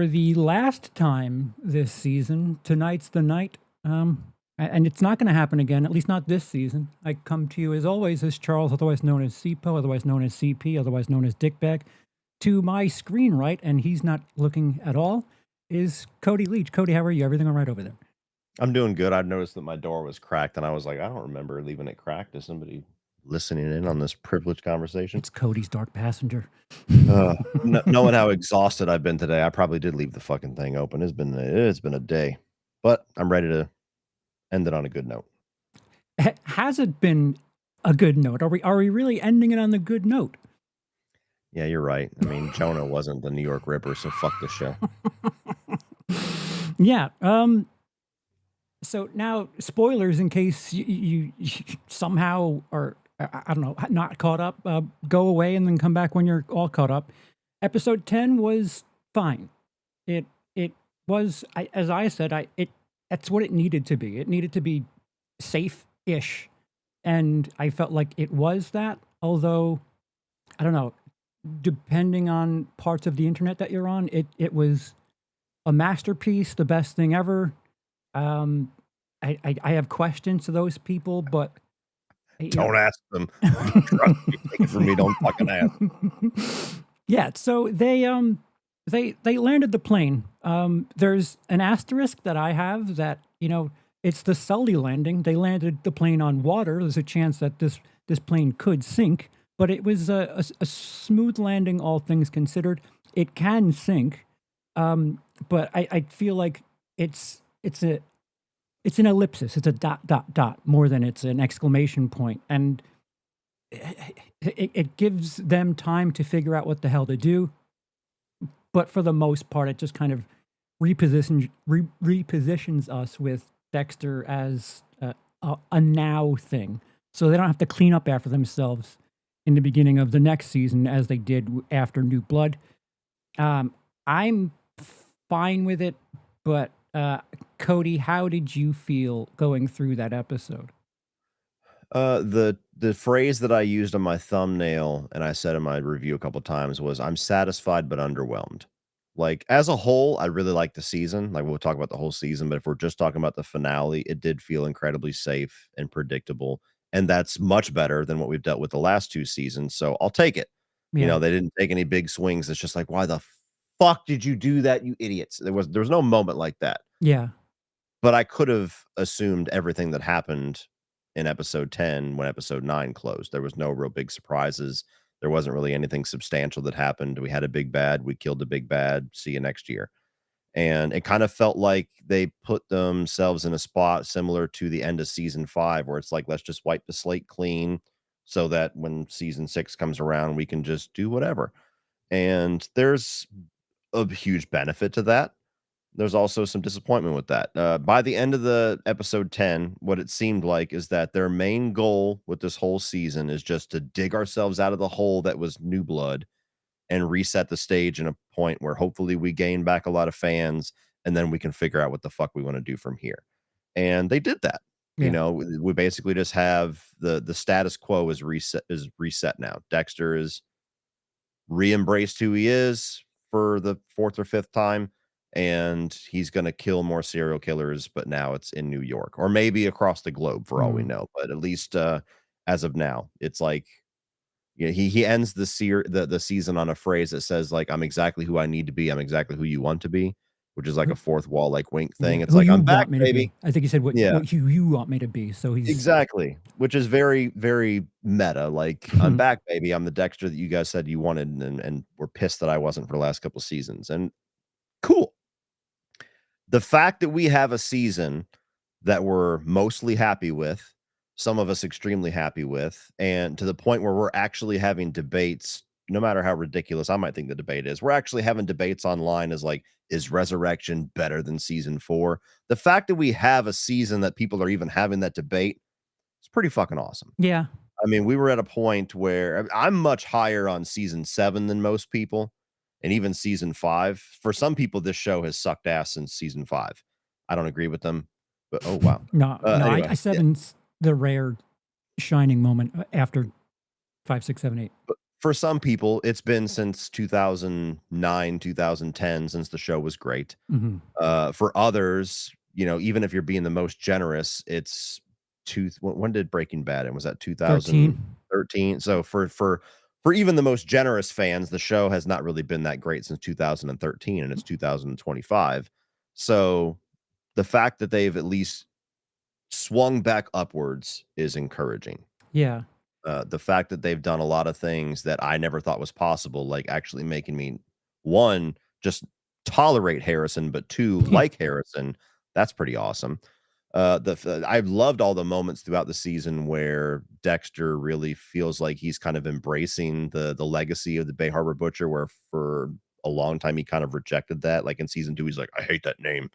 the last time this season. Tonight's the night. And it's not going to happen again, at least not this season. I come to you as always as Charles, otherwise known as CeePo, otherwise known as CP, otherwise known as Dickbag. To my screen right, and he's not looking at all, is Cody Leach. Cody, how are you? Everything all right over there? I'm doing good. I noticed that my door was cracked, and I was like, I don't remember leaving it cracked. Is somebody listening in on this privileged conversation? It's Cody's dark passenger. Knowing how exhausted I've been today, I probably did leave the fucking thing open. It's been a day, but I'm ready to end it on a good note. Has it been a good note? Are we really ending it on the good note? Yeah, you're right. I mean, Jonah wasn't the New York Ripper, so fuck the show. Yeah. So now, spoilers in case you somehow are, I don't know, not caught up. Go away and then come back when you're all caught up. Episode 10 was fine. It was, as I said, that's what it needed to be. It needed to be safe-ish, and I felt like it was that. Although, I don't know, depending on parts of the internet that you're on, it was a masterpiece, the best thing ever. I have questions to those people, but Don't ask them. Trust me, take it from me. Don't fucking ask. Yeah, so they landed the plane. There's an asterisk that I have that it's the Sully landing. They landed the plane on water. There's a chance that this plane could sink, but it was a smooth landing, all things considered. It can sink, but I feel like it's an ellipsis. It's a ... more than it's an exclamation point, and it gives them time to figure out what the hell to do. But for the most part, it just kind of repositions us with Dexter as a now thing, so they don't have to clean up after themselves in the beginning of the next season as they did after New Blood. I'm fine with it, but Cody, how did you feel going through that episode? The phrase that I used on my thumbnail and I said in my review a couple times was, "I'm satisfied but underwhelmed." Like, as a whole, I really like the season. Like, we'll talk about the whole season, but if we're just talking about the finale, it did feel incredibly safe and predictable, and that's much better than what we've dealt with the last 2 seasons, so I'll take it. Yeah, They didn't take any big swings. It's just like, "Why the fuck did you do that, you idiots?" There was no moment like that. yeah, But I could have assumed everything that happened in episode 10 when episode 9 closed. There was no real big surprises. There wasn't really anything substantial that happened. We had a big bad. We killed the big bad. See you next year. And it kind of felt like they put themselves in a spot similar to the end of season 5, where it's like, let's just wipe the slate clean so that when season 6 comes around, we can just do whatever. And there's a huge benefit to that. There's also some disappointment with that. By the end of the episode 10, what it seemed like is that their main goal with this whole season is just to dig ourselves out of the hole that was New Blood and reset the stage in a point where hopefully we gain back a lot of fans, and then we can figure out what the fuck we want to do from here. And they did that. yeah, We basically just have the status quo is reset now. Dexter is re-embraced who he is for the 4th or 5th time, and he's gonna kill more serial killers, but now it's in New York, or maybe across the globe for all we mm, know, but at least, as of now, it's like, he ends the season on a phrase that says, like, "I'm exactly who I need to be, I'm exactly who you want to be," which is like a who, fourth wall, like, wink thing. yeah, It's who like, you "I'm back, want me to baby." be. I think he said Yeah. what you want me to be. So he's Exactly, which is very, very meta, like, "I'm back, baby, I'm the Dexter that you guys said you wanted and were pissed that I wasn't for the last couple seasons," and cool. The fact that we have a season that we're mostly happy with, some of us extremely happy with, and to the point where we're actually having debates, no matter how ridiculous I might think the debate is, we're actually having debates online as like, is Resurrection better than season 4? The fact that we have a season that people are even having that debate is pretty fucking awesome. yeah, I mean, we were at a point where I'm much higher on season 7 than most people, and even season 5. For some people, this show has sucked ass since season 5. I don't agree with them, but oh wow. no. I Anyway, yeah, seven's the rare shining moment after 5, 6, 7, 8. for some people, it's been since 2009, 2010 since the show was great. Mhm. For others, even if you're being the most generous, it's when did Breaking Bad end? Was that 13. 2013? So for even the most generous fans, the show has not really been that great since 2013, and it's 2025. So the fact that they've at least swung back upwards is encouraging. Yeah. The fact that they've done a lot of things that I never thought was possible, like actually making me, one, just tolerate Harrison, but two, Yeah. like Harrison, that's pretty awesome. I've loved all the moments throughout the season where Dexter really feels like he's kind of embracing the legacy of the Bay Harbor Butcher, where for a long time he kind of rejected that. Like in season 2, he's like, "I hate that name."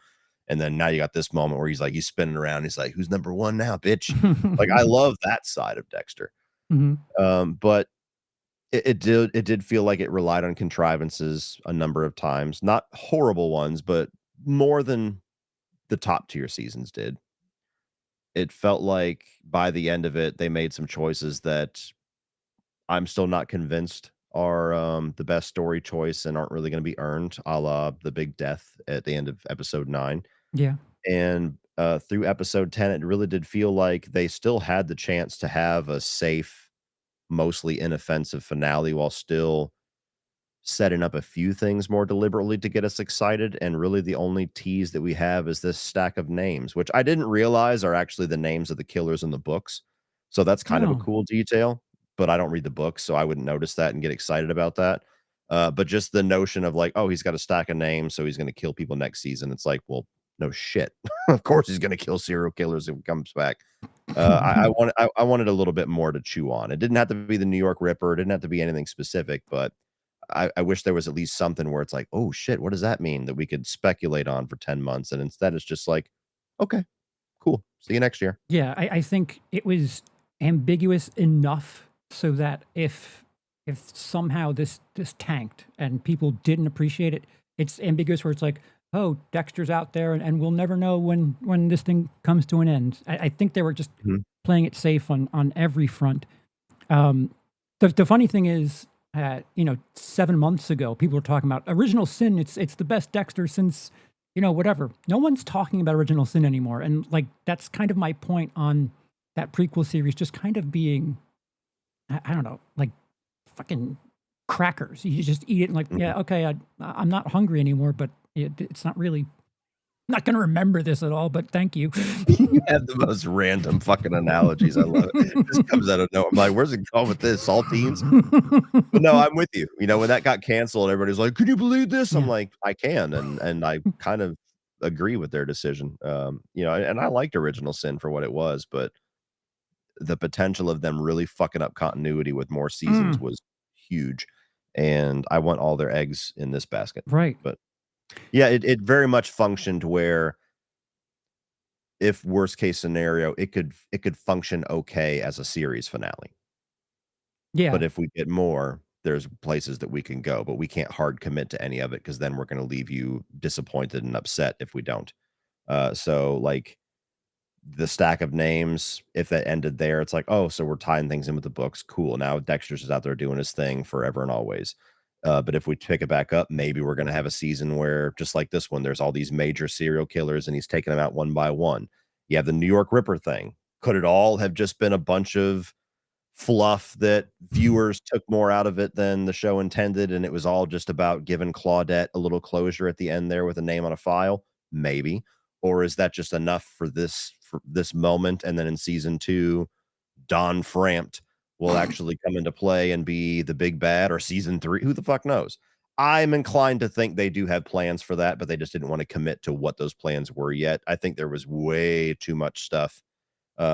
And then now you got this moment where he's spinning around. He's like, "Who's number 1 now, bitch?" Like, I love that side of Dexter. Mhm. But it did feel like it relied on contrivances a number of times, not horrible ones, but more than the top tier seasons did. It felt like by the end of it, they made some choices that I'm still not convinced are, the best story choice and aren't really gonna be earned, a la the big death at the end of episode 9. Yeah. And, through episode 10, it really did feel like they still had the chance to have a safe, mostly inoffensive finale while still setting up a few things more deliberately to get us excited, and really the only tease that we have is this stack of names, which I didn't realize are actually the names of the killers in the books. So that's kind of a No. cool detail, but I don't read the books, so I wouldn't notice that and get excited about that. But just the notion of like, oh, he's got a stack of names, so he's going to kill people next season. It's like, well, no shit. Of course he's going to kill serial killers if he comes back. I wanted a little bit more to chew on. It didn't have to be the New York Ripper. It didn't have to be anything specific, but I wish there was at least something where it's like, "Oh, shit, what does that mean?" that we could speculate on for 10 months, and instead it's just like, "Okay, cool. See you next year." Yeah, I think it was ambiguous enough so that if somehow this tanked and people didn't appreciate it, it's ambiguous where it's like, oh, Dexter's out there and we'll never know when this thing comes to an end. I think they were just Mhm, playing it safe on every front. Um, the funny thing is, 7 months ago, people were talking about Original Sin. It's the best Dexter since whatever. No one's talking about Original Sin anymore, and like that's kind of my point on that prequel series, just kind of being I don't know, like fucking crackers. You just eat it and like, mhm. yeah, okay, I'm not hungry anymore, but it's not really. I'm not going to remember this at all, but thank you. You have the most random fucking analogies, I love it. Just comes out of nowhere. I'm like, "Where's it going with this? Saltines?" But no, I'm with you. When that got canceled, everybody's like, "Can you believe this?" I'm Yeah. like, "I can," and I kind of agree with their decision. And I liked Original Sin for what it was, but the potential of them really fucking up continuity with more seasons Mm, was huge, and I want all their eggs in this basket. right. But yeah, it very much functioned where if worst case scenario, it could function okay as a series finale. But Yeah. if we get more, there's places that we can go, but we can't hard commit to any of it because then we're gonna leave you disappointed and upset if we don't. So, like, the stack of names, if that ended there, it's like, "Oh, so we're tying things in with the books, cool. Now Dexter's is out there doing his thing forever and always." But if we pick it back up, maybe we're gonna have a season where, just like this one, there's all these major serial killers and he's taking them out one by one. You have the New York Ripper thing. Could it all have just been a bunch of fluff that viewers took more out of it than the show intended, and it was all just about giving Claudette a little closure at the end there with a name on a file? Maybe. Or is that just enough for this moment, and then in season 2, Don Frampt will actually come into play and be the big bad, or season 3? Who the fuck knows? I'm inclined to think they do have plans for that, but they just didn't wanna commit to what those plans were yet. I think there was way too much stuff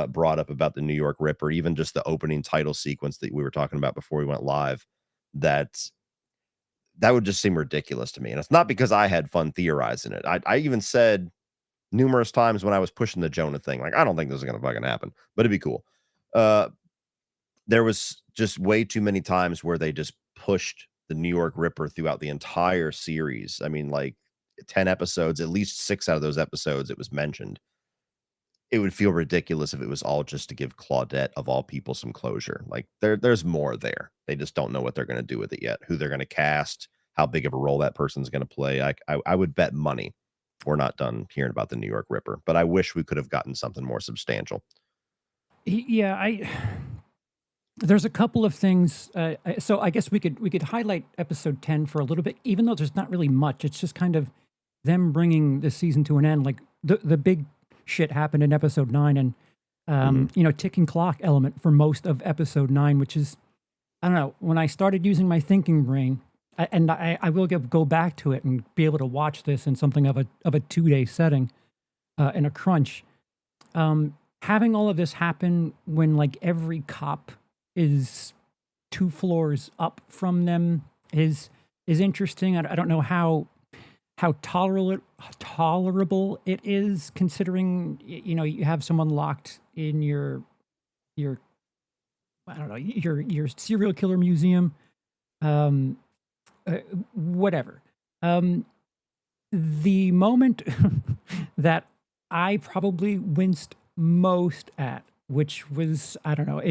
brought up about the New York Ripper, even just the opening title sequence that we were talking about before we went live, that that would just seem ridiculous to me. And it's not because I had fun theorizing it. I even said numerous times when I was pushing the Jonah thing, like, I don't think this is gonna fucking happen, but it'd be cool. Uh, there was just way too many times where they just pushed the New York Ripper throughout the entire series. I mean, like 10 episodes, at least 6 out of those episodes, it was mentioned. it would feel ridiculous if it was all just to give Claudette, of all people, some closure. Like, there's more there. They just don't know what they're gonna do with it yet, who they're gonna cast, how big of a role that person's gonna play. I would bet money we're not done hearing about the New York Ripper, but I wish we could have gotten something more substantial. Yeah, I there's a couple of things. So I guess we could highlight episode 10 for a little bit, even though there's not really much. It's just kind of them bringing the season to an end. Like the big shit happened in episode 9, and Mhm. ticking clock element for most of episode 9, which is, I don't know. When I started using my thinking brain, I will go back to it and be able to watch this in something of a 2-day setting in a crunch. Having all of this happen when like every cop is 2 floors up from them is interesting. I don't know how tolerable it is, considering you have someone locked in your I don't know, your serial killer museum, um, uh, whatever. Um, the moment that I probably winced most at, which was, I don't know,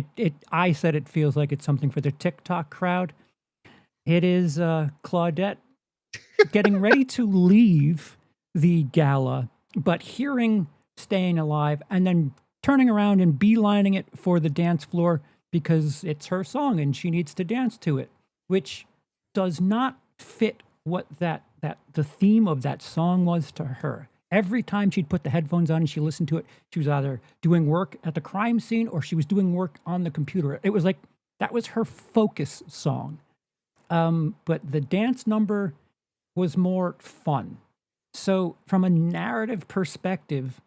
I said it feels like it's something for the TikTok crowd. It is Claudette getting ready to leave the gala, but hearing "Staying Alive" and then turning around and beelining it for the dance floor because it's her song and she needs to dance to it, which does not fit what that the theme of that song was to her. Every time she'd put the headphones on and she listened to it, she was either doing work at the crime scene or she was doing work on the computer. It was like that was her focus song. But the dance number was more fun. So from a narrative perspective,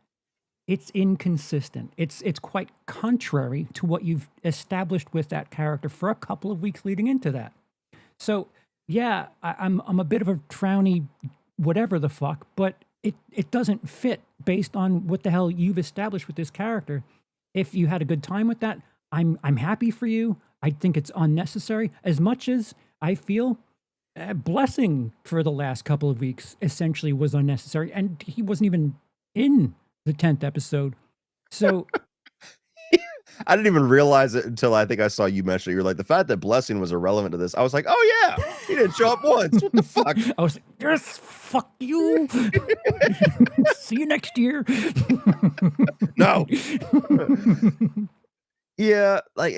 it's inconsistent. It's quite contrary to what you've established with that character for a couple of weeks leading into that. So yeah, I'm a bit of a frowny whatever the fuck, but it doesn't fit based on what the hell you've established with this character. If you had a good time with that, I'm happy for you. I think it's unnecessary as much as I feel Blessing for the last couple of weeks essentially was unnecessary, and he wasn't even in the 10th episode. So I didn't even realize it until I think I saw you mention it. You're like, "The fact that Blessing was irrelevant to this." I was like, "Oh, yeah. He didn't show up once. What the fuck?" I was like, yes, fuck you. See you next year. No. Yeah, like,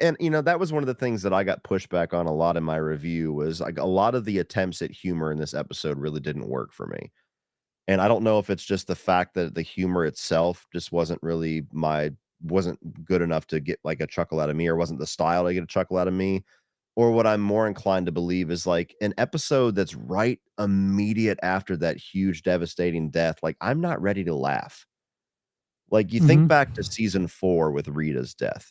and, that was one of the things that I got pushback on a lot in my review was, like, a lot of the attempts at humor in this episode really didn't work for me. And I don't know if it's just the fact that the humor itself just wasn't good enough to get, like, a chuckle out of me, or wasn't the style to get a chuckle out of me, or what I'm more inclined to believe is, like, an episode that's right immediate after that huge devastating death, like, I'm not ready to laugh. Like, you think Mhm. back to season 4 with Rita's death,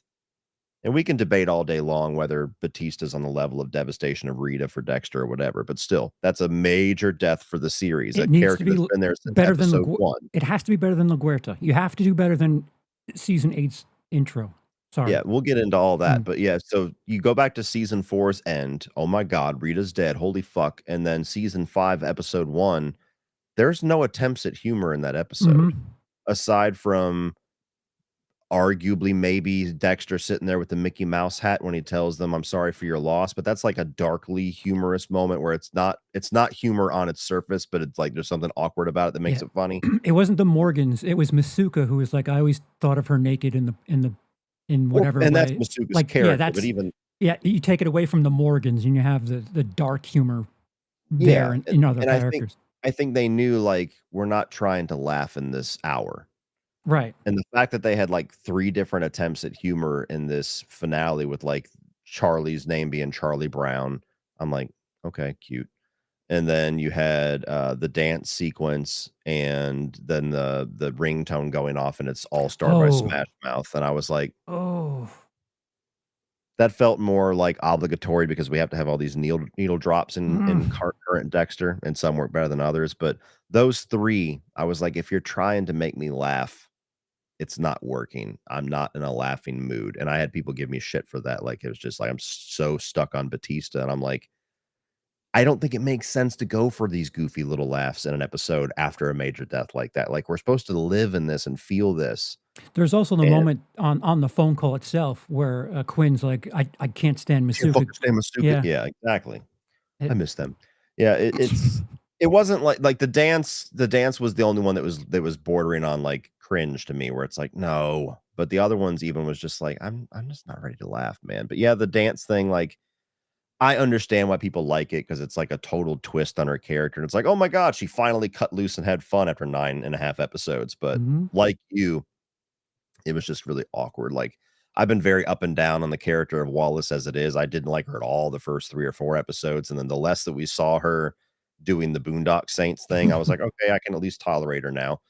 and we can debate all day long whether Batista's on the level of devastation of Rita for Dexter or whatever, but still, that's a major death for the series, a It needs to character be that's been there since better than episode 1. it has to be better than LaGuerta. You have to do better than season 8's intro. Yeah, Sorry. we'll get into all that, Mm. but yeah, so you go back to season 4's end, oh my god, Rita's dead, holy fuck, and then season 5, episode 1, there's no attempts at humor in that episode, Mhm. aside from arguably maybe Dexter sitting there with the Mickey Mouse hat when he tells them, "I'm sorry for your loss," but that's like a darkly humorous moment where it's not humor on its surface, but it's like there's something awkward about it that makes Yeah. it funny. It wasn't the Morgans, it was Masuka who was like, "I always thought of her naked in Well, whatever and that's way." Masuka's Like, yeah, character, but that's even yeah, you take it away from the Morgans and you have the dark humor there yeah, in other and characters. I think they knew, like, we're not trying to laugh in this hour, Right. and the fact that they had, like, 3 different attempts at humor in this finale with, like, Charlie's name being Charlie Brown, I'm like, "Okay, cute." And then you had, the dance sequence and then the ringtone going off, and it's All Star by Oh. Smash Mouth, and I was like, Oh. that felt more like obligatory because we have to have all these needle drops in Mm. current Dexter, and some work better than others, but those 3, I was like, "If you're trying to make me laugh, it's not working. I'm not in a laughing mood," and I had people give me shit for that, like, it was just like, I'm so stuck on Batista, and I'm like, I don't think it makes sense to go for these goofy little laughs in an episode after a major death like that. Like, we're supposed to live in this and feel this. There's also the And moment on the phone call itself where, Quinn's like, "I can't stand can't Masuka." fucking stand Masuka. Yeah. Yeah, exactly. I It miss them. Yeah, it wasn't like the dance was the only one that was bordering on, like, cringe to me, where it's like, "No." But the other ones even was just like, I'm just not ready to laugh, man. But yeah, the dance thing, like, I understand why people like it because it's like a total twist on her character, and it's like, "Oh my god, she finally cut loose and had fun after 9.5 episodes." But Mhm. like you, it was just really awkward. Like, I've been very up and down on the character of Wallace as it is. I didn't like her at all the first 3 or 4 episodes, and then the less that we saw her doing the Boondock Saints thing, I was like, "Okay, I can at least tolerate her now."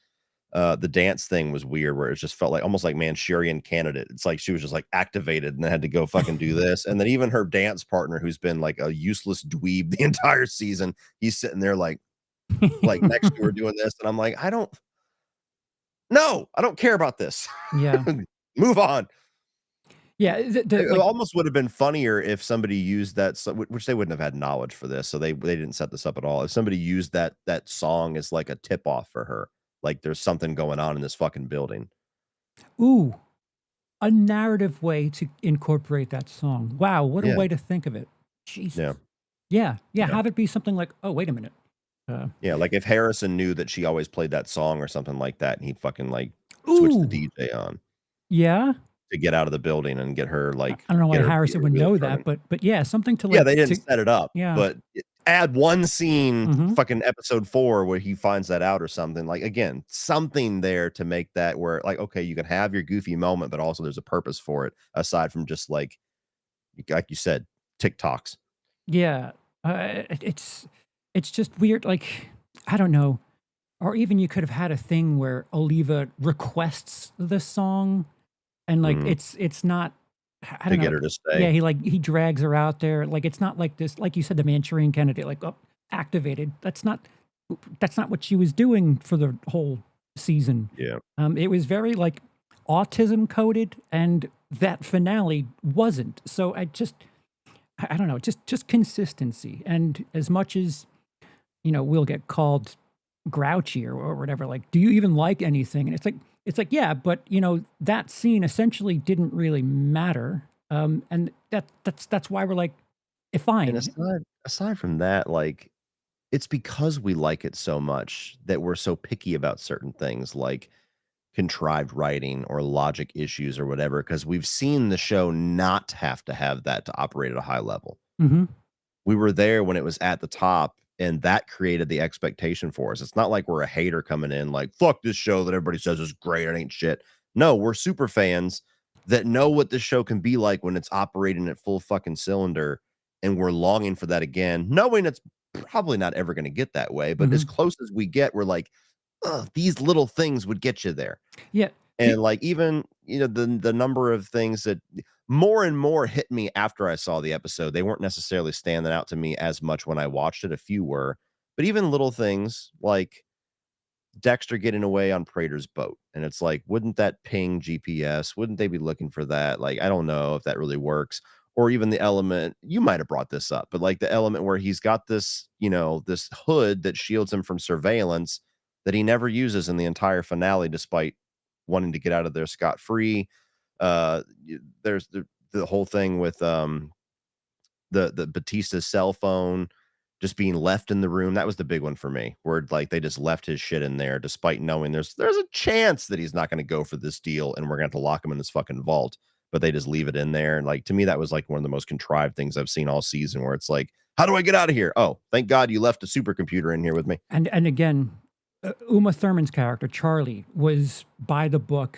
The dance thing was weird where it just felt like almost like Manchurian Candidate. It's like she was just, like, activated and then had to go fucking do this, and then even her dance partner, who's been, like, a useless dweeb the entire season, he's sitting there, like, next to her doing this, and I'm like, "I don't no, I don't care about this. Yeah. Move on." Yeah, the It like almost would have been funnier if somebody used that which they wouldn't have had knowledge for this, so they didn't set this up at all. If somebody used that song as, like, a tip off for her, like, there's something going on in this fucking building. ooh, a narrative way to incorporate that song. Wow, what a Yeah, way to think of it. yeah, Jesus. Yeah, yeah, yeah, have it be something like, "Oh, wait a minute." Uh, yeah, like, if Harrison knew that she always played that song or something like that, and he fucking, like, switched the ooh, DJ on yeah? to get out of the building and I don't know why get Harrison her would wheels know turning. that, but yeah, something to, Yeah, like, they didn't to set it up, yeah. but add one scene, Mhm. fucking episode 4 where he finds that out or something, like, again, something there to make that where, like, okay, you can have your goofy moment, but also there's a purpose for it aside from just, like you said, TikToks. Yeah, it's just weird, like, I don't know, or even you could have had a thing where Oliva requests the song and, like, Mhm. it's not I To don't get know. her to Yeah, stay. he drags her out there, like, it's not like this like you said, the Manchurian Candidate, like, "Oh, activated." That's not what she was doing for the whole season. Yeah. It was very, like, autism coded, and that finale wasn't. So I don't know, just consistency, and as much as, we'll get called grouchy or whatever, like, "Do you even like anything?" And it's like, "Yeah, but, that scene essentially didn't really matter." And that's why we're like, And fine." aside from that, like, it's because we like it so much that we're so picky about certain things, like contrived writing or logic issues or whatever, because we've seen the show not have to have that to operate at a high level. Mhm, We were there when it was at the top, and that created the expectation for us. It's not like we're a hater coming in like, "Fuck this show that everybody says is great, it ain't shit." No, we're super fans that know what this show can be like when it's operating at full fucking cylinder, and we're longing for that again, knowing it's probably not ever gonna get that way, but as mhm. close as we get, we're like, "Ugh, these little things would get you there." Yeah, the And, like, even, the number of things that more and more hit me after I saw the episode. They weren't necessarily standing out to me as much when I watched it, a few were, but even little things like Dexter getting away on Prater's boat, and it's like, wouldn't that ping GPS? Wouldn't they be looking for that? Like, I don't know if that really works. Or even the element you might have brought this up, but, like, the element where he's got this hood that shields him from surveillance that he never uses in the entire finale despite wanting to get out of there scot-free. There's the whole thing with, the Batista's cell phone just being left in the room. That was the big one for me, where, like, they just left his shit in there despite knowing there's a chance that he's not gonna go for this deal, and we're gonna have to lock him in this fucking vault, but they just leave it in there, and, like, to me, that was, like, one of the most contrived things I've seen all season where it's like, "How do I get out of here? Oh, thank God you left a supercomputer in here with me." and again, Uma Thurman's character, Charley, was by the book,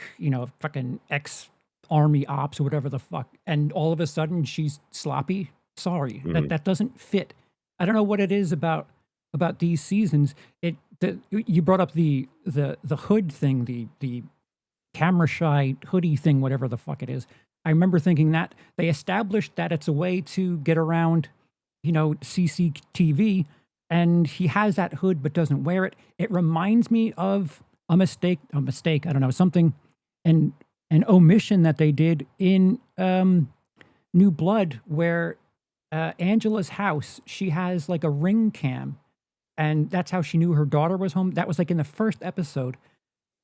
fucking ex-army ops or whatever the fuck, and all of a sudden she's sloppy. Sorry, that Mhm. that doesn't fit. I don't know what it is about these seasons. You brought up the hood thing, the camera shy hoodie thing, whatever the fuck it is. I remember thinking that they established that it's a way to get around, CCTV, and he has that hood but doesn't wear it. It reminds me of a mistake, I don't know, something, an an omission that they did in New Blood, where Angela's house, she has like a ring cam, and that's how she knew her daughter was home. That was like in the first episode.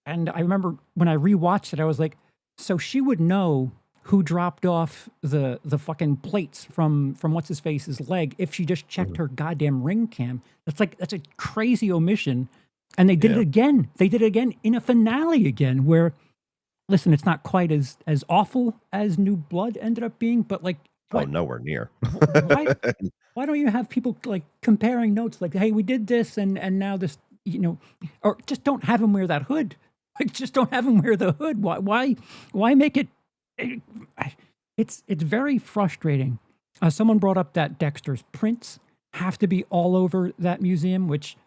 And I remember when I rewatched it, I was like, so she would know who dropped off the fucking plates from what's his face's leg if she just checked Mhm. her goddamn ring cam. That's a crazy omission. And they did it Yeah. again. They did it again in a finale again, where listen, it's not quite as awful as New Blood ended up being, but like Oh, what nowhere near. why why don't you have people like comparing notes like, hey, we did this and now this, or just don't have him wear that hood. Like just don't have him wear the hood. Why make it eh, it's very frustrating. Someone brought up that Dexter's prints have to be all over that museum, which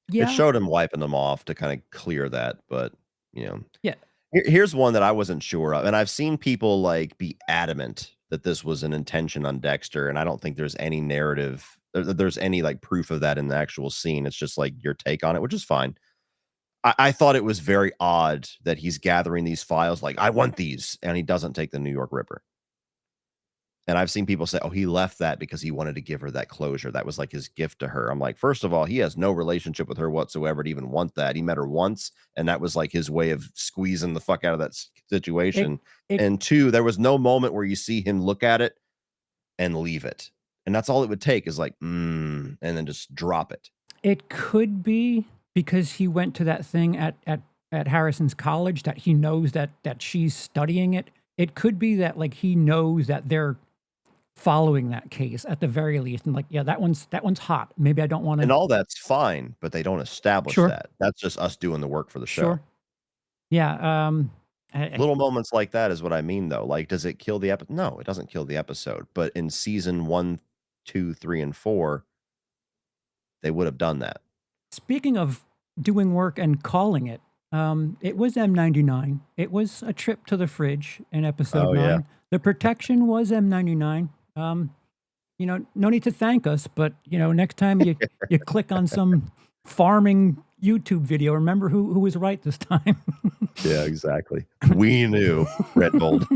It yeah, showed him wiping them off to kinda clear that, but, you know. yeah. Here's one that I wasn't sure of, and I've seen people, like, be adamant that this was an intention on Dexter, and I don't think there's any narrative there's any, like, proof of that in the actual scene. It's just, like, your take on it, which is fine. I thought it was very odd that he's gathering these files like, "I want these," and he doesn't take the New York Ripper. And I've seen people say, "Oh, he left that because he wanted to give her that closure. That was like his gift to her." I'm like, first of all, he has no relationship with her whatsoever to even want that. He met her once, and that was like his way of squeezing the fuck out of that It situation. it And two, there was no moment where you see him look at it and leave it. And that's all it would take is like, and then just drop it. It could be because he went to that thing at Harrison's college that he knows that she's studying it. It could be that, like, he knows that they're following that case at the very least, and like, yeah, that one's hot. Maybe I don't And wanna. all that's fine, but they don't establish Sure, that. That's just us doing the work for the show. sure. Yeah, I Little moments like that is what I mean, though. Like, does it kill the episode? No, it doesn't kill the episode. But in season 1, 2, 3, and 4, they would have done that. speaking of doing work and calling it was M99. It was a trip to the fridge in episode Oh, yeah. 9. The protection was M99. No need to thank us, but next time you click on some farming YouTube video, remember who was right this time. Yeah, exactly. We knew. Red Bold.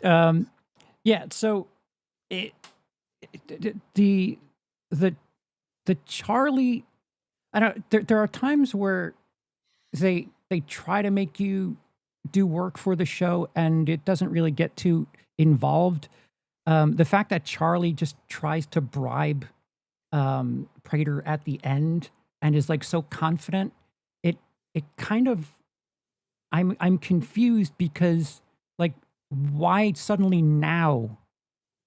um, yeah, so it, the the the Charley. I don't. There are times where they try to make you do work for the show, and it doesn't really get too involved. The fact that Charley just tries to bribe Prater at the end and is like so confident, it it kind of I'm confused because like why suddenly now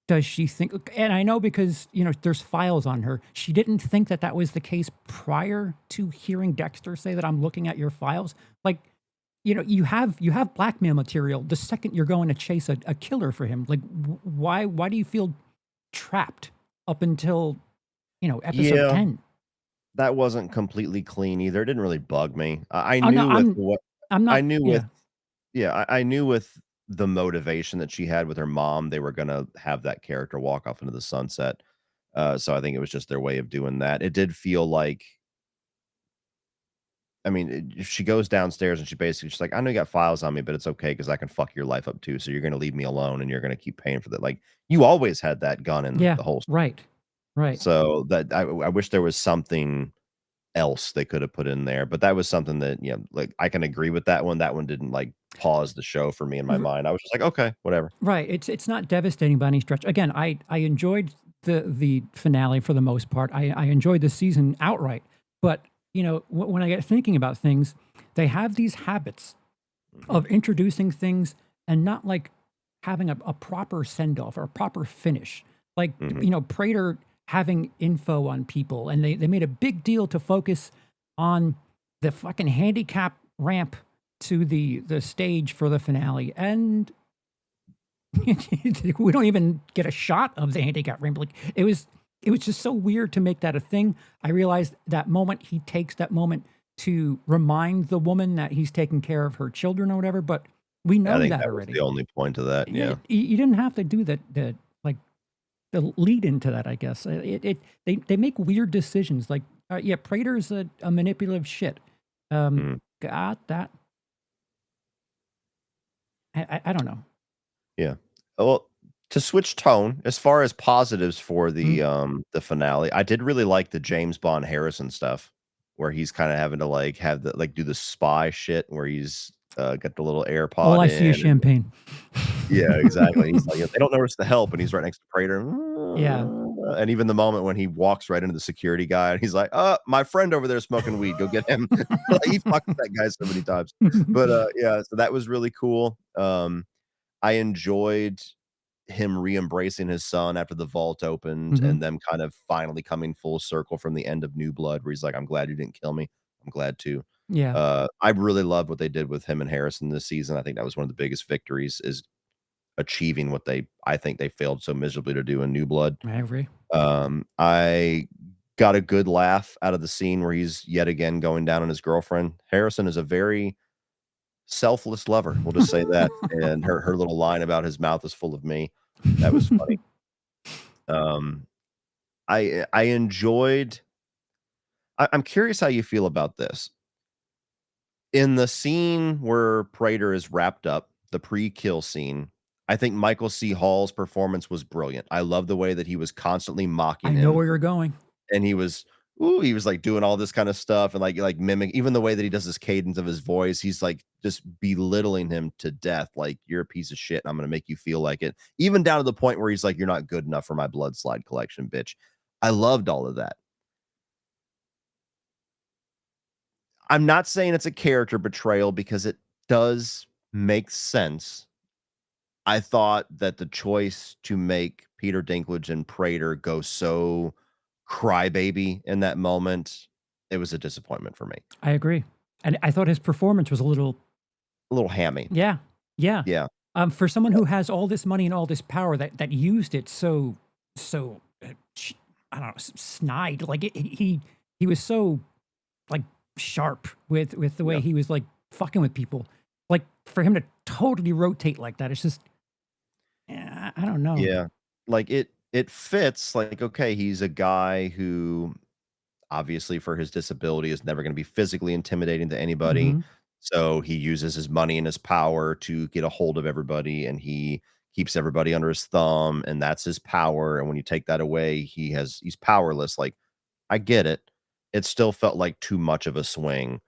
does she think, and I know because there's files on her. She didn't think that that was the case prior to hearing Dexter say that I'm looking at your files. Like you have blackmail material the second you're going to chase a killer for him. Like why do you feel trapped up until episode Yeah, 10? that wasn't completely clean either. It didn't really bug me. I Oh no, knew with what I'm I not. knew with Yeah, yeah, I knew with the motivation that she had with her mom, they were gonna have that character walk off into the sunset. So I think it was just their way of doing that. It did feel like I mean, if she goes downstairs and she basically she's like, "I know you got files on me, but it's okay because I can fuck your life up too. So you're gonna leave me alone and you're gonna keep paying for that." Like, you always had that gun in yeah, the holster. right, right. So that I wish there was something else they could have put in there, but that was something that, like, I can agree with that one. That one didn't, like, pause the show for me in my mind. I was just like, "Okay, whatever." Right, it's not devastating by any stretch. Again, I enjoyed the finale for the most part. I enjoyed the season outright, but, when I get thinking about things, they have these habits Mhm, of introducing things and not, like, having a proper send-off or a proper finish. Like, mhm. Prater having info on people, and they made a big deal to focus on the fucking handicap ramp to the stage for the finale, and we don't even get a shot of the handicap ramp. Like it was just so weird to make that a thing. I realized that moment he takes that moment to remind the woman that he's taking care of her children or whatever, but we I know think that that was the already. only point of that, Yeah, yeah. you didn't have to do that. Like the lead into that, I guess. They make weird decisions. Like yeah, Prater's a manipulative shit. Mm, Got that. I don't know. yeah. Well, to switch tone, as far as positives for Mm. the finale, I did really like the James Bond Harrison stuff, where he's kinda having to, like, have the like, do the spy shit where he's, got the little All AirPod I see in is and champagne. yeah, exactly. He's like, "They don't know it's the help," and he's right next to Prater, Yeah. and even the moment when he walks right into the security guy, and he's like, my friend over there smoking weed, go get him." Like, he fucked with that guy so many times. But, yeah, so that was really cool. I enjoyed him re-embracing his son after the vault opened Mhm. and them kind of finally coming full circle from the end of New Blood, where he's like, "I'm glad you didn't kill me. I'm glad to." Yeah, I really loved what they did with him and Harrison this season. I think that was one of the biggest victories is achieving what I think they failed so miserably to do in New Blood. I agree. I got a good laugh out of the scene where he's yet again going down on his girlfriend. Harrison is a very selfless lover, we'll just say that, and her little line about his mouth is full of me, that was funny. Um, I enjoyed I'm curious how you feel about this. In the scene where Prater is wrapped up, the pre-kill scene, I think Michael C. Hall's performance was brilliant. I love the way that he was constantly I mocking know him, where you're going. and he was, like, doing all this kinda stuff and, like, mimic even the way that he does his cadence of his voice, he's, like, just belittling him to death, like, "You're a piece of shit, and I'm gonna make you feel like it." Even down to the point where he's like, "You're not good enough for my blood slide collection, bitch." I loved all of that. I'm not saying it's a character betrayal because it does make sense. I thought that the choice to make Peter Dinklage and Prater go so crybaby in that moment, it was a disappointment for me. I agree. And I thought his performance was a little A little hammy. yeah, yeah. Yeah. For someone Yeah. who has all this money and all this power that used it so, I don't know, snide, like, he was so, like, sharp with the way Yeah. he was, like, fucking with people. Like, for him to totally rotate like that, it's just I don't know. Yeah. Like, it fits, like, okay, he's a guy who obviously for his disability is never gonna be physically intimidating to anybody. Mhm. So he uses his money and his power to get a hold of everybody, and he keeps everybody under his thumb, and that's his power. And when you take that away, he's powerless. Like, I get it. It still felt like too much of a swing,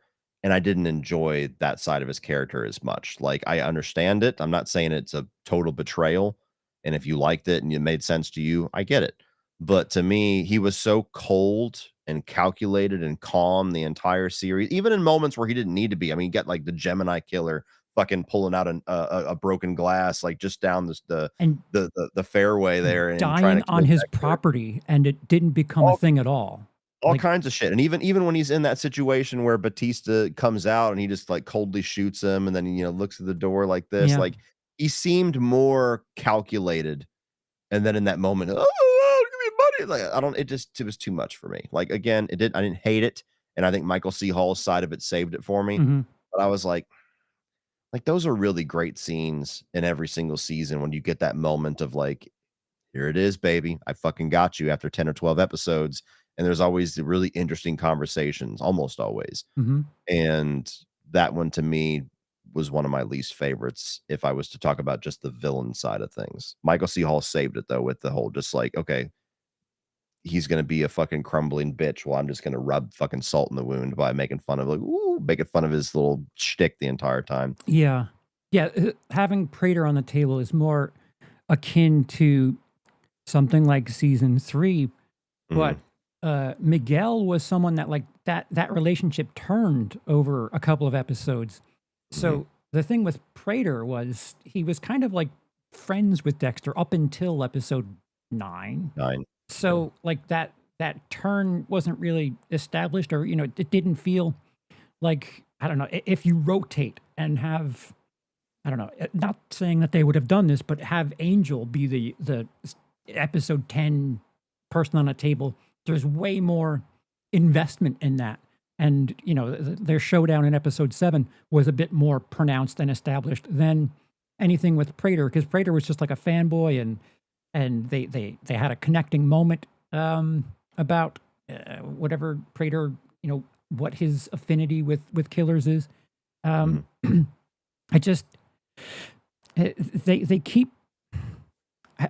and I didn't enjoy that side of his character as much. Like, I understand it. I'm not saying it's a total betrayal, and if you liked it and it made sense to you, I get it. But to me, he was so cold and calculated and calm the entire series, even in moments where he didn't need to be. I mean, you get like the Gemini killer fucking pulling out a broken glass, like just down And the fairway there and trying dying to on kill his that killer. property, and it didn't become a All thing at all. all Like kinds of shit. And even when he's in that situation where Batista comes out and he just like coldly shoots him and then looks at the door like this, yeah. like he seemed more calculated. And then in that moment, oh, give me money. Like I don't, it was too much for me. Like again, I didn't hate it. And I think Michael C. Hall's side of it saved it for me. Mhm. But I was like those are really great scenes in every single season when you get that moment of like, here it is, baby. I fucking got you after 10 or 12 episodes. And there's always the really interesting conversations, almost always. Mhm. And that one to me was one of my least favorites if I was to talk about just the villain side of things. Michael C. Hall saved it though with the whole just like, okay, he's gonna be a fucking crumbling bitch. Well, I'm just gonna rub fucking salt in the wound by making fun of like, ooh, making fun of his little shtick the entire time. Yeah. Yeah, having Prater on the table is more akin to something like season 3, but, Mhm, Miguel was someone that, like, that relationship turned over a couple of episodes. mhm. So, the thing with Prater was he was kind of, like, friends with Dexter up until episode 9. 9. Yeah. So, like, that turn wasn't really established or, it didn't feel like I don't know, if you rotate and have I don't know, not saying that they would have done this, but have Angel be the episode 10 person on a table, there's way more investment in that. And, their showdown in episode 7 was a bit more pronounced and established than anything with Prater, because Prater was just like a fanboy and they had a connecting moment about whatever Prater, what his affinity with killers is. Um, Mhm. I just they keep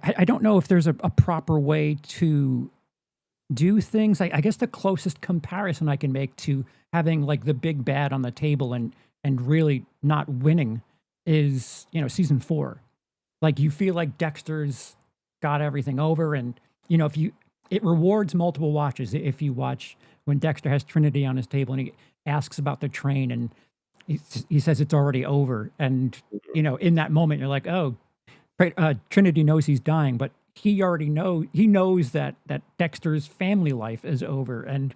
I don't know if there's a proper way to do things. I guess the closest comparison I can make to having like the big bad on the table and really not winning is, you know, season 4. Like you feel like Dexter's got everything over, and you know, if you it rewards multiple watches if you watch when Dexter has Trinity on his table and he asks about the train and he says it's already over, and you know, in that moment you're like, oh, Trinity knows he's dying, but he knows that Dexter's family life is over, and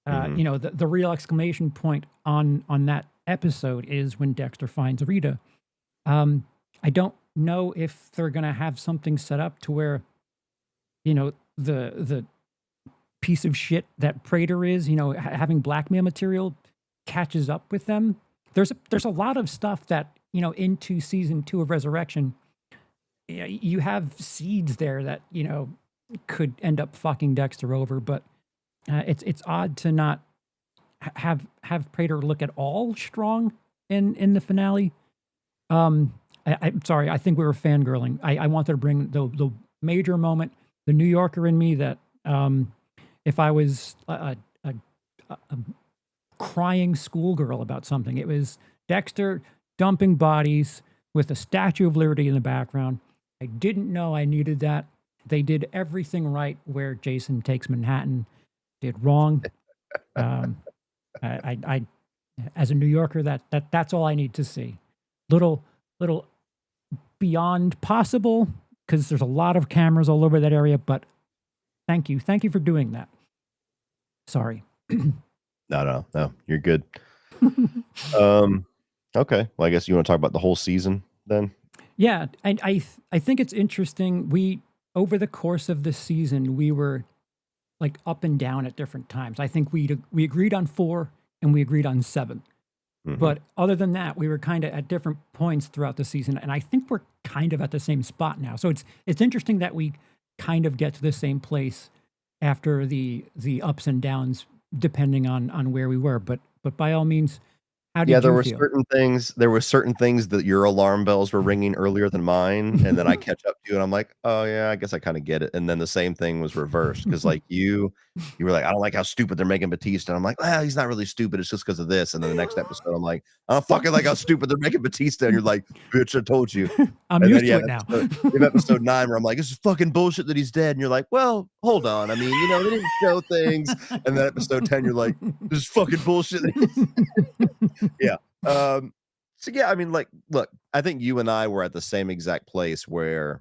Mhm. you know, the real exclamation point on that episode is when Dexter finds Rita. I don't know if they're gonna have something set up to where, you know, the piece of shit that Prater is, you know, having blackmail material catches up with them. There's a lot of stuff that, you know, into season 2 of Resurrection, yeah, you have seeds there that, you know, could end up fucking Dexter over, but it's odd to not have Prater look at all strong in the finale. I'm sorry. I think we were fangirling. I wanted to bring the major moment, the New Yorker in me that if I was a crying schoolgirl about something, it was Dexter dumping bodies with a Statue of Liberty in the background. I didn't know I needed that. They did everything right where Jason Takes Manhattan did wrong. Um, I as a New Yorker, that's all I need to see. Little beyond possible because there's a lot of cameras all over that area. But thank you for doing that. Sorry. No, you're good. Um, okay. Well, I guess you want to talk about the whole season then? Yeah, and I think it's interesting. We over the course of the season, we were like up and down at different times. I think we agreed on 4 and we agreed on 7. Mhm. But other than that, we were kind of at different points throughout the season, and I think we're kind of at the same spot now. So it's interesting that we kind of get to the same place after the ups and downs, depending on where we were. But by all means, how Yeah, did you feel? there were certain things that your alarm bells were ringing earlier than mine, and then I catch up to you and I'm like, "Oh, yeah, I guess I kinda get it." And then the same thing was reversed because like, you were like, "I don't like how stupid they're making Batista." And I'm like, "Well, he's not really stupid, it's just because of this." And then the next episode, I'm like, "I don't fucking like how stupid they're making Batista." And you're like, "Bitch, I told you." I'm And then used to it now. you have episode 9 where I'm like, "This is fucking bullshit that he's dead." And you're like, "Well, hold on. I mean, you know, they didn't show things." And then episode 10, you're like, "This is fucking bullshit." Yeah. So yeah, I mean, like, look, I think you and I were at the same exact place where,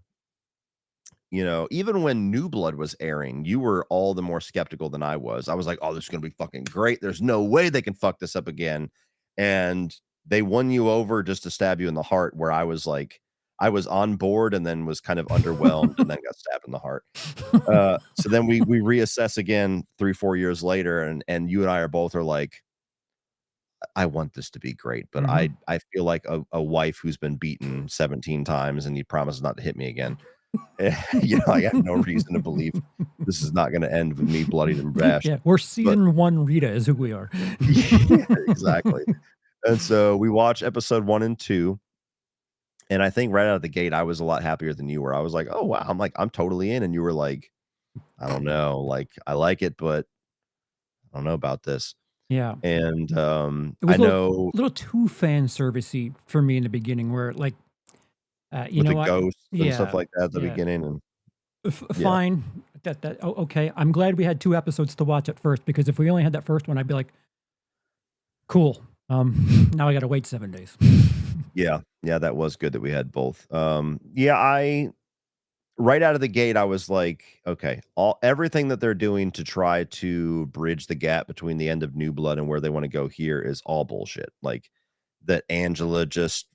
you know, even when New Blood was airing, you were all the more skeptical than I was. I was like, "Oh, this is gonna be fucking great. There's no way they can fuck this up again." And they won you over just to stab you in the heart, where I was like, I was on board and then was kind of underwhelmed and then got stabbed in the heart. So then we reassess again 3, 4 years later, and you and I are both are like, I want this to be great, but Mhm. I feel like a wife who's been beaten 17 times and he promises not to hit me again. You know, I got no reason to believe this is not gonna end with me bloodied and bashed. Yeah, we're But season 1 Rita is who we are. yeah, exactly. And so we watched episode 1 and 2, and I think right out of the gate, I was a lot happier than you were. I was like, "Oh, wow." I'm like, "I'm totally in," and you were like, "I don't know, like, I like it, but I don't know about this." Yeah. And, It I was know a little too fan servicey for me in the beginning where like, you with know the what? ghosts and stuff Yeah, like that at the yeah. beginning and yeah. Fine. Okay. I'm glad we had 2 episodes to watch at first because if we only had that first one, I'd be like, cool. Now I got to wait 7 days. Yeah, yeah, that was good that we had both. Yeah, I right out of the gate, I was like, okay, all everything that they're doing to try to bridge the gap between the end of New Blood and where they want to go here is all bullshit. Like that Angela just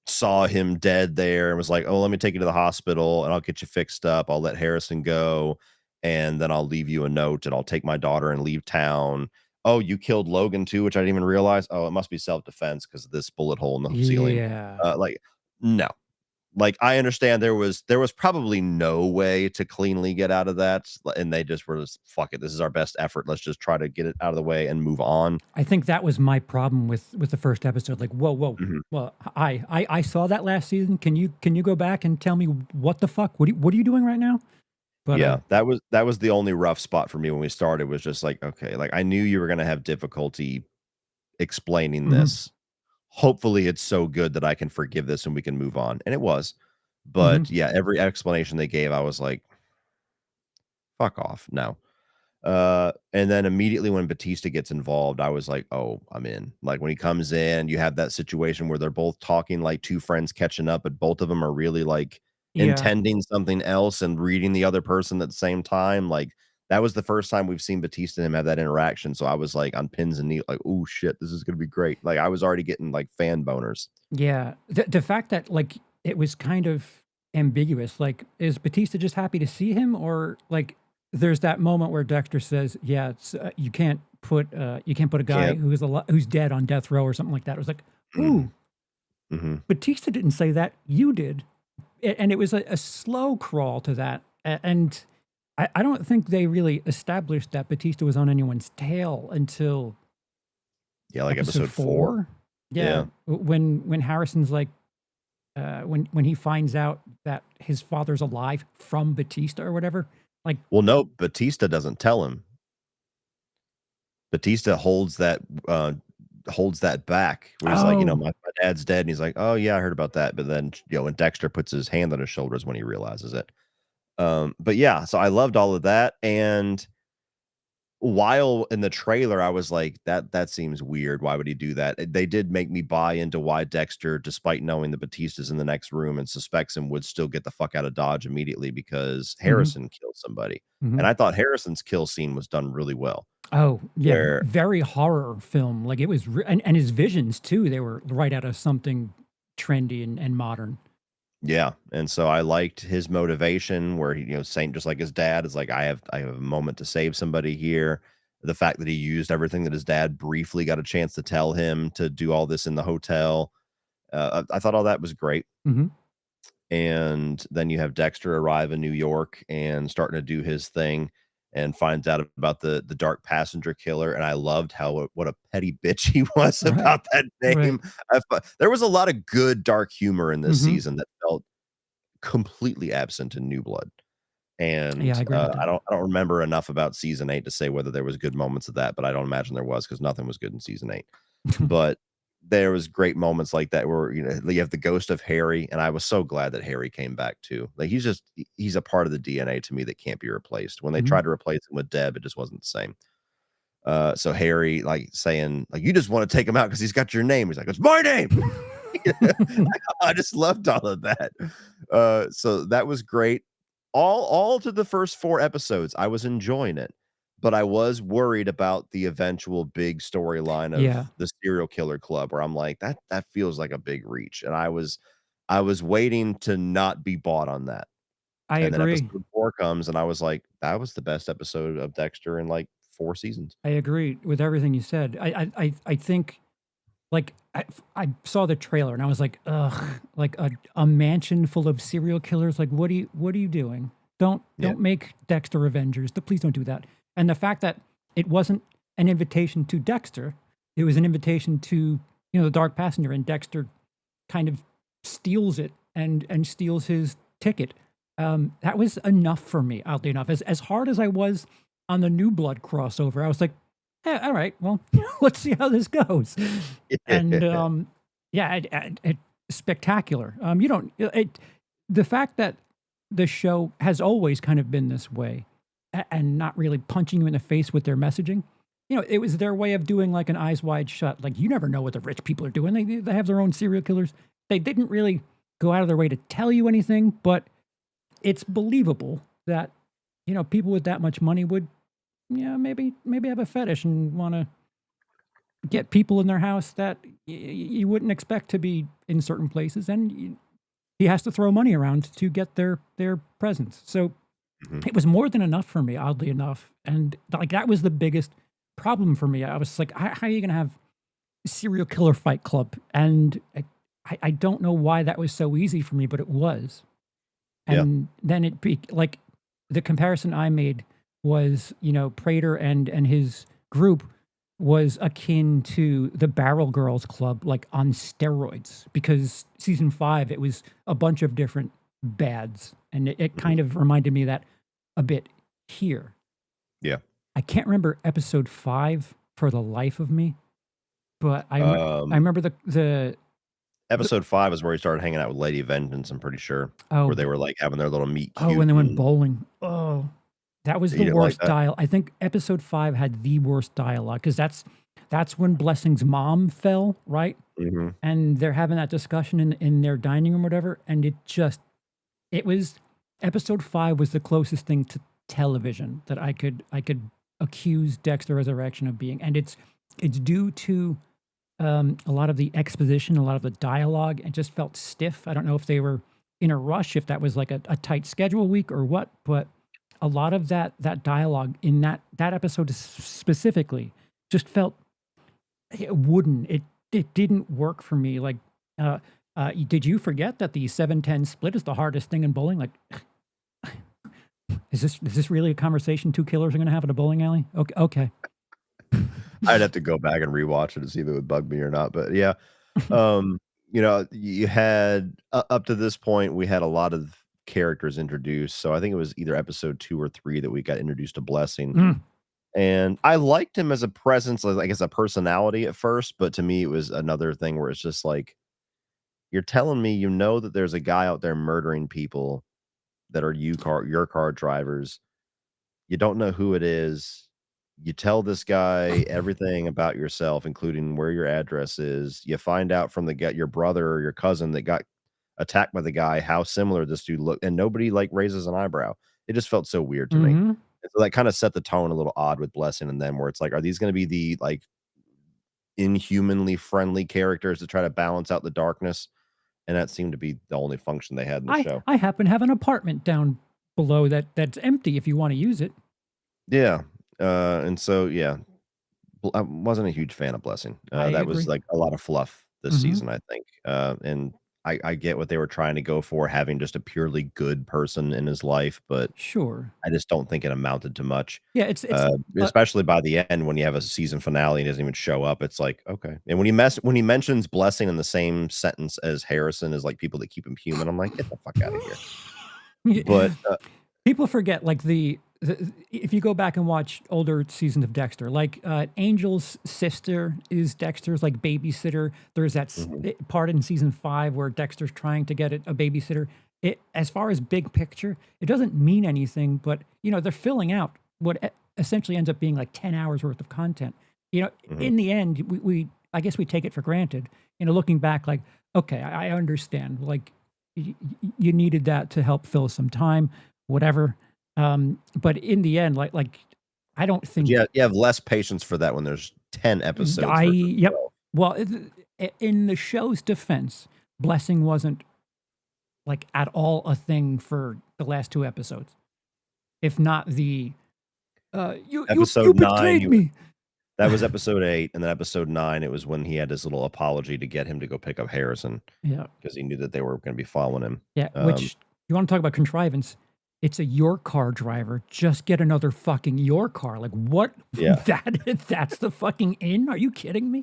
saw him dead there and was like, "Oh, let me take you to the hospital and I'll get you fixed up. I'll let Harrison go, and then I'll leave you a note and I'll take my daughter and leave town." Oh, you killed Logan too, which I didn't even realize. Oh, it must be self-defense because of this bullet hole in the ceiling. Yeah. Like, no. Like, I understand there was probably no way to cleanly get out of that, and they just were just, "Fuck it, this is our best effort. Let's just try to get it out of the way and move on." I think that was my problem with the first episode. Like, whoa, whoa. Mhm. Well, I saw that last season. Can you go back and tell me what the fuck? What are you doing right now? But Yeah, that was the only rough spot for me when we started, was just like, okay, like, I knew you were gonna have difficulty explaining mhm, this. Hopefully, it's so good that I can forgive this and we can move on, and it was. mhm, But, yeah, every explanation they gave, I was like, "Fuck off, no." And then immediately when Batista gets involved, I was like, "Oh, I'm in." Like, when he comes in, you have that situation where they're both talking like 2 friends catching up, but both of them are really, like, yeah, intending something else and reading the other person at the same time. Like, that was the first time we've seen Batista and him have that interaction, so I was, like, on pins and needles, like, "Oh, shit, this is gonna be great." Like, I was already getting, like, fan boners. yeah. The fact that like it was kind of ambiguous. Like, is Batista just happy to see him, or like there's that moment where Dexter says, "Yeah, it's, you can't put a guy Can't. who's dead on death row or something like that." It was like, Mm, ooh, mhm. Batista didn't say that. You did. And it was a slow crawl to that. And I don't think they really established that Batista was on anyone's tail until Yeah, like episode episode 4. 4. Yeah, Yeah. when Harrison's like, when he finds out that his father's alive from Batista or whatever, like, Well, no, Batista doesn't tell him. Batista holds that back, where he's like, oh, "My dad's dead," and he's like, "Oh, yeah, I heard about that," but then, when Dexter puts his hand on his shoulders when he realizes it. But yeah, so I loved all of that, and while in the trailer, I was like, "That seems weird. Why would he do that?" They did make me buy into why Dexter, despite knowing that Batista's in the next room and suspects him, would still get the fuck out of Dodge immediately, because mhm, Harrison killed somebody, mhm. and I thought Harrison's kill scene was done really well, Oh, yeah, where very horror film. Like, it was re and his visions too, they were right out of something trendy and modern. yeah, and so I liked his motivation, where he, saying, just like his dad is like, I have a moment to save somebody here." The fact that he used everything that his dad briefly got a chance to tell him to do all this in the hotel, I thought all that was great. Mhm. And then you have Dexter arrive in New York and starting to do his thing, and finds out about the dark passenger killer, and I loved how what a petty bitch he was Right, about that right. name. There was a lot of good dark humor in this Mhm. season that felt completely absent in New Blood. Yeah, And, I agree with I don't remember enough about season 8 to say whether there was good moments of that, but I don't imagine there was, because nothing was good in season 8. that. But there was great moments like that where, you have the ghost of Harry, and I was so glad that Harry came back too. Like, he's a part of the DNA to me that can't be replaced. When they Mhm. tried to replace him with Deb, it just wasn't the same. So Harry, like, saying, like, "You just wanna take him out because 'cause he's got your name." He's like, "It's my name." I just loved all of that. So that was great. All to the first 4 episodes, I was enjoying it, but I was worried about the eventual big storyline of Yeah, the serial killer club, where I'm like, "That feels like a big reach," and I was waiting to not be bought on that. I And then agree. episode 4 comes, and I was like, "That was the best episode of Dexter in, like, 4 seasons." I agree with everything you said. I think, like, I saw the trailer and I was like, "Ugh," like a mansion full of serial killers, like, what are you doing? Yeah. Don't make Dexter Avengers. Please don't do that. And the fact that it wasn't an invitation to Dexter, it was an invitation to, the Dark Passenger, and Dexter kind of steals it and steals his ticket. That was enough for me, oddly enough. As hard as I was on the New Blood crossover, I was like, "Yeah, all right, well, let's see how this goes." And yeah, spectacular. You don't the fact that the show has always kind of been this way, and not really punching you in the face with their messaging. It was their way of doing like an eyes wide shut. Like, you never know what the rich people are doing. They have their own serial killers. They didn't really go out of their way to tell you anything, but it's believable that, people with that much money would, maybe have a fetish and want to get people in their house that you wouldn't expect to be in certain places, and he has to throw money around to get their presence. So Mhm. it was more than enough for me, oddly enough, and like that was the biggest problem for me. I was like, how are you going to have serial killer fight club? And I don't know why that was so easy for me, but it was. Yeah. And then like the comparison I made was, Prater and his group was akin to the Barrel Girls Club, like on steroids, because season 5, it was a bunch of different bads. And it Mhm. kind of reminded me of that a bit here. Yeah. I can't remember episode 5 for the life of me, but I Um, remember the episode 5 is where he started hanging out with Lady Vengeance, I'm pretty sure, oh, where they were, like, having their little meet oh, when cute, they went and bowling. Oh, that was you the didn't like worst that? I think episode 5 had the worst dialogue, because that's when Blessing's mom fell, right? Mhm. And they're having that discussion in their dining room or whatever, and it was episode 5 was the closest thing to television that I could accuse Dexter Resurrection of being, and it's due to, a lot of the exposition, a lot of the dialogue. It just felt stiff. I don't know if they were in a rush, if that was like a tight schedule week or what, but a lot of that dialogue in that episode specifically just felt wooden. It didn't work for me. Like, did you forget that the 7-10 split is the hardest thing in bowling? Like, is this really a conversation two killers are going to have at a bowling alley? Okay, okay. I'd have to go back and rewatch it to see if it would bug me or not, but yeah. You had up to this point, we had a lot of characters introduced, so I think it was either episode 2 or 3 that we got introduced to Blessing, Mm, and I liked him as a presence, like, as a personality at first, but to me, it was another thing where it's just like, you're telling me you know that there's a guy out there murdering people that are your car drivers. You don't know who it is. You tell this guy everything about yourself, including where your address is. You find out from your brother or your cousin that got attacked by the guy how similar this dude looked, and nobody, like, raises an eyebrow. It just felt so weird to me. mhm. And so that kinda set the tone a little odd with Blessing and them, where it's like, are these gonna be the, like, inhumanly friendly characters to try to balance out the darkness? And that seemed to be the only function they had in the show. I happen to have an apartment down below that's empty if you wanna use it. Yeah, and so, yeah, I wasn't a huge fan of Blessing. I That was, agree. like, a lot of fluff this Mhm. season, I think, and I get what they were trying to go for, having just a purely good person in his life, but Sure. I just don't think it amounted to much, Yeah, it's uh especially by the end when you have a season finale and he doesn't even show up, it's like, "Okay." And when he mentions Blessing in the same sentence as Harrison as, like, people that keep him human, I'm like, "Get the fuck out of here." But, People forget, like, the if you go back and watch older seasons of Dexter, like, Angel's sister is Dexter's, like, babysitter. There's that mhm, part in season 5 where Dexter's trying to get a babysitter. As far as big picture, it doesn't mean anything, but, they're filling out what essentially ends up being, like, 10 hours worth of content. mhm. In the end, we I guess we take it for granted. Looking back, like, okay, I understand, like, you needed that to help fill some time, whatever. But in the end, like I don't But think you have less patience for that when there's 10 episodes I versus yep. 12. Well, in the show's defense, Blessing wasn't like at all a thing for the last 2 episodes. If not the you Episode 9, betrayed me. that was episode 8, and then episode 9, it was when he had his little apology to get him to go pick up Harrison Yeah. because he knew that they were gonna be following him. Yeah, Um, which you wanna talk about contrivance, it's a your car driver, just get another fucking your car, like, what? yeah. That's the fucking in? Are you kidding me?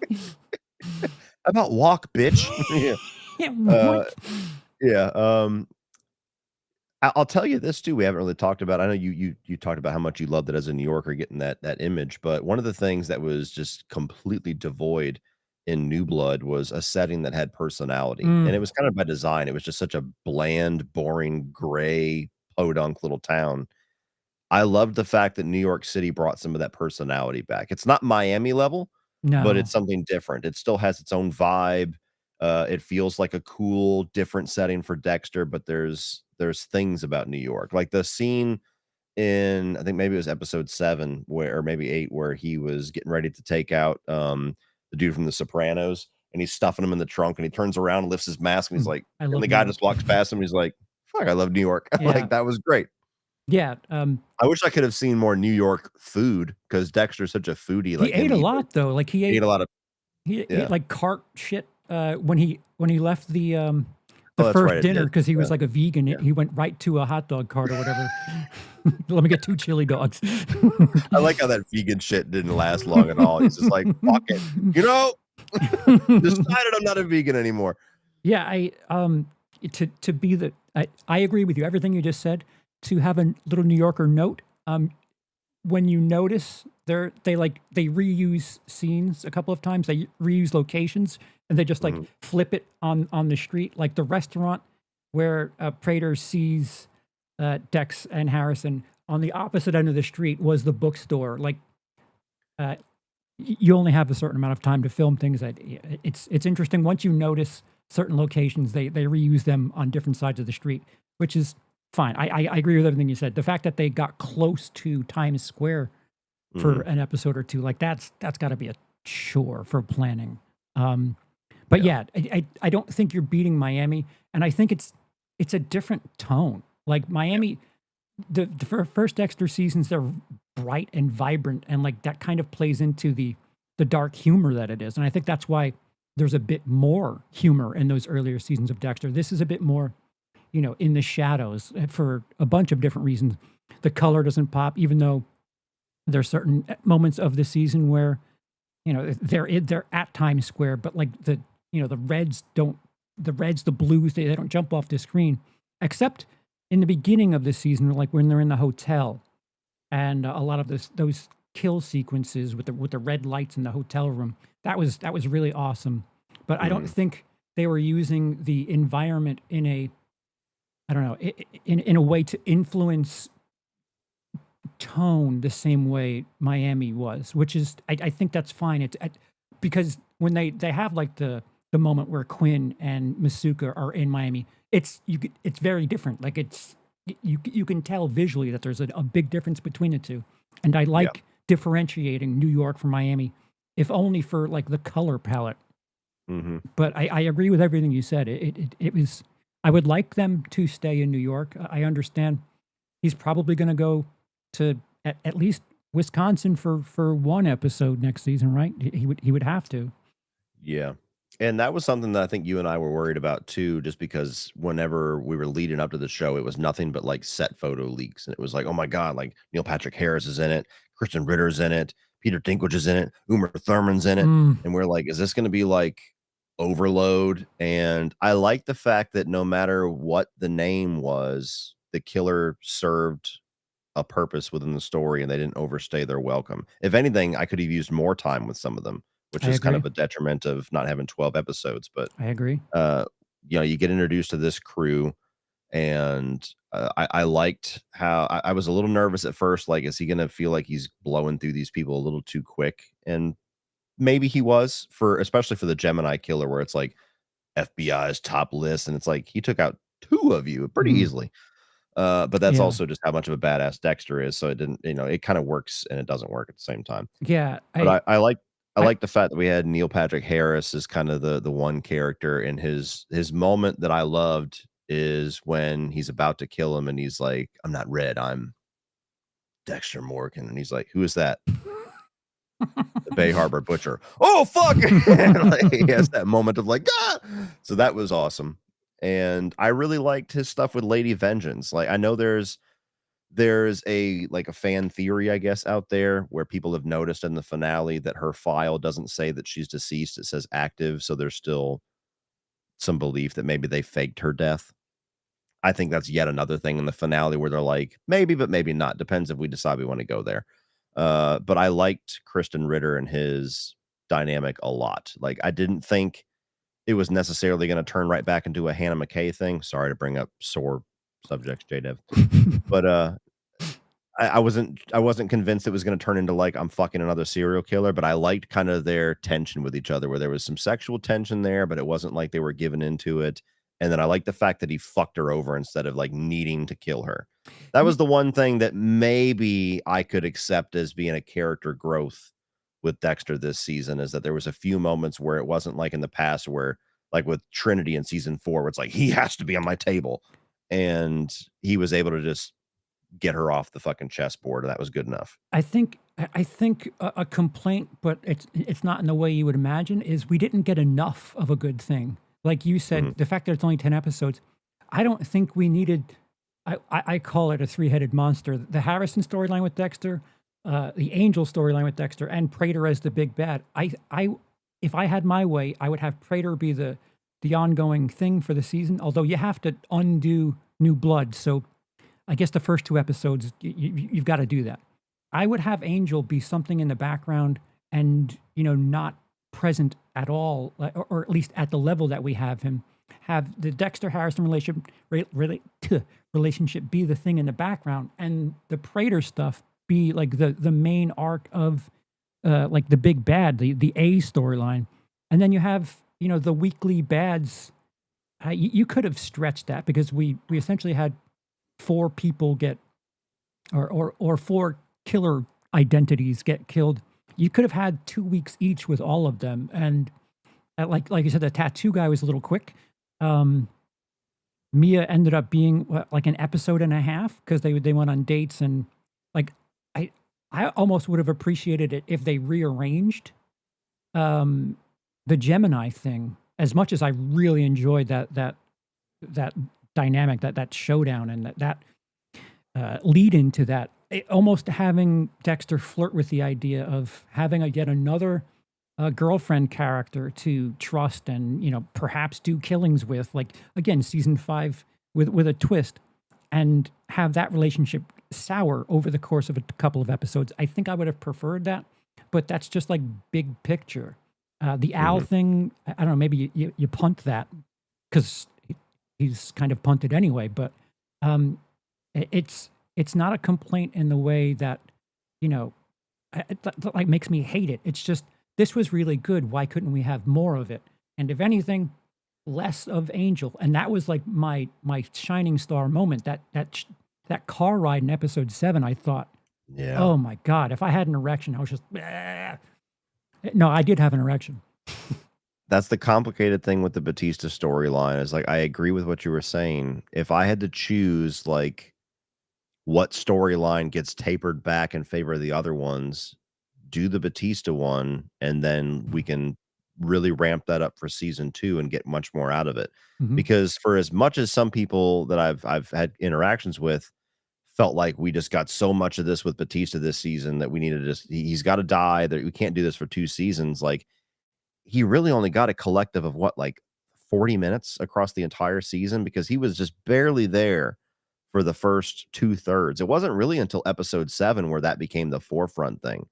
"How about walk, bitch?" Yeah. Yeah, Uh, what? yeah, I'll tell you this too, we haven't really talked about. I know you talked about how much you loved it as a New Yorker getting that image, but one of the things that was just completely devoid in New Blood was a setting that had personality, and Mm, it was kind of by design. It was just such a bland, boring, gray, podunk little town. I loved the fact that New York City brought some of that personality back. It's not Miami level, but it's no. something different. It still has its own vibe. It feels like a cool, different setting for Dexter, but there's things about New York. Like the scene in I think maybe it was episode 7 where or maybe 8 where he was getting ready to take out the dude from The Sopranos and he's stuffing him in the trunk and he turns around and lifts his mask and he's Mm, like I and love the New guy York. just walks past him. He's like, "Fuck, I love New York." Yeah, Like that was great. yeah, I wish I could have seen more New York food because Dexter's such a foodie, he like him ate a eat like lot though, like, he ate a lot of he ate, yeah. like, cart shit when he left the Oh, that's first right, it dinner did. because he was Yeah, like a vegan. yeah. He went right to a hot dog cart or whatever. Let me get 2 chili dogs. I like how that vegan shit didn't last long at all. He's just like, "Fuck it. You know, decided I'm not a vegan anymore." Yeah, to be I agree with you, everything you just said. To have a little New Yorker note, when you notice they reuse scenes a couple of times, they reuse locations, and they just, like, Mhm, flip it on the street, like the restaurant where, Prater sees, Dex and Harrison, on the opposite end of the street was the bookstore, like, uh, you only have a certain amount of time to film things that it's interesting once you notice certain locations, they reuse them on different sides of the street, which is fine. I agree with everything you said. The fact that they got close to Times Square for mhm. an episode or two, like that's got to be a chore for planning. Um, but Yeah. yeah, I don't think you're beating Miami, and I think it's a different tone. Like Yeah. Miami, the first Dexter seasons, they're bright and vibrant, and like that kind of plays into the dark humor that it is, and I think that's why there's a bit more humor in those earlier seasons of Dexter. This is a bit more, in the shadows for a bunch of different reasons. The color doesn't pop, even though there's certain moments of the season where they're at Times Square, but like the reds don't, the reds, the blues, they don't jump off the screen, except in the beginning of the season, like when they're in the hotel, and a lot of those kill sequences with the red lights in the hotel room. That was really awesome. But I don't Mhm. think they were using the environment in a, I don't know, in a way to influence tone the same way Miami was, which is I think that's fine. Because when they have like the moment where Quinn and Masuka are in Miami, it's very different. Like you can tell visually that there's a big difference between the two, and I Yeah. like differentiating New York from Miami, if only for like the color palette. Mhm. But I agree with everything you said. It was, I would like them to stay in New York. I understand he's probably going to go to at least Wisconsin for one episode next season, right? He would have to. Yeah. And that was something that I think you and I were worried about too, just because whenever we were leading up to the show, it was nothing but like set photo leaks. And it was like, oh my God, like Neil Patrick Harris is in it, Kristen Ritter's in it, Peter Dinklage is in it, Uma Thurman's in it. Mm, And we're like, is this going to be like overload? And I like the fact that no matter what the name was, the killer served a purpose within the story and they didn't overstay their welcome. If anything, I could have used more time with some of them, which I is kind agree. of a detriment of not having 12 episodes. But, I agree. uh, you get introduced to this crew, and I liked how I was a little nervous at first. Like, is he going to feel like he's blowing through these people a little too quick? And maybe he was, for especially for the Gemini killer, where it's like FBI's top list, and it's like he took out two of you pretty Mm, easily. But that's yeah, also just how much of a badass Dexter is, so it didn't it kinda works and it doesn't work at the same time. yeah. But I I like the fact that we had Neil Patrick Harris as kind of the one character, and his moment that I loved is when he's about to kill him and he's like, "I'm not Red, I'm Dexter Morgan," and he's like, "Who is that?" "The Bay Harbor Butcher." "Oh, fuck!" Like, he has that moment of like, "Ah!" So that was awesome, and I really liked his stuff with Lady Vengeance. Like, I know there's a like a fan theory, I guess, out there where people have noticed in the finale that her file doesn't say that she's deceased. It says active. So there's still some belief that maybe they faked her death. I think that's yet another thing in the finale where they're like, maybe, but maybe not. Depends if we decide we want to go there. But I liked Kristen Ritter and his dynamic a lot. Like, I didn't think it was necessarily going to turn right back into a Hannah McKay thing. Sorry to bring up sore subjects, JDev. But I wasn't convinced it was gonna turn into, like, I'm fucking another serial killer, but I liked kind of their tension with each other, where there was some sexual tension there, but it wasn't like they were giving into it, and then I liked the fact that he fucked her over instead of, like, needing to kill her. That was Ye the one thing that maybe I could accept as being a character growth with Dexter this season, is that there was a few moments where it wasn't like in the past where, like with Trinity in season 4, where it's like, "He has to be on my table," and he was able to just get her off the fucking chessboard, and that was good enough. I think a complaint, but it's not in the way you would imagine, is we didn't get enough of a good thing. Like you said, Mhm. the fact that it's only 10 episodes, I don't think we needed. I call it a three-headed monster. The Harrison storyline with Dexter, the Angel storyline with Dexter, and Prater as the big bad. If I had my way, I would have Prater be the ongoing thing for the season. Although you have to undo New Blood, so I guess the first two episodes you've got to do that. I would have Angel be something in the background and not present at all, or at least at the level that we have him. Have the Dexter Harrison relationship be the thing in the background, and the Prater stuff be like the main arc of like the big bad, the A storyline, and then you have the weekly bads. You could have stretched that because we essentially had four people get or four killer identities get killed. You could have had 2 weeks each with all of them, and like you said, the tattoo guy was a little quick. Mia ended up being what, like an episode and a half because they went on dates, and like I I almost would have appreciated it if they rearranged um, the Gemini thing. As much as I really enjoyed that dynamic, that showdown, and that lead into that, almost having Dexter flirt with the idea of having yet another girlfriend character to trust and perhaps do killings with, like again season 5 with a twist, and have that relationship sour over the course of a couple of episodes. I think I would have preferred that, but that's just like big picture. The Al Mhm. thing, I don't know, maybe you punt that because he's kind of punted anyway, but um, it's not a complaint in the way that you know that like makes me hate it. It's just this was really good. Why couldn't we have more of it? And if anything, less of Angel. And that was like my shining star moment. That car ride in episode 7. I thought, Yeah. oh my god, if I had an erection, I was just no. I did have an erection. That's the complicated thing with the Batista storyline is, like, I agree with what you were saying. If I had to choose, like, what storyline gets tapered back in favor of the other ones, do the Batista one, and then we can really ramp that up for season 2 and get much more out of it. Hmm. Because for as much as some people that I've had interactions with felt like we just got so much of this with Batista this season that we needed to just he's gotta die, that we can't do this for 2 seasons, like, he really only got a collective of what, like 40 minutes across the entire season because he was just barely there for the first 2/3. It wasn't really until episode 7 where that became the forefront thing,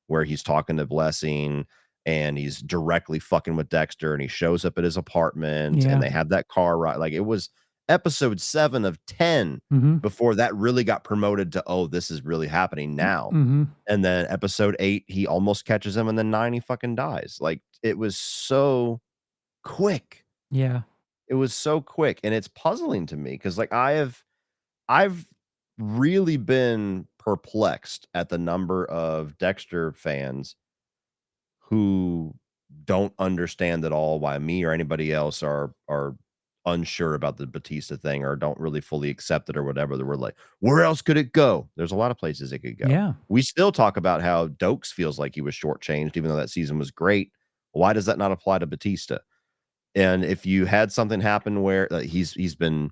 where he's talking to Blessing and he's directly fucking with Dexter and he shows up at his apartment and Yeah. they have that car ride. Like, it was episode 7 of 10 Hmm. before that really got promoted to, oh, this is really happening now. Hmm. And then episode 8, he almost catches him, and then 9, he fucking dies. Like, it was so quick. Yeah. It was so quick, and it's puzzling to me because, like, I've really been perplexed at the number of Dexter fans who don't understand at all why me or anybody else are unsure about the Batista thing or don't really fully accept it or whatever. That we're like, where else could it go? There's a lot of places it could go. Yeah. We still talk about how Dokes feels like he was shortchanged, even though that season was great. Why does that not apply to Batista? And if you had something happen where he's been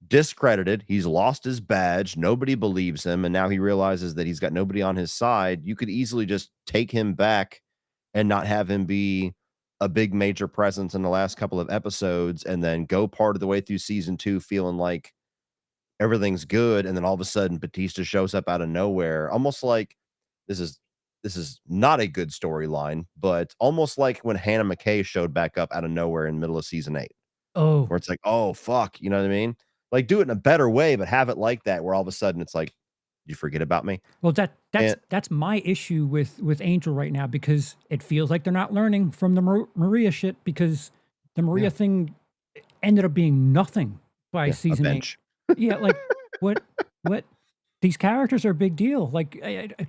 discredited, he's lost his badge, nobody believes him, and now he realizes that he's got nobody on his side, you could easily just take him back and not have him be a big major presence in the last couple of episodes and then go part of the way through season 2 feeling like everything's good, and then all of a sudden Batista shows up out of nowhere, almost like this is this is not a good storyline, but almost like when Hannah McKay showed back up out of nowhere in the middle of season 8, Oh, where it's like, "Oh, fuck," you know what I mean? Like, do it in a better way, but have it like that where all of a sudden it's like, "You forget about me?" well, that's And that's my issue with Angel right now because it feels like they're not learning from the Maria shit because the yeah, Maria thing ended up being nothing by yeah, a season 8. bench. Yeah, like what what these characters are a big deal. Like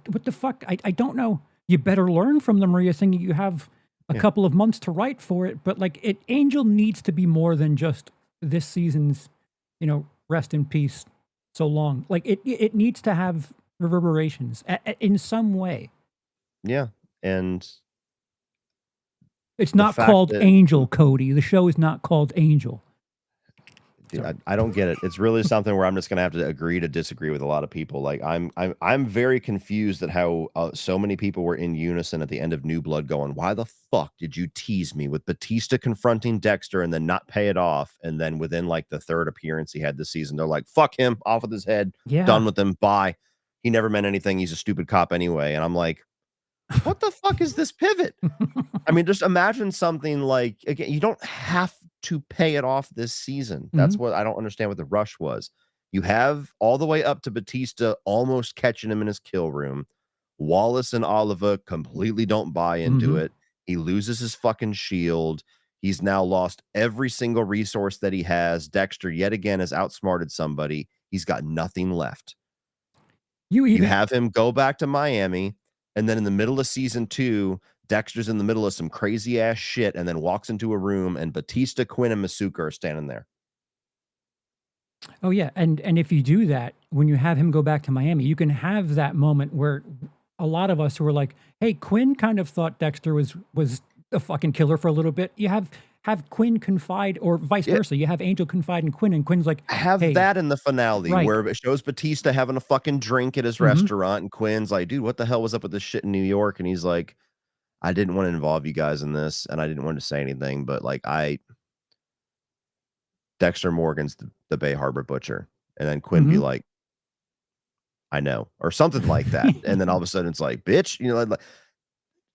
what the fuck? I don't know. You better learn from the Maria thing. You have a Yeah. couple of months to write for it, but like Angel needs to be more than just this season's, rest in peace so long. Like it needs to have reverberations in some way. Yeah, and It's the not fact called that Angel, Cody. The show is not called Angel. dude, Sorry. I don't get it. It's really something where I'm just gonna have to agree to disagree with a lot of people. Like I'm very confused at how so many people were in unison at the end of New Blood, going, "Why the fuck did you tease me with Batista confronting Dexter and then not pay it off?" And then within like the third appearance he had this season, they're like, "Fuck him, off with his head, Yeah. done with him, bye. He never meant anything. He's a stupid cop anyway." And I'm like, "What the fuck is this pivot?" I mean, just imagine something like, again, you don't have to pay it off this season. That's Hmm. what I don't understand what the rush was. You have all the way up to Batista almost catching him in his kill room. Wallace and Oliva completely don't buy into Hmm. it. He loses his fucking shield. He's now lost every single resource that he has. Dexter yet again has outsmarted somebody. He's got nothing left. You You even have him go back to Miami, and then in the middle of season 2, Dexter's in the middle of some crazy ass shit and then walks into a room and Batista, Quinn, and Masuka are standing there. Oh yeah, and if you do that, when you have him go back to Miami, you can have that moment where a lot of us who were like, "Hey, Quinn kind of thought Dexter was a fucking killer for a little bit." You have Quinn confide, or vice Yeah, versa. You have Angel confide in Quinn, and Quinn's like, have "Hey, that in the finale right, where it shows Batista having a fucking drink at his hmm restaurant, and Quinn's like, "Dude, what the hell was up with this shit in New York?" And he's like, "I didn't want to involve you guys in this, and I didn't want to say anything, but like Dexter Morgan's the Bay Harbor Butcher." And then Quinn be hmm like, "I know," or something like that. And then all of a sudden it's like, "Bitch," like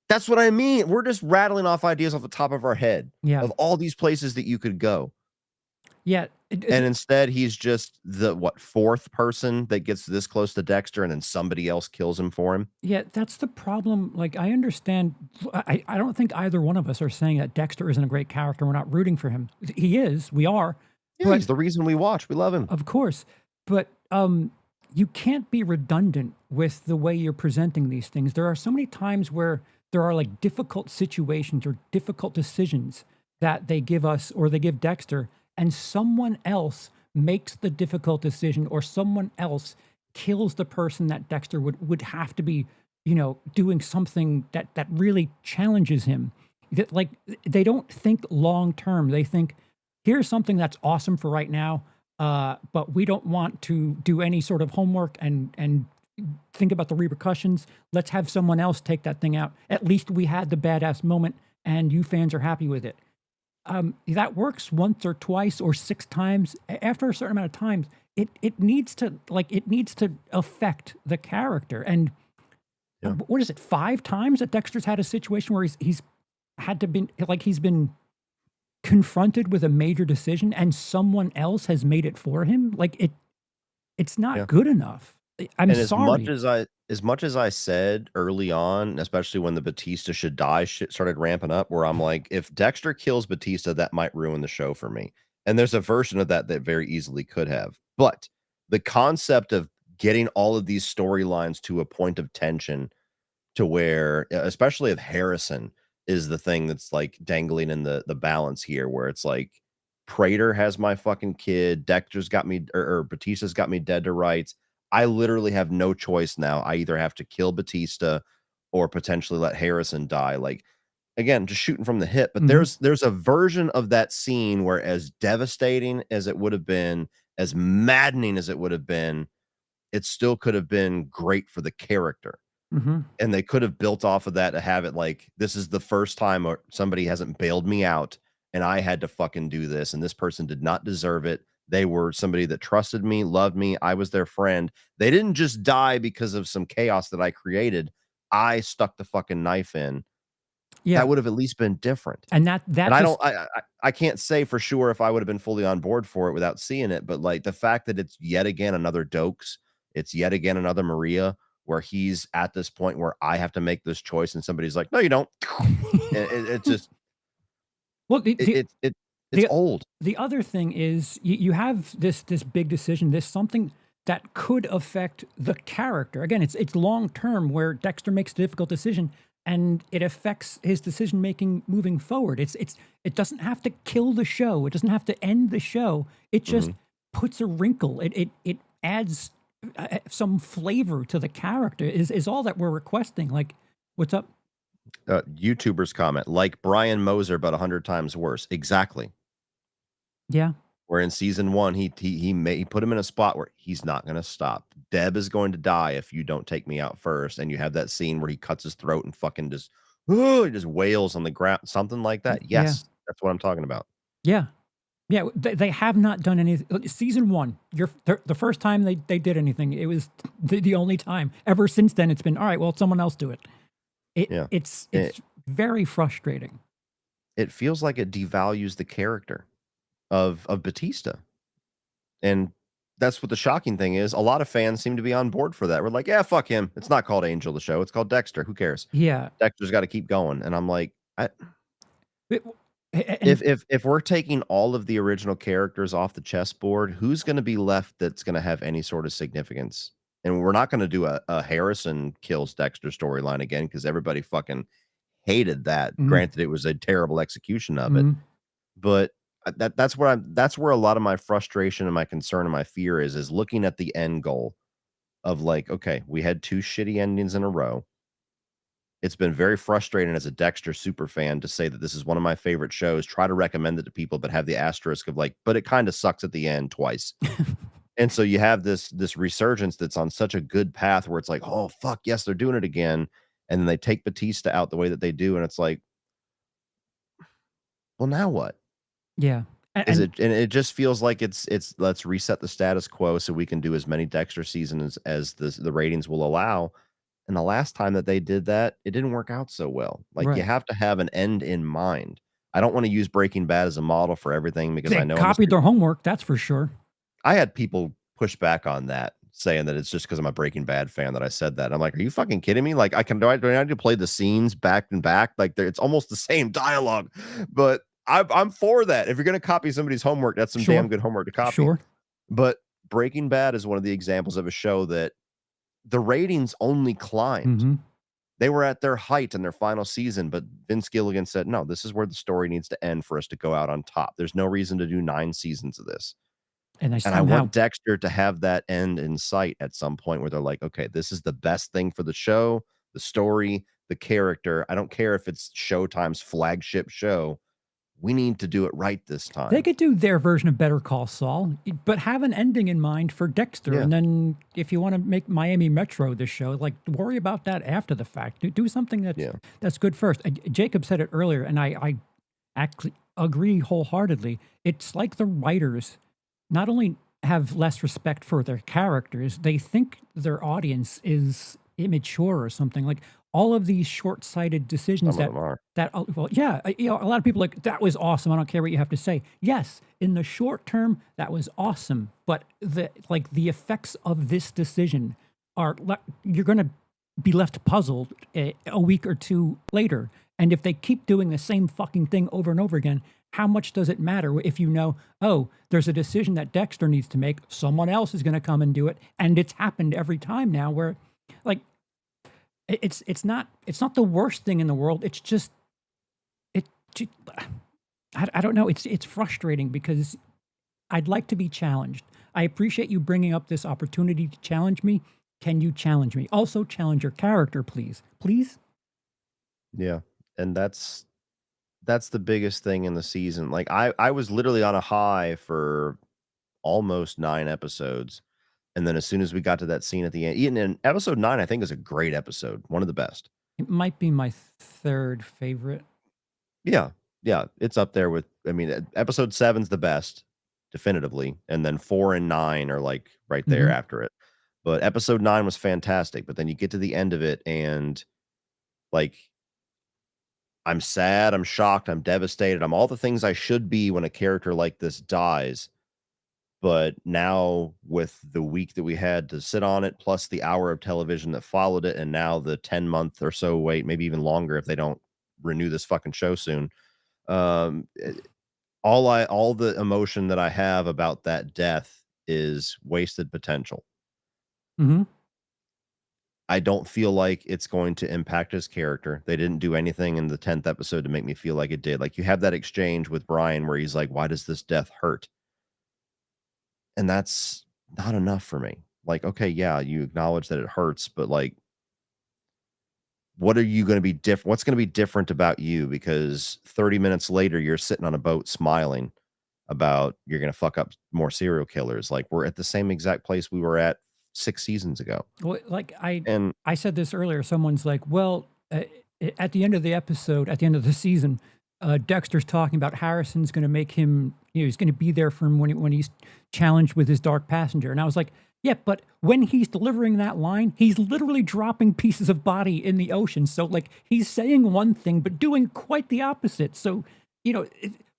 that's what I mean. We're just rattling off ideas off the top of our head yeah, of all these places that you could go. yeah." And instead, he's just the what, fourth person that gets this close to Dexter, and then somebody else kills him for him. Yeah, that's the problem. Like, I understand. I don't think either one of us are saying that Dexter isn't a great character. We're not rooting for him. He is. We are. Yeah, But he's the reason we watch. We love him. of course. But you can't be redundant with the way you're presenting these things. There are so many times where there are like difficult situations or difficult decisions that they give us or they give Dexter, and someone else makes the difficult decision or someone else kills the person that Dexter would have to be, doing something that really challenges him. That like they don't think long term. They think here's something that's awesome for right now, but we don't want to do any sort of homework and think about the repercussions. Let's have someone else take that thing out. At least we had the badass moment, and you fans are happy with it. That works once or twice or six times. After a certain amount of times, it needs to affect the character. And Yeah. what is it? 5 times that Dexter's had a situation where he's had to been like he's been confronted with a major decision and someone else has made it for him. Like it's not Yeah. good enough. I'm And sorry. as much as I said early on, especially when the Batista should die shit started ramping up, where I'm like, if Dexter kills Batista, that might ruin the show for me. And there's a version of that that very easily could have. But the concept of getting all of these storylines to a point of tension to where, especially if Harrison is the thing that's like dangling in the balance here, where it's like Prater has my fucking kid, Dexter's got me, or Batista's got me dead to rights. I literally have no choice now. I either have to kill Batista or potentially let Harrison die. Like, again, just shooting from the hip. But Mhm. there's a version of that scene where, as devastating as it would have been, as maddening as it would have been, it still could have been great for the character. Mhm. And they could have built off of that to have it like, this is the first time or somebody hasn't bailed me out, and I had to fucking do this, and this person did not deserve it. They were somebody that trusted me, loved me. I was their friend. They didn't just die because of some chaos that I created. I stuck the fucking knife in. Yeah. That would have at least been different. And that And that I just don't I can't say for sure if I would have been fully on board for it without seeing it, but, like, the fact that it's yet again another Dokes, it's yet again another Maria, where he's at this point where I have to make this choice and somebody's like, "No, you don't." It just well, it's the old. the other thing is you have this big decision, this something that could affect the character. Again, it's long term where Dexter makes a difficult decision and it affects his decision making moving forward. It doesn't have to kill the show. It doesn't have to end the show. It just Mhm. puts a wrinkle. It adds some flavor to the character is all that we're requesting. Like, what's up? YouTubers comment, like Brian Moser, but 100 times worse. Exactly. Yeah. Where in season 1, he put him in a spot where he's not gonna stop. Deb is going to die if you don't take me out first, and you have that scene where he cuts his throat and fucking just, he just wails on the ground, something like that. Yeah. Yes, that's what I'm talking about. Yeah. Yeah, they have not done anything. Season 1, the first time they did anything, it was the only time. Ever since then, it's been, "All right, well, someone else do it." Yeah. It's It very frustrating. it feels like it devalues the character of Batista, and that's what the shocking thing is. A lot of fans seem to be on board for that. We're like, "Yeah, fuck him. It's not called Angel the show. It's called Dexter. Who cares? Yeah. Dexter's gotta keep going." And I'm like, I It and if we're taking all of the original characters off the chessboard, who's gonna be left that's gonna have any sort of significance? And we're not gonna do a Harrison kills Dexter storyline again because everybody fucking hated that. mhm, Granted, it was a terrible execution of it, mhm, but that's where a lot of my frustration and my concern and my fear is looking at the end goal of like, okay, we had 2 shitty endings in a row. It's been very frustrating as a Dexter super fan to say that this is one of my favorite shows, try to recommend it to people, but have the asterisk of like, but it kinda sucks at the end twice. And so you have this resurgence that's on such a good path where it's like, "Oh, fuck, yes, they're doing it again." And then they take Batista out the way that they do, and it's like, "Well, now what?" yeah, Is and it, and it just feels like it's let's reset the status quo so we can do as many Dexter seasons as the ratings will allow. And the last time that they did that, it didn't work out so well. Like, you right. have to have an end in mind. I don't wanna use Breaking Bad as a model for everything because They I know I'm a copied their homework, that's for sure. I had people push back on that, saying that it's just because 'cause I'm a Breaking Bad fan that I said that. I'm like, "Are you fucking kidding me? Like, do I need to play the scenes back and back? Like, it's almost the same dialogue." But I'm for that. If you're gonna copy somebody's homework, that's some damn Sure, good homework to copy. sure. But Breaking Bad is one of the examples of a show that the ratings only climbed. Mhm, They were at their height in their final season, but Vince Gilligan said, "No, this is where the story needs to end for us to go out on top. There's no reason to do 9 seasons of this." and they And I somehow want Dexter to have that end in sight at some point where they're like, "Okay, this is the best thing for the show, the story, the character. I don't care if it's Showtime's flagship show. We need to do it right this they time." could do their version of Better Call Saul, but have an ending in mind for Dexter, Yeah, and then if you wanna make Miami Metro the show, like, worry about that after the fact. Do something yeah. that's good first. Jacob said it earlier, and I actually agree wholeheartedly. It's like the writers not only have less respect for their characters, they think their audience is immature or something. Like all of these short-sighted decisions Some of them are. well, yeah, a lot of people are like that was awesome. I don't care what you have to say. Yes, in the short term, that was awesome, but the effects of this decision you're going to be left puzzled a week or two later. And if they keep doing the same fucking thing over and over again, how much does it matter if you know, oh, there's a decision that Dexter needs to make, someone else is going to come and do it, and it's happened every time now where like it's not the worst thing in the world. It's just it ju- I don't know. It's frustrating because I'd like to be challenged. I appreciate you bringing up this opportunity to challenge me. Can you challenge me? Also challenge your character, please. Please? Yeah, and that's the biggest thing in the season. Like, I was literally on a high for almost 9 episodes, and then as soon as we got to that scene at the end, even in episode 9, I think is a great episode, one of the best. It might be my third favorite. Yeah, yeah, it's up there with, I mean, episode 7's the best, definitively, and then 4 and 9 are, like, right there Mhm. after it. But episode 9 was fantastic, but then you get to the end of it and, like, I'm sad, I'm shocked, I'm devastated, I'm all the things I should be when a character like this dies. But now with the week that we had to sit on it, plus the hour of television that followed it, and now the 10-month or so wait, maybe even longer if they don't renew this fucking show soon. Eh, all the emotion that I have about that death is wasted potential. Mhm. I don't feel like it's going to impact his character. They didn't do anything in the 10th episode to make me feel like it did. Like, you have that exchange with Brian where he's like, "Why does this death hurt?" And that's not enough for me. Like, okay, yeah, you acknowledge that it hurts, but like, what are you going to be different? What's going to be different about you? Because 30 minutes later, you're sitting on a boat smiling about you're going to fuck up more serial killers. Like, we're at the same exact place we were at 6 seasons ago. Well, like And I said this earlier. Someone's like, "Well, at the end of the episode, at the end of the season, Dexter's talking about Harrison's going to make him. He's going to be there for him when he's challenged with his dark passenger." And I was like, "Yeah, but when he's delivering that line, he's literally dropping pieces of body in the ocean. So like he's saying one thing but doing quite the opposite. So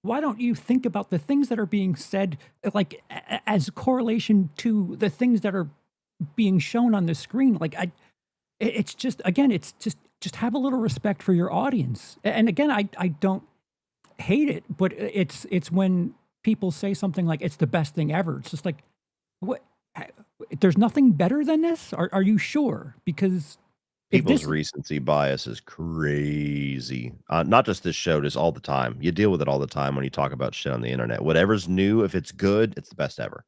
why don't you think about the things that are being said like as correlation to the things that are being shown on the screen? Like it's just again, it's just have a little respect for your audience. And again, I don't hate it, but it's when people say something like it's the best thing ever. It's just like what there's nothing better than this? Are you sure? Because if people's this recency bias is crazy. Not just this show, just all the time. You deal with it all the time when you talk about shit on the internet. Whatever's new, if it's good, it's the best ever.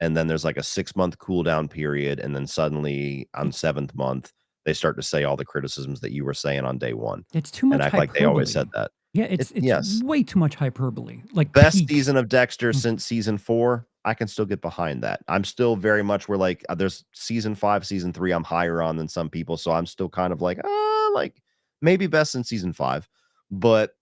And then there's like a 6-month cool down period, and then suddenly on 7th month, they start to say all the criticisms that you were saying on day 1 it's too and much act like they always said hyperbole. that. Yeah, It it's yes. way too much hyperbole. Like Best peak. season of Dexter Mm. since season 4, I can still get behind that. I'm still very much where, like, there's season 5, season 3 I'm higher on than some people, so I'm still kind of like, like, maybe best in season 5, but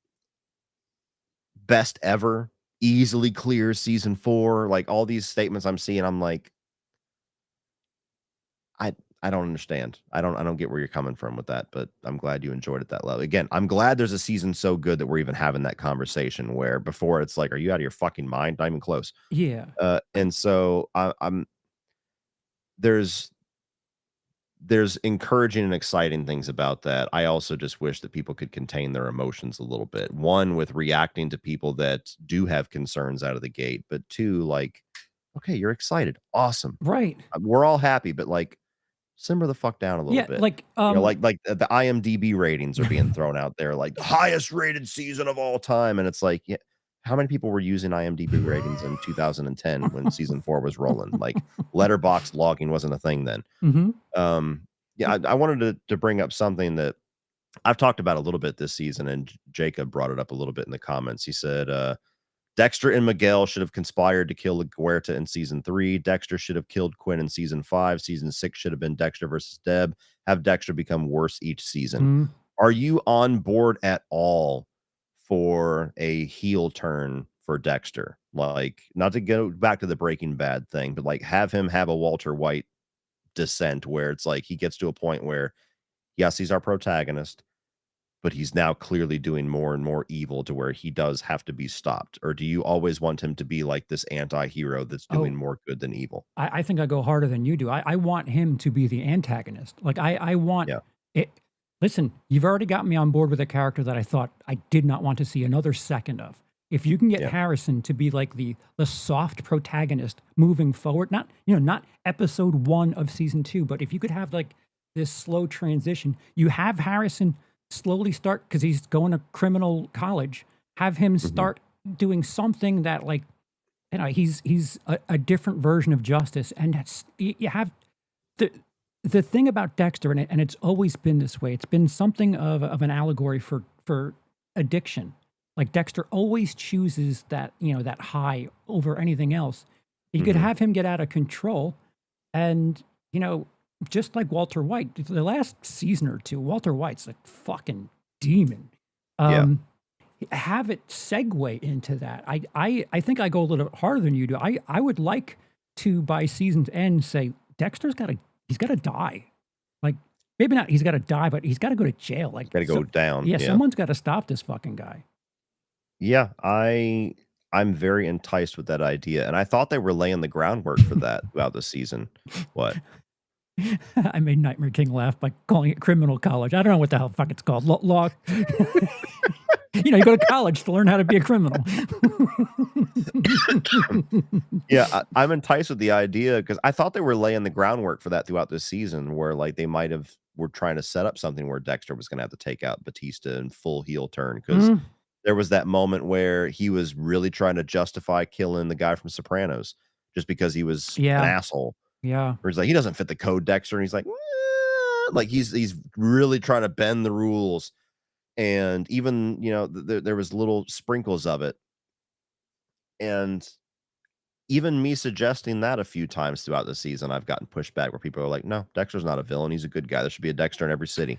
best ever, easily clears season 4, like, all these statements I'm seeing, I'm like, I I don't understand. I don't get where you're coming from with that, but I'm glad you enjoyed it that level. Again, I'm glad there's a season so good that we're even having that conversation where before it's like, "Are you out of your fucking mind?" Not even close. Yeah. And so I'm there's there's encouraging and exciting things about that. I also just wish that people could contain their emotions a little bit. One, with reacting to people that do have concerns out of the gate, but two, like, okay, you're excited. Awesome. Right. We're all happy, but like simmer the fuck down a little Yeah, bit. like Like the IMDb ratings are being thrown out there, like the highest rated season of all time, and it's like, yeah, how many people were using IMDb ratings in 2010 when season 4 was rolling? Like, letterbox logging wasn't a thing then. mhm. Yeah, I wanted to bring up something that I've talked about a little bit this season, and Jacob brought it up a little bit in the comments. He said, Dexter and Miguel should have conspired to kill LaGuerta in season 3. Dexter should have killed Quinn in season 5. Season 6 should have been Dexter versus Deb. Have Dexter become worse each season. Mm. Are you on board at all for a heel turn for Dexter? Like, not to go back to the Breaking Bad thing, but like have him have a Walter White descent where it's like he gets to a point where, yes, he's our protagonist, but he's now clearly doing more and more evil to where he does have to be stopped? Or do you always want him to be like this anti-hero that's doing Oh, more good than evil? I think I go harder than you do. I want him to be the antagonist. Like I want Yeah. it. Listen, you've already got me on board with a character that I thought I did not want to see another second of. If you can get Yeah. Harrison to be like the soft protagonist moving forward, not not episode 1 of season 2, but if you could have like this slow transition, you have Harrison slowly start because he's going to criminal college. Have him Mhm. start doing something that like he's a different version of justice, and that's you have the the thing about Dexter, and it's always been this way. It's been something of an allegory for addiction. Like Dexter always chooses that that high over anything else. You could Mhm. have him get out of control, and just like Walter White, the last season or two, Walter White's a fucking demon. Yeah. Um, have it segue into that. I think I go a little bit harder than you do. I would like to by season's end say he's gotta die. Like maybe not he's gotta die, but he's gotta go to jail. Like Gotta go so down. yeah, Yeah. someone's gotta stop this fucking guy. Yeah. I'm very enticed with that idea. And I thought they were laying the groundwork for that throughout the season. What? I made Nightmare King laugh by calling it criminal college. I don't know what the hell fuck it's called. Law. You go to college to learn how to be a criminal. Yeah, I'm enticed with the idea because I thought they were laying the groundwork for that throughout this season, where like they might have were trying to set up something where Dexter was going to have to take out Batista in full heel turn because Mm, there was that moment where he was really trying to justify killing the guy from Sopranos just because he was an Yeah. asshole. Yeah. Where he's like, he doesn't fit the code, Dexter, and he's like, like he's really trying to bend the rules. And even there was little sprinkles of it, and even me suggesting that a few times throughout the season, I've gotten pushback where people are like, "No, Dexter's not a villain. He's a good guy. There should be a Dexter in every city."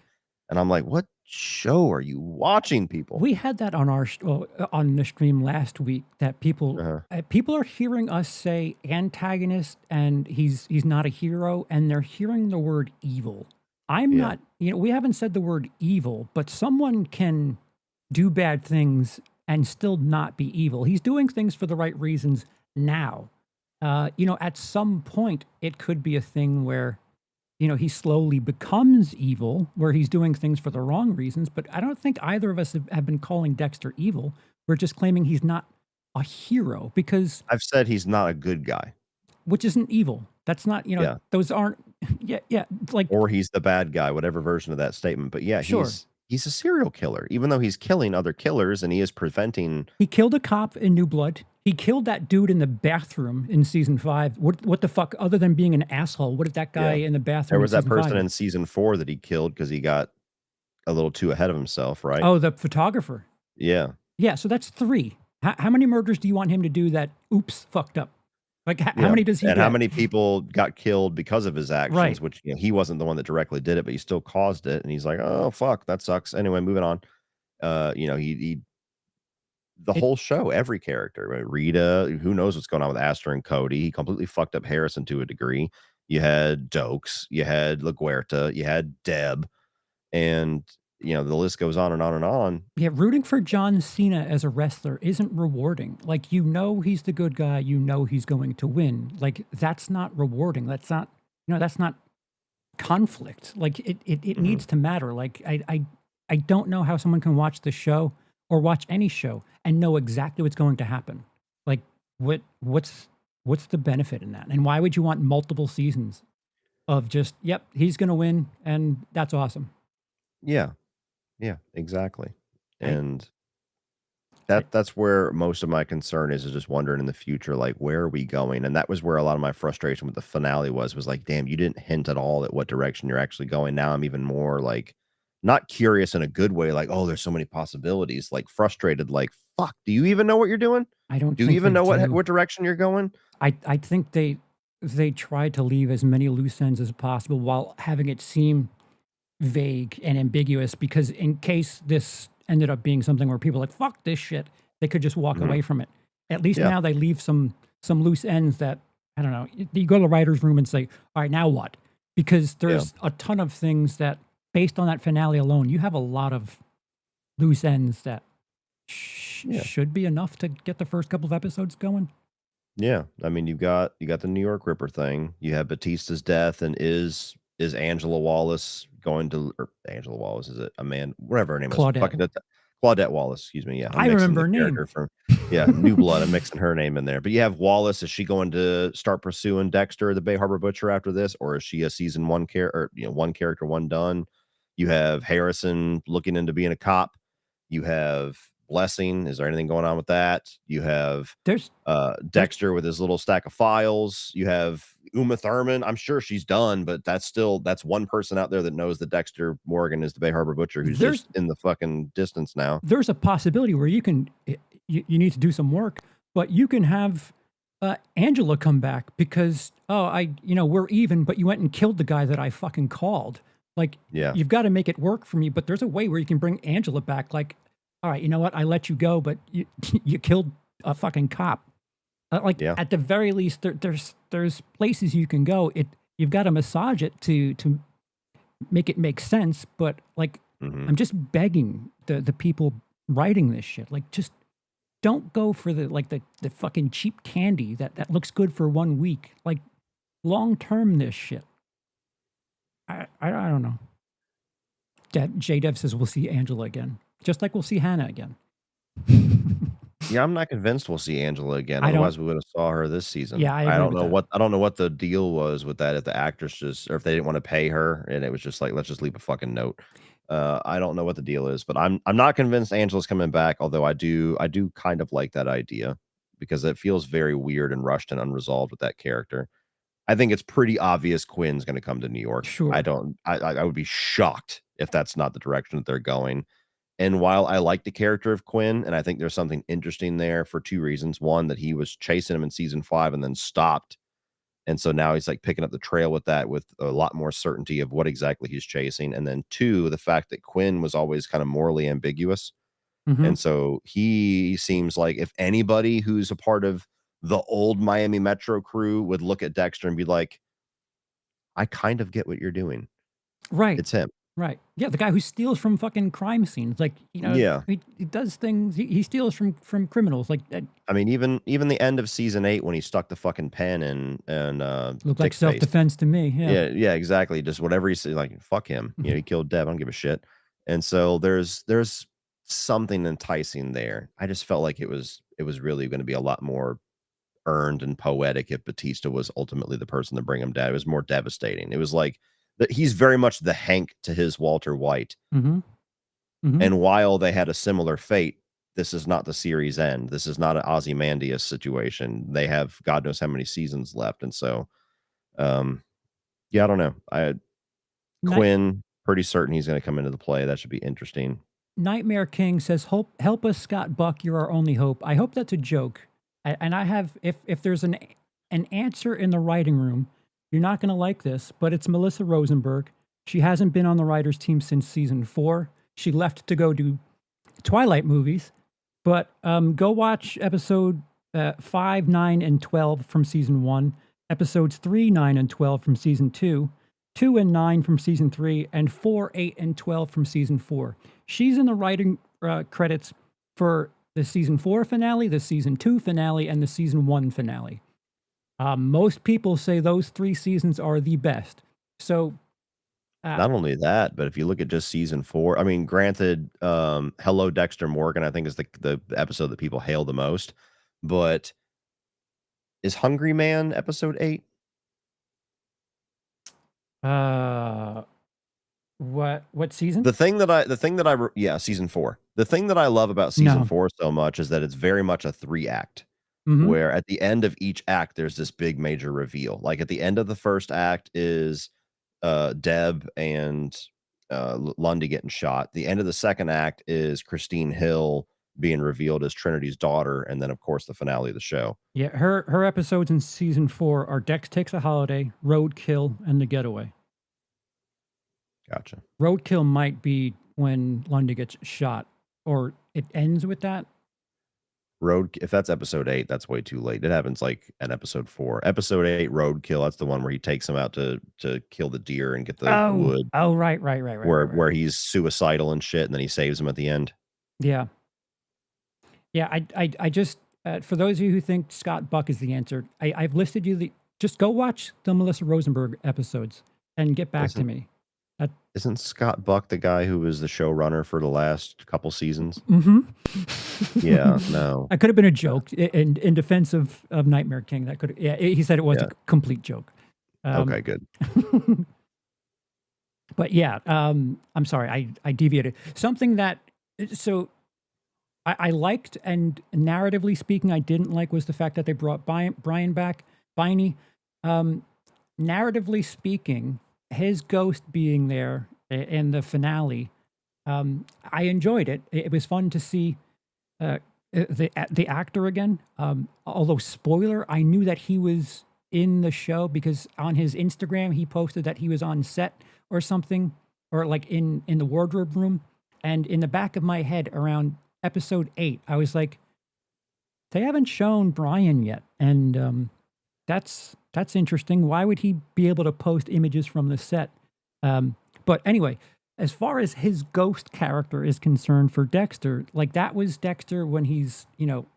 And I'm like, "What show are you watching, people?" We had that on our on the stream last week that Uh-huh. people are hearing us say antagonist and he's not a hero, and they're hearing the word evil. I'm Yeah. not, we haven't said the word evil, but someone can do bad things and still not be evil. He's doing things for the right reasons now. At some point it could be a thing where he slowly becomes evil, where he's doing things for the wrong reasons. But I don't think either of us have been calling Dexter evil. We're just claiming he's not a hero because, I've said he's not a good guy. which isn't evil. That's not, Yeah. those aren't, yeah, yeah. Like, Or he's the bad guy, whatever version of that statement. But yeah, sure. he's a serial killer, even though he's killing other killers and he is preventing. He killed a cop in New Blood. He killed that dude in the bathroom in season 5. What the fuck? Other than being an asshole, what did that guy Yeah. in the There bathroom? was that person in in season 4 that he killed because he got a little too ahead of himself, right? Oh, the photographer. Yeah. Yeah, so that's 3. How many murders do you want him to do that? Oops, fucked up. Like how Yeah. many does he And get? how many people got killed because of his actions, Right. which he wasn't the one that directly did it, but he still caused it. And he's like, oh fuck, that sucks. Anyway, moving on. He the It, whole show, every character, right? Rita, who knows what's going on with Aster and Cody. He completely fucked up Harrison to a degree. You had Dokes, you had LaGuerta, you had Deb, and the list goes on and on and on. yeah, rooting for John Cena as a wrestler isn't rewarding. Like he's the good guy. He's going to win. Like that's not rewarding. That's not that's not conflict. Like it Mhm. needs to matter. Like I don't know how someone can watch the show or watch any show and know exactly what's going to happen. Like what's the benefit in that? And why would you want multiple seasons of just, yep, he's going to win and that's awesome. Yeah. Yeah, exactly. I, And I that's where most of my concern is just wondering in the future, like, where are we going? And that was where a lot of my frustration with the finale was like, damn, you didn't hint at all at what direction you're actually going. Now I'm even more like not curious in a good way, like, oh, there's so many possibilities, like frustrated, like, fuck, do you even know what you're doing? I don't Do you think even they know do. what direction you're going? I think they try to leave as many loose ends as possible while having it seem vague and ambiguous, because in case this ended up being something where people are like, fuck this shit, they could just walk Mhm. away from it. At least Yeah. now they leave some loose ends that, I don't know, you go to the writer's room and say, all right, now what? Because Yeah. there's a ton of things that, based on that finale alone, you have a lot of loose ends that Yeah. should be enough to get the first couple of episodes going. Yeah, I mean, you got the New York Ripper thing. You have Batista's death, and is Angela Wallace going to, or Angela Wallace, is it a man? Whatever her name is, Claudette. fucking Claudette Wallace. Excuse me. Yeah, I'm I mixing remember the her name. character from New Blood. I'm mixing her name in there. But you have Wallace. Is she going to start pursuing Dexter, the Bay Harbor Butcher, after this, or is she a season 1 character, or one character, one done? You have Harrison looking into being a cop. You have Blessing. Is there anything going on with that? You have There's Dexter with his little stack of files. You have Uma Thurman. I'm sure she's done, but that's one person out there that knows that Dexter Morgan is the Bay Harbor Butcher, who's just in the fucking distance now. there's a possibility where you can you need to do some work, but you can have Angela come back because, we're even, but you went and killed the guy that I fucking called. Like, Yeah. you've got to make it work for me. But there's a way where you can bring Angela back. Like, all right, you know what? I let you go, but you you killed a fucking cop. Yeah. At the very least, there's places you can go. You've got to massage it to make it make sense. But like, Mhm. I'm just begging the people writing this shit. Like, just don't go for the fucking cheap candy that looks good for 1 week. Like, long term, this shit. I don't know. J-Dev says we'll see Angela again, just like we'll see Hannah again. Yeah, I'm not convinced we'll see Angela again. I don't- Otherwise, we would have saw her this season. Yeah, I I agree don't with know that. what I don't know what the deal was with that. If the actress just, or if they didn't want to pay her, and it was just like, let's just leave a fucking note. I don't know what the deal is, but I'm not convinced Angela's coming back. Although I do kind of like that idea. because it feels very weird and rushed and unresolved with that character. I think it's pretty obvious Quinn's going to come to New York. I Sure. don't. I would be shocked if that's not the direction that they're going. And while I like the character of Quinn, and I think there's something interesting there for two reasons: one, that he was chasing him in season 5 and then stopped, and so now he's like picking up the trail with that, with a lot more certainty of what exactly he's chasing. And then two, the fact that Quinn was always kind of morally ambiguous. Hmm. And so he seems like if anybody who's a part of the old Miami Metro crew would look at Dexter and be like, I kind of get what you're doing. Right. It's him. Right. Yeah, the guy who steals from fucking crime scenes. Like, Yeah. he does things. He steals from criminals. Like, I mean, even the end of season 8 when he stuck the fucking pen in and looked like Dick's face. self-defense to me. Yeah. Yeah, exactly. Just whatever he said, like, fuck him. Mhm. He killed Deb. I don't give a shit. And so there's something enticing there. I just felt like it was really going to be a lot more earned and poetic if Batista was ultimately the person to bring him down. It was more devastating. It was like that he's very much the Hank to his Walter White. Mhm. Mhm. And while they had a similar fate, this is not the series end. This is not an Ozymandias situation. They have God knows how many seasons left. And so yeah, I don't know. Night Quinn, pretty certain he's gonna come into the play. That should be interesting. Nightmare King says, "Help us, Scott Buck. You're our only hope." I hope that's a joke. And I have, if there's an answer in the writing room, you're not going to like this, but it's Melissa Rosenberg. She hasn't been on the writers' team since season 4. She left to go do Twilight movies, but go watch episode 5, 9, and 12 from season 1, episodes 3, 9, and 12 from season 2, 2 and 9 from season 3, and 4, 8, and 12 from season 4. She's in the writing credits for the season 4 finale, the season 2 finale, and the season 1 finale. Most people say those 3 seasons are the best. So, Not only that, but if you look at just season 4, I mean, granted, Hello, Dexter Morgan, I think is the episode that people hail the most, but is Hungry Man episode 8? uh, what season? Yeah, season 4. The thing that I love about season No. 4 so much is that it's very much a 3-act, Mhm. where at the end of each act, there's this big major reveal. Like, at the end of the first act is, Deb and, Lundy getting shot. The end of the second act is Christine Hill being revealed as Trinity's daughter, and then, of course, the finale of the show. Yeah, her episodes in season 4 are Dex Takes a Holiday, Roadkill, and The Getaway. Gotcha. Roadkill might be when Lundy gets shot, or it ends with that. If that's episode 8, that's way too late. It happens, like, in episode 4. Episode 8, Roadkill, that's the one where he takes him out to kill the deer and get the wood, Oh, right. where he's suicidal and shit, and then he saves him at the end. Yeah. Yeah, I just, for those of you who think Scott Buck is the answer, I've listed you just go watch the Melissa Rosenberg episodes and get back to Isn't me. isn't Scott Buck the guy who was the showrunner for the last couple seasons? Mhm. Yeah, no. That could have been a joke in defense of Nightmare King. That could, yeah, he said it was Yeah. a complete joke. Okay, good. But yeah, I'm sorry, I deviated. Something that, so I liked, and narratively speaking, I didn't like, was the fact that they brought Brian back, Biney. Narratively speaking, his ghost being there in the finale, I enjoyed it. It was fun to see the actor again. Although spoiler, I knew that he was in the show because on his Instagram he posted that he was on set or something, or like in the wardrobe room. And in the back of my head, around episode 8, I was like, they haven't shown Brian yet, and that's interesting. Why would he be able to post images from the set? But anyway, as far as his ghost character is concerned for Dexter, like that was Dexter when he's,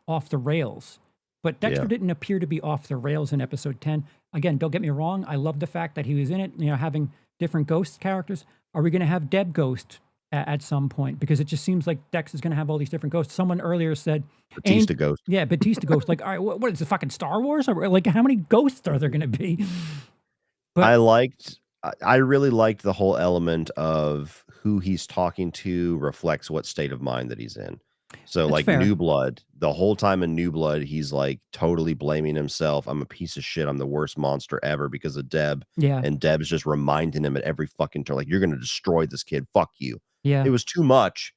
off the rails. But Dexter Yeah. didn't appear to be off the rails in episode 10. Again, don't get me wrong. I love the fact that he was in it, having different ghost characters. Are we going to have Deb Ghost at some point? Because it just seems like Dex is going to have all these different ghosts. Someone earlier said, Batista ghost. yeah, Batista Ghost. Like, all right, what is it, fucking Star Wars? Or like, how many ghosts are there going to be? But I really liked the whole element of who he's talking to reflects what state of mind that he's in. So, That's like, fair. New Blood, the whole time in New Blood, he's, like, totally blaming himself. "I'm a piece of shit. I'm the worst monster ever because of Deb." Yeah. And Deb's just reminding him at every fucking turn, like, "You're gonna destroy this kid. Fuck you." Yeah. It was too much,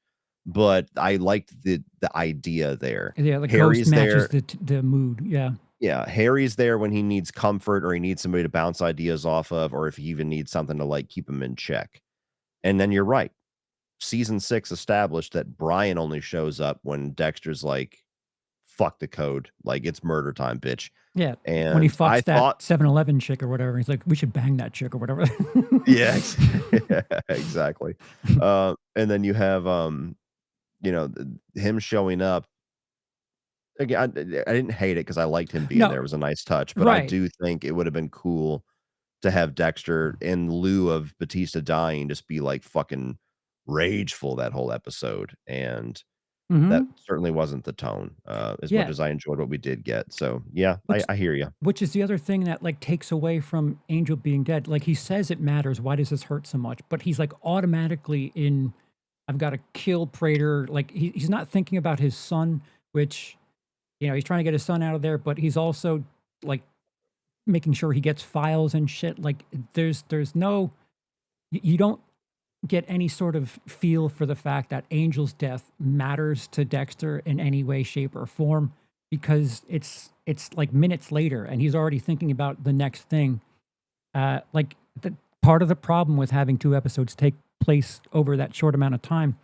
but I liked the idea there. Yeah, the ghost Harry's matches there. the mood. Yeah. Yeah, Harry's there when he needs comfort or he needs somebody to bounce ideas off of, or if he even needs something to, like, keep him in check. And then you're right. Season 6 established that Brian only shows up when Dexter's like, "Fuck the code, like, it's murder time, bitch." Yeah. When he And I fucks that thought 7-Eleven chick or whatever, he's like, "We should bang that chick," or whatever. yeah, yeah, exactly. And then you have, you know, him showing up. Again, I didn't hate it because I liked him being there, it No, was a nice touch, but I right. do think it would have been cool to have Dexter, in lieu of Batista dying, just be, like, fucking rageful that whole episode, and that Mhm. certainly wasn't the tone, as much Yeah, as I enjoyed what we did get, so, yeah, which I hear you. which is the other thing that, like, takes away from Angel being dead. Like, he says it matters, "Why does this hurt so much?" But he's, like, automatically in, "I've gotta kill Prater." Like, he's not thinking about his son, which, he's trying to get his son out of there, but he's also, like, making sure he gets files and shit. Like, there's no you don't get any sort of feel for the fact that Angel's death matters to Dexter in any way, shape, or form because it's like minutes later and he's already thinking about the next thing. Like the part of the problem with having two episodes take place over that short amount of time,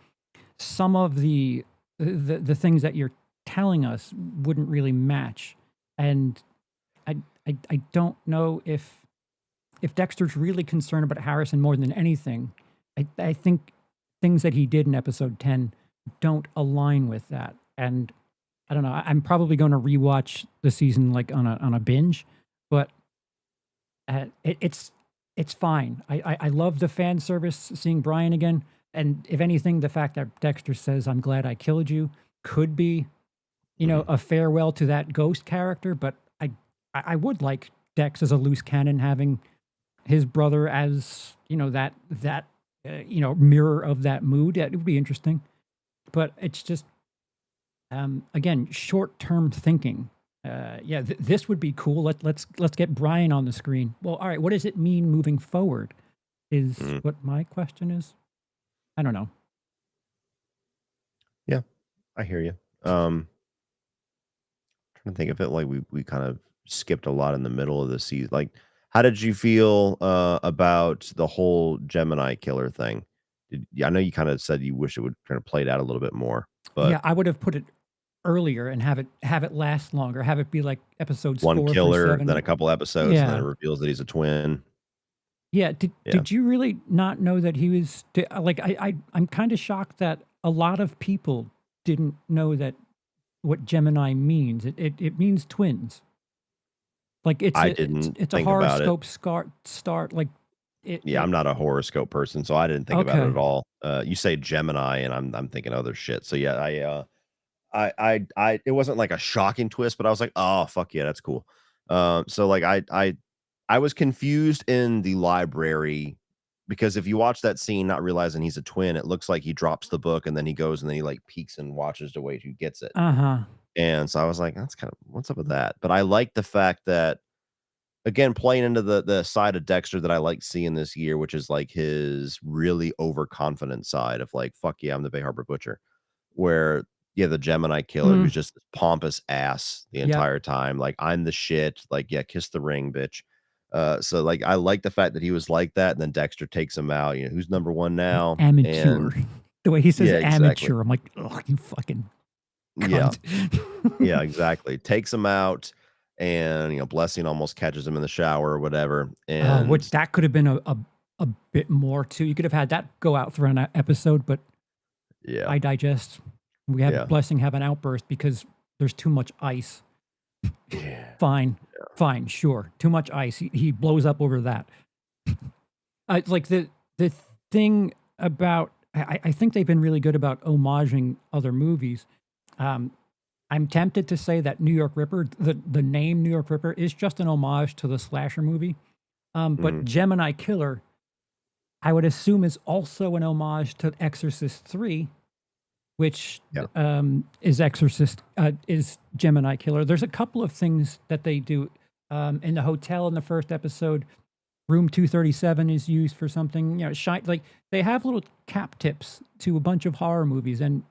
some of the things that you're telling us wouldn't really match, and I don't know if Dexter's really concerned about Harrison more than anything. I think things that he did in episode 10 don't align with that. And I don't know. I'm probably going to rewatch the season like on a binge, but it's fine. I love the fan service seeing Brian again. And if anything, the fact that Dexter says "I'm glad I killed you" could be, Mhm. a farewell to that ghost character. But I would like Dex as a loose cannon having his brother as that mirror of that mood. It would be interesting, but it's just again short term thinking. Yeah, this would be cool. Let's get Brian on the screen. Well, all right. What does it mean moving forward? Is Mhm. what my question is. I don't know. Yeah, I hear you. Trying to think of it, like, we kind of skipped a lot in the middle of the season, like, how did you feel, about the whole Gemini killer thing? Yeah, I know you kinda said you wish it would kinda played out a little bit more, but Yeah, I would have put it earlier and have it last longer. Have it be like episodes one 4 through killer, then 7. a couple episodes, and then it Yeah. reveals that he's a twin. Yeah, did Yeah, did you really not know that he was like, I'm kinda shocked that a lot of people didn't know that what Gemini means. It means twins. Like, it's I a it's didn't it's a think about it. horoscope start, like, Yeah, I'm it not a horoscope person, so I didn't think about it okay. at all. You say Gemini, and I'm thinking other shit, so yeah, I it wasn't like a shocking twist, but I was like, "Oh, fuck yeah, that's cool." So, like, I was confused in the library because if you watch that scene not realizing he's a twin, it looks like he drops the book and then he goes and then he, like, peeks and watches to wait who gets it. Uh-huh. And so I was like, "That's kind of what's up with that?" But I like the fact that, again, playing into the side of Dexter that I like seeing this year, which is, like, his really overconfident side of, like, "Fuck yeah, I'm the Bay Harbor Butcher." Where, yeah, the Gemini killer Mm, who's just this pompous ass the yep. entire time, like, "I'm the shit," like, "Yeah, kiss the ring, bitch." So, like, I like the fact that he was like that, and then Dexter takes him out, "Who's number 1 now?" Amateur. And The way he says yeah, exactly. amateur, I'm like, "Ugh, you fucking Yeah. cunt." Yeah, exactly. Takes him out and, Blessing almost catches him in the shower or whatever, Which and that could have been a bit more too. You could have had that go out through an episode, but yeah, I digest. We have yeah. Blessing have an outburst because there's too much ice. Yeah. Fine, fine, sure. Too much ice. He blows up over that. Like the thing about I think they've been really good about homaging other movies. Um, I'm tempted to say that New York Ripper, the name New York Ripper, is just an homage to the slasher movie. But Mhm. Gemini Killer, I would assume, is also an homage to Exorcist 3. which Yeah. is Exorcist, is Gemini Killer. There's a couple of things that they do in the hotel in the first episode. Room 237 is used for something, like they have little cap tips to a bunch of horror movies. And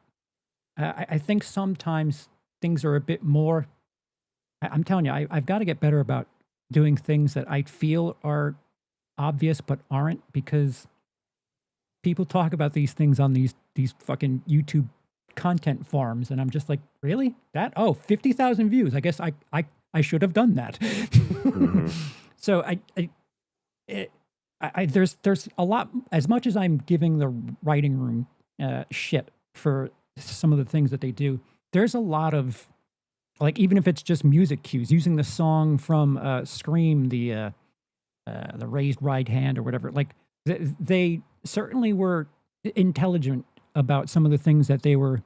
I think sometimes things are a bit more, I'm telling you, I've got to get better about doing things that I feel are obvious but aren't, because people talk about these things on these fucking YouTube content farms, and I'm just like, really? That? Oh, 50,000 views. I guess I should have done that. Mhm. So there's a lot. As much as I'm giving the writing room shit for some of the things that they do, there's a lot of, like, even if it's just music cues, using the song from Scream, the raised right hand or whatever. Like they certainly were intelligent about some of the things that they were,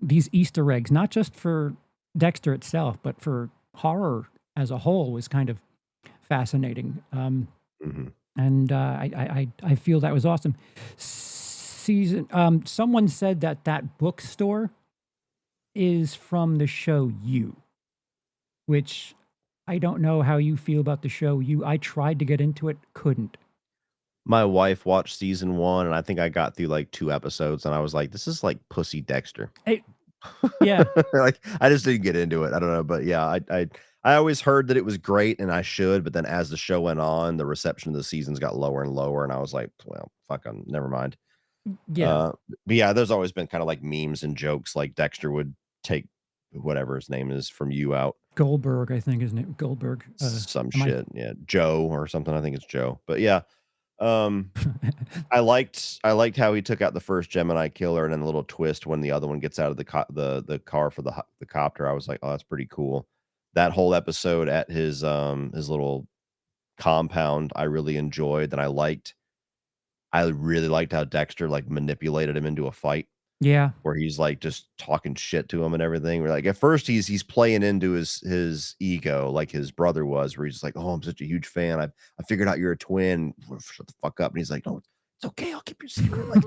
these Easter eggs, not just for Dexter itself, but for horror as a whole, was kind of fascinating. Mhm. And I feel that was awesome. Someone said that bookstore is from the show You, which I don't know how you feel about the show You. I tried to get into it, couldn't. My wife watched season 1, and I think I got through, like, 2 episodes, and I was like, "This is like Pussy Dexter." It, yeah, Like, I just didn't get into it. I don't know, but yeah, I always heard that it was great, and I should, but then as the show went on, the reception of the seasons got lower and lower, and I was like, "Well, fuck 'em, never mind." yeah. Uh, but yeah, there's always been kinda like memes and jokes, like Dexter would take whatever his name is from You out. Goldberg, I think his name Goldberg. Some Am I? shit, yeah, Joe or something, I think it's Joe. But yeah, um, I liked how he took out the first Gemini killer, and then a little twist when the other one gets out of the car for the copter. I was like, "Oh, that's pretty cool." That whole episode at his little compound, I really enjoyed, and I really liked how Dexter, like, manipulated him into a fight, Yeah, where he's, like, just talking shit to him and everything. Where, like, at first, he's playing into his ego like his brother was, where he's like, "Oh, I'm such a huge fan. I figured out you're a twin. Shut the fuck up." And he's like, "No, it's okay. I'll keep your secret.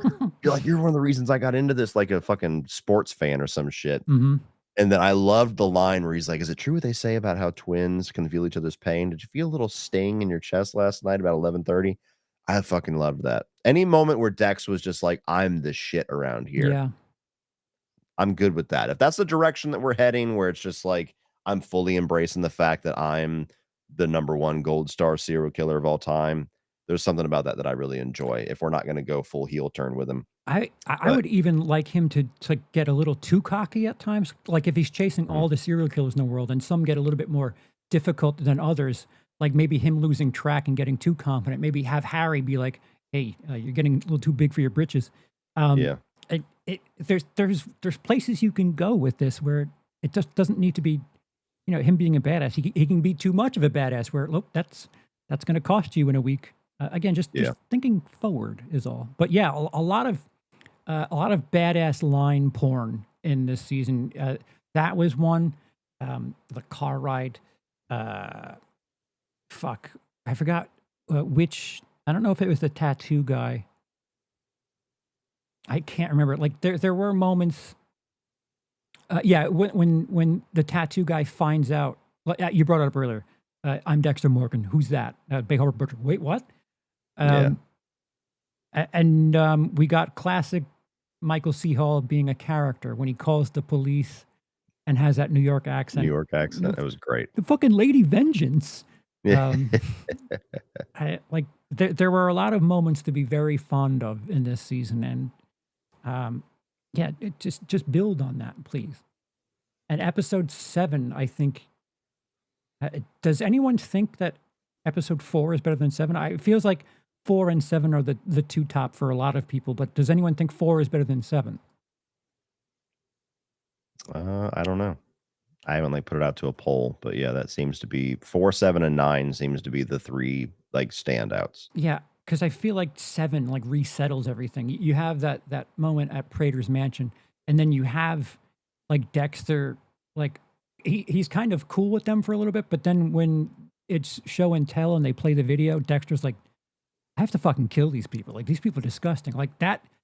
You're one of the reasons I got into this, like a fucking sports fan or some shit." hmm And then I loved the line where he's like, "Is it true what they say about how twins can feel each other's pain? Did you feel a little sting in your chest last night about 11:30?" I fucking loved that. Any moment where Dex was just like, "I'm the shit around here." yeah. I'm good with that. If that's the direction that we're heading, where it's just like I'm fully embracing the fact that I'm the number one gold star serial killer of all time, there's something about that that I really enjoy. If we're not going to go full heel turn with him, I but would even like him to get a little too cocky at times. Like if he's chasing mhm, all the serial killers in the world, and some get a little bit more difficult than others, like maybe him losing track and getting too confident. Maybe have Harry be like, "Hey, you're getting a little too big for your britches." Um, yeah, there's places you can go with this where it just doesn't need to be, him being a badass. He can be too much of a badass. Where look, that's going to cost you in a week. Again, just yeah. thinking forward is all. But yeah, a lot of badass line porn in this season. That was one. The car ride. Uh, fuck, I forgot which. I don't know if it was the tattoo guy. I can't remember. Like there were moments. Yeah, when the tattoo guy finds out. Like, you brought it up earlier. I'm Dexter Morgan. Who's that? Big Harbor Butcher. Wait, what? Yeah, Um, we got classic Michael C. Hall being a character when he calls the police and has that New York New accent. York accent, The, it was great. the fucking Lady Vengeance. Yeah, Um, there were a lot of moments to be very fond of in this season, and yeah, just build on that, please. And episode 7, I think. Does anyone think that episode 4 is better than 7? It feels like 4 and 7 are the two top for a lot of people, but does anyone think 4 is better than 7? I don't know. I haven't like put it out to a poll, but yeah, that seems to be 4, 7, and 9 seems to be the three like standouts. Yeah, because I feel like 7 like resettles everything. You have that moment at Prater's mansion, and then you have like Dexter, like he's kind of cool with them for a little bit, but then when it's show and tell and they play the video, Dexter's like, I have to fucking kill these people. Like these people are disgusting. Like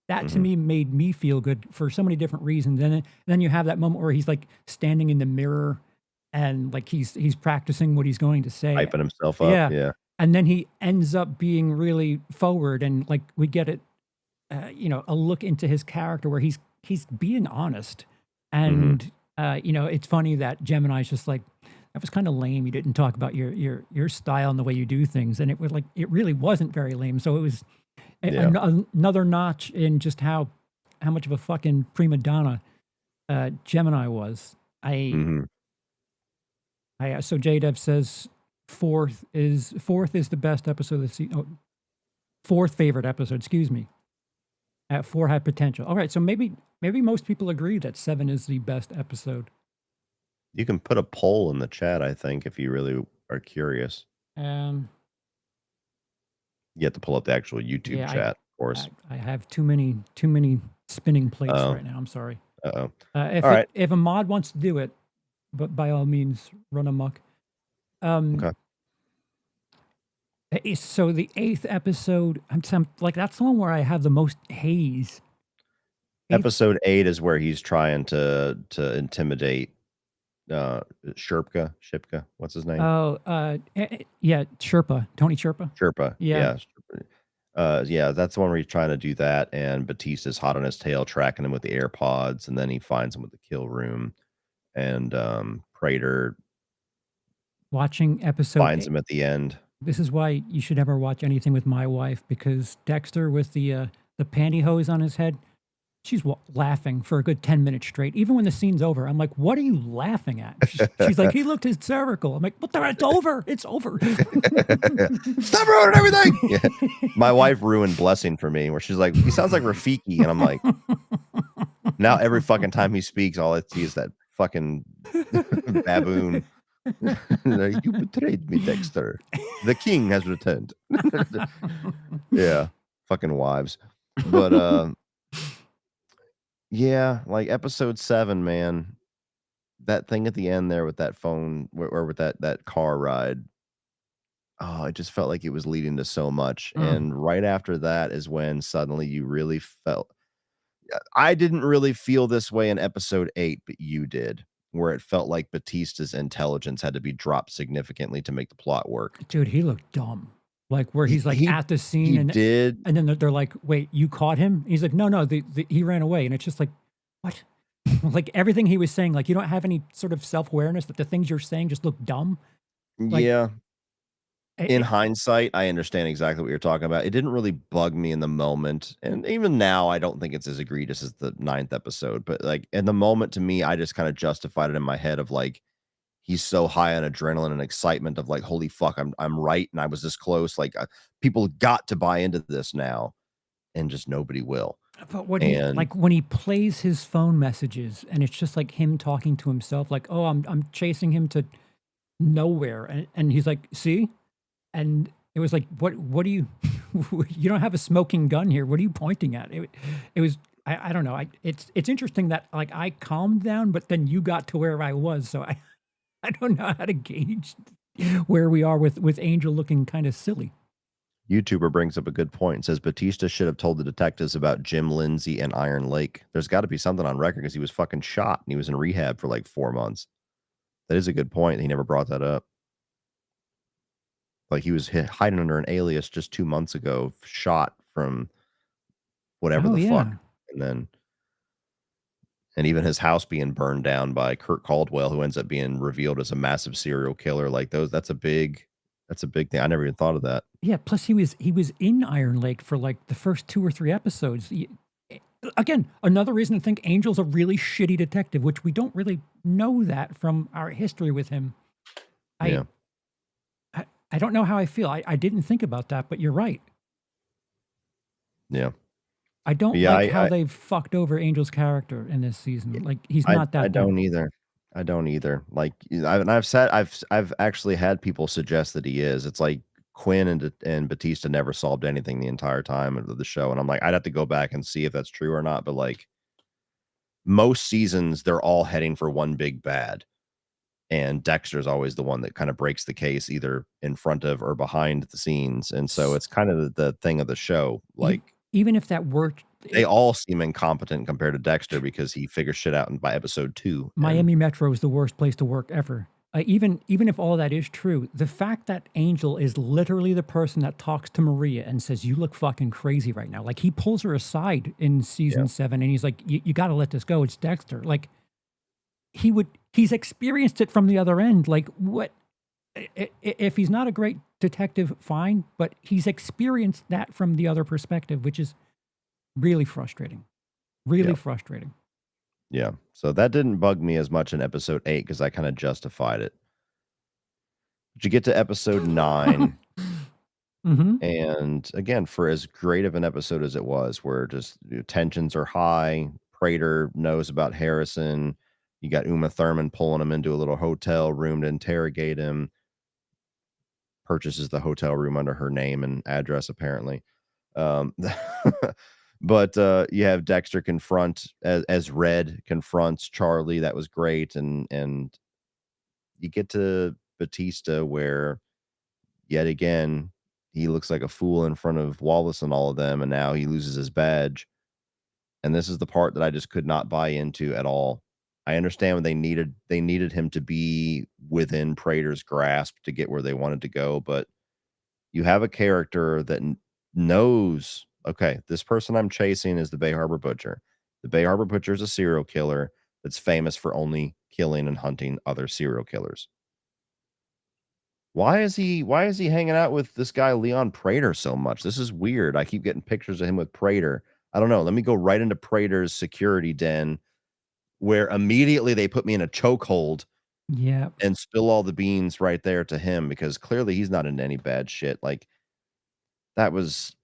that to Mhm. me made me feel good for so many different reasons. And then you have that moment where he's like standing in the mirror and like he's practicing what he's going to say. Hyping himself up, Yeah. yeah. And then he ends up being really forward and like we get it, a look into his character where he's being honest. Mhm. And it's funny that Gemini's just like, that was kind of lame. You didn't talk about your style and the way you do things, and it was like it really wasn't very lame. So it was Yeah. another notch in just how much of a fucking prima donna Gemini was. Mhm. So JDev says fourth is the best episode of the season. Oh, fourth favorite episode. Excuse me. Four had potential. All right, so maybe most people agree that seven is the best episode. You can put a poll in the chat, I think, if you really are curious. Um, You have to pull up the actual YouTube yeah, chat, of course. I have too many spinning plates Oh, right now. I'm sorry. uh-oh. If Alright. if a mod wants to do it, but by all means, run amok. Um, Okay. so the eighth episode, like that's the one where I have the most haze. Eighth, Episode 8 is where he's trying to intimidate, Shipka, what's his name? oh, yeah, Sherpa, Tony Sherpa. Sherpa, Yeah, yeah, Sherpa. Yeah, that's the one where he's trying to do that, and Batista's hot on his tail, tracking him with the AirPods, and then he finds him with the kill room, and, Prater watching episode finds eight. him at the end. This is why you should never watch anything with my wife because Dexter with the pantyhose on his head, she's laughing for a good 10 minutes straight. Even when the scene's over, I'm like, "What are you laughing at?" She's like, "He looked hysterical." I'm like, "What the? It's over. It's over." Stop ruining everything. Yeah. My wife ruined Blessing for me, where she's like, he sounds like Rafiki, and I'm like, now every fucking time he speaks, all I see is that fucking baboon. Like, you betrayed me, Dexter. The king has returned. Yeah, fucking wives. But yeah, like episode 7, man. That thing at the end there with that phone or with that car ride. Oh, it just felt like it was leading to so much. Mm. And right after that is when suddenly you really felt I didn't really feel this way in episode 8, but you did, where it felt like Batista's intelligence had to be dropped significantly to make the plot work. Dude, he looked dumb. Like where He he's like he at the scene he did. and then they're like, "Wait, you caught him?" He's like, "No, he ran away." And it's just like, what? Like everything he was saying, like you don't have any sort of self awareness that the things you're saying just look dumb. Like, Yeah. it, In it- hindsight, I understand exactly what you're talking about. It didn't really bug me in the moment, and even now, I don't think it's as egregious as the 9th episode, but, like, in the moment, to me, I just kinda justified it in my head of, like, he's so high on adrenaline and excitement of, like, "Holy fuck, I'm right, and I was this close," like, people got to buy into this now, and just nobody will, but when he and like when he plays his phone messages and it's just like him talking to himself, like, "Oh, I'm chasing him to nowhere," and he's like, "See." And it was like, what do you you don't have a smoking gun here. What are you pointing at? It was I don't know. It's interesting that like I calmed down, but then you got to where I was. So I don't know how to gauge where we are with Angel looking kind of silly. YouTuber brings up a good point and says Batista should have told the detectives about Jim Lindsay and Iron Lake. There's gotta be something on record because he was fucking shot, and he was in rehab for, like, 4 months. That is a good point, he never brought that up. Like, he was hiding under an alias just 2 months ago, shot from whatever Oh the fuck, yeah. and then and even his house being burned down by Kurt Caldwell, who ends up being revealed as a massive serial killer, like, those that's a big thing. I never even thought of that. Yeah, plus he was in Iron Lake for like the first 2 or 3 episodes. Again, another reason to think Angel's a really shitty detective, which we don't really know that from our history with him. I Yeah, I don't know how I feel. I didn't think about that, but you're right. yeah. I But don't yeah, like how they've fucked over Angel's character in this season. Like he's not I that don't dumb. either. I don't either. Like, I've said I've actually had people suggest that he is. It's like Quinn and Batista never solved anything the entire time of the show, and I'm like, I'd have to go back and see if that's true or not, but, like, most seasons, they're all heading for one big bad, and Dexter's always the one that kinda breaks the case either in front of or behind the scenes, and so S- it's kind of the thing of the show, e- like Even if that were They all seem incompetent compared to Dexter because he figures shit out by episode 2, and Miami Metro is the worst place to work ever. Even if all that is true, the fact that Angel is literally the person that talks to Maria and says, "You look fucking crazy right now." Like, he pulls her aside in yeah, season 7, and he's like, "You gotta let this go. It's Dexter." Like, he's experienced it from the other end. Like, what if he's not a great detective, fine, but he's experienced that from the other perspective, which is really frustrating. Really yeah, frustrating. yeah. So that didn't bug me as much in episode 8 because I kinda justified it. But you get to episode 9, Mhm. and again, for as great of an episode as it was, where just tensions are high, Prater knows about Harrison, you got Uma Thurman pulling him into a little hotel room to interrogate him, purchases the hotel room under her name and address apparently. Um, but, you have Dexter confront as Red confronts Charley, that was great, and you get to Batista where, yet again, he looks like a fool in front of Wallace and all of them, and now he loses his badge, and this is the part that I just could not buy into at all. I understand when they needed him to be within Prater's grasp to get where they wanted to go, but you have a character that knows, okay, this person I'm chasing is the Bay Harbor Butcher. The Bay Harbor Butcher is a serial killer that's famous for only killing and hunting other serial killers. Why is he hanging out with this guy Leon Prater so much? This is weird. I keep getting pictures of him with Prater. I don't know. Let me go right into Prater's security den where immediately they put me in a chokehold Yeah. and spill all the beans right there to him because clearly he's not into any bad shit. Like that was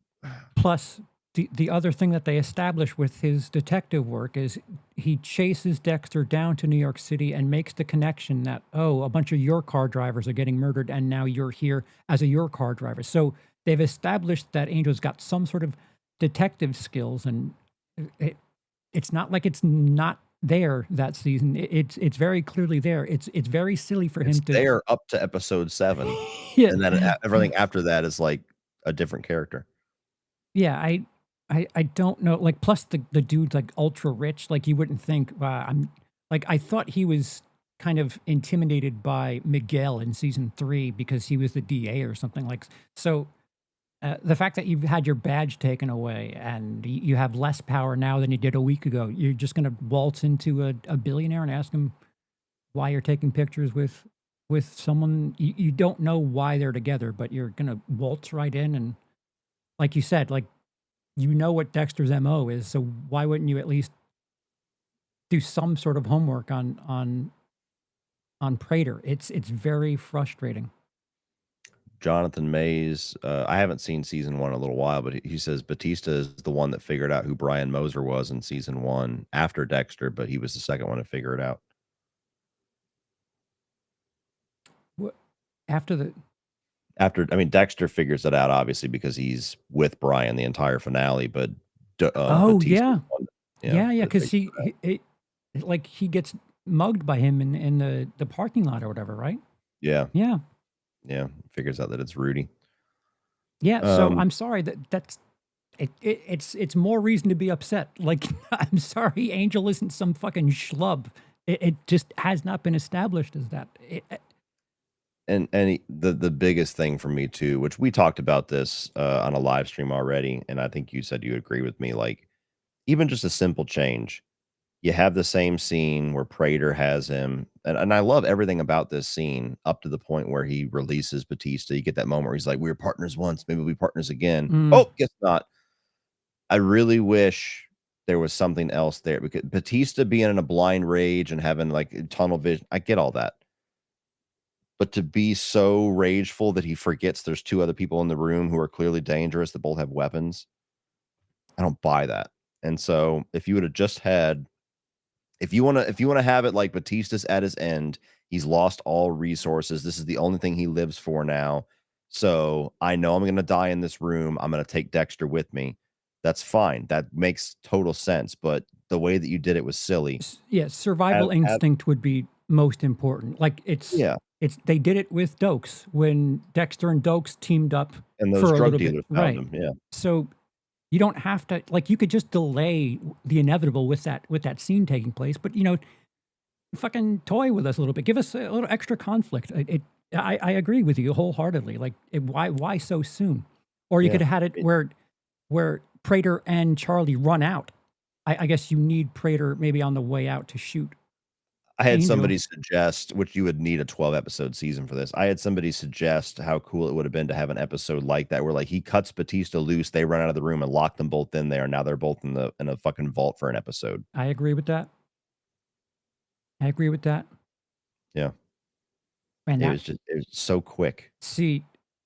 Plus, the other thing that they establish with his detective work is he chases Dexter down to New York City and makes the connection that, oh, a bunch of your car drivers are getting murdered, and now you're here as a your car driver. So they've established that Angel's got some sort of detective skills, and it, it's not like it's not there that season. It's very clearly there. It's very silly for him it's to, there up to episode 7, yeah, and then everything after that is like a different character. yeah, I don't know, like, plus the dude's, like, ultra rich, like, you wouldn't think, I'm like, I thought he was kind of intimidated by Miguel in season 3 because he was the DA or something, like, so, the fact that you've had your badge taken away and you have less power now than you did a week ago, you're just gonna waltz into a billionaire and ask him why you're taking pictures with someone you don't know why they're together, but you're gonna waltz right in and, like you said, like, you know what Dexter's MO is, so why wouldn't you at least do some sort of homework on Prater? It's very frustrating. Jonathan Mays, I haven't seen season 1 in a little while, but he says Batista is the one that figured out who Brian Moser was in season 1 after Dexter, but he was the second one to figure it out. Wha after the After I mean, Dexter figures it out obviously because he's with Brian the entire finale, but Oh, Batista, yeah. yeah, Yeah, that 'cause figured it out. like, he gets mugged by him in the parking lot or whatever, right? Yeah, Yeah. yeah, figures out that it's Rudy. Yeah, so Um, I'm sorry that's it's more reason to be upset. Like, I'm sorry Angel isn't some fucking schlub. It just has not been established as that. and the biggest thing for me too, which we talked about this, on a live stream already, and I think you said you agree with me, like, even just a simple change. You have the same scene where Prater has him, and I love everything about this scene up to the point where he releases Batista. You get that moment where he's like, "We were partners once, maybe we'll be partners again." Mm. Oh, guess not. I really wish there was something else there because Batista being in a blind rage and having, like, tunnel vision, I get all that. But to be so rageful that he forgets there's 2 other people in the room who are clearly dangerous that both have weapons, I don't buy that. And so, if you would have just had if you wanna have it like Batista's at his end, he's lost all resources, this is the only thing he lives for now, so I know I'm gonna die in this room, I'm gonna take Dexter with me. That's fine, that makes total sense, but the way that you did it was silly. Yeah, survival Have instinct would be most important. Like, Yeah, it's they did it with Dokes when Dexter and Dokes teamed up and those for a drug little bit, dealers found right? him, yeah. So You don't have to like, you could just delay the inevitable with that scene taking place, but, fucking toy with us a little bit. Give us a little extra conflict. I agree with you wholeheartedly. Like, why so soon? Or you Yeah. could have had it where Prater and Charley run out. I guess you need Prater maybe on the way out to shoot I had Angel. somebody suggest, which you would need a 12-episode season for this. I had somebody suggest how cool it would have been to have an episode like that, where like he cuts Batista loose, they run out of the room and lock them both in there. And now they're both in a fucking vault for an episode. I agree with that. I agree with that. Yeah. And It was so quick. see,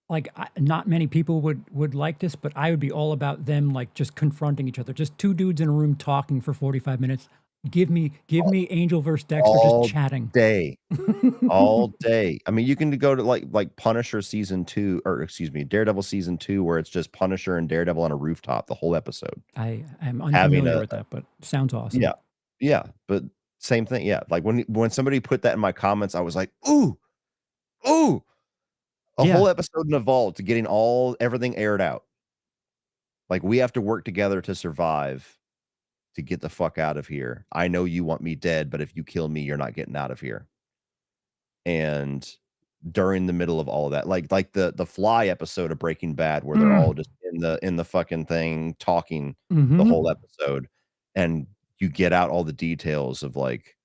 like not many people would like this, but I would be all about them like just confronting each other. Just two dudes in a room talking for 45 minutes. Give me Angel versus Dexter just All chatting. day. All day. I mean, you can go to like Punisher season 2, or excuse me, Daredevil season 2, where it's just Punisher and Daredevil on a rooftop the whole episode. I'm Having unfamiliar with that, but sounds awesome. yeah. Yeah, but same thing. Yeah. Like when somebody put that in my comments, I was like, "Ooh, ooh." A Yeah. whole episode in a vault to getting everything aired out. Like, we have to work together to survive, to get the fuck out of here. I know you want me dead, but if you kill me, you're not getting out of here. And during the middle of all of that, like the Fly episode of Breaking Bad, where they're all just in the fucking thing talking the Mm-hmm. whole episode, and you get out all the details of like,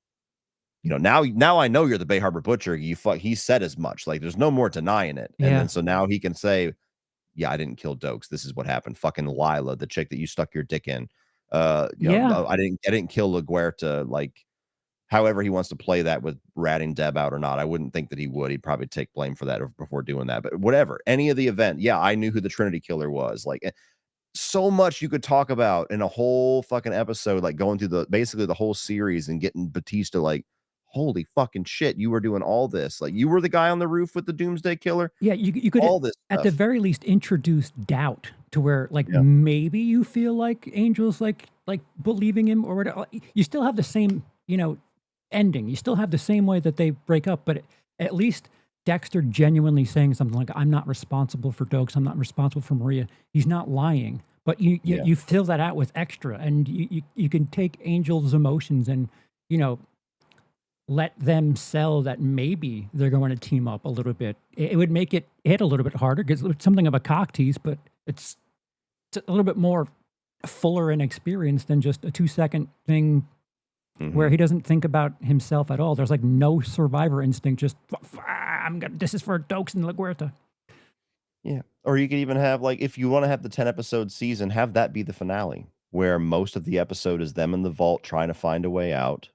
now I know you're the Bay Harbor Butcher. He said as much. Like, there's no more denying it. And Yeah. then so now he can say, yeah, I didn't kill Dokes. This is what happened. Fucking Lila, the chick that you stuck your dick in. Yeah. I didn't kill LaGuerta. Like, however he wants to play that with ratting Deb out or not. I wouldn't think that he would. He'd probably take blame for that before doing that. But whatever. Any of the event, yeah, I knew who the Trinity Killer was. Like, so much you could talk about in a whole fucking episode, like going through basically the whole series and getting Batista like, holy fucking shit, you were doing all this. Like, you were the guy on the roof with the Doomsday Killer. Yeah, you could All this at the stuff. very least introduce doubt to where like Yeah. maybe you feel like Angel's like believing him or whatever. You still have the same, ending. You still have the same way that they break up, but at least Dexter genuinely saying something like, "I'm not responsible for Dokes. I'm not responsible for Maria." He's not lying, but Yeah. you fill that out with extra, and you can take Angel's emotions and you know let them sell that maybe they're going to team up a little bit. It would make it hit a little bit harder because it's something of a cock tease, but it's a little bit more fuller in experience than just a 2-second thing where Mhm. he doesn't think about himself at all. There's like no survivor instinct. Just this is for Dokes and LaGuerta. Yeah. Or you could even have, like, if you want to have the 10 episode season, have that be the finale, where most of the episode is them in the vault trying to find a way out.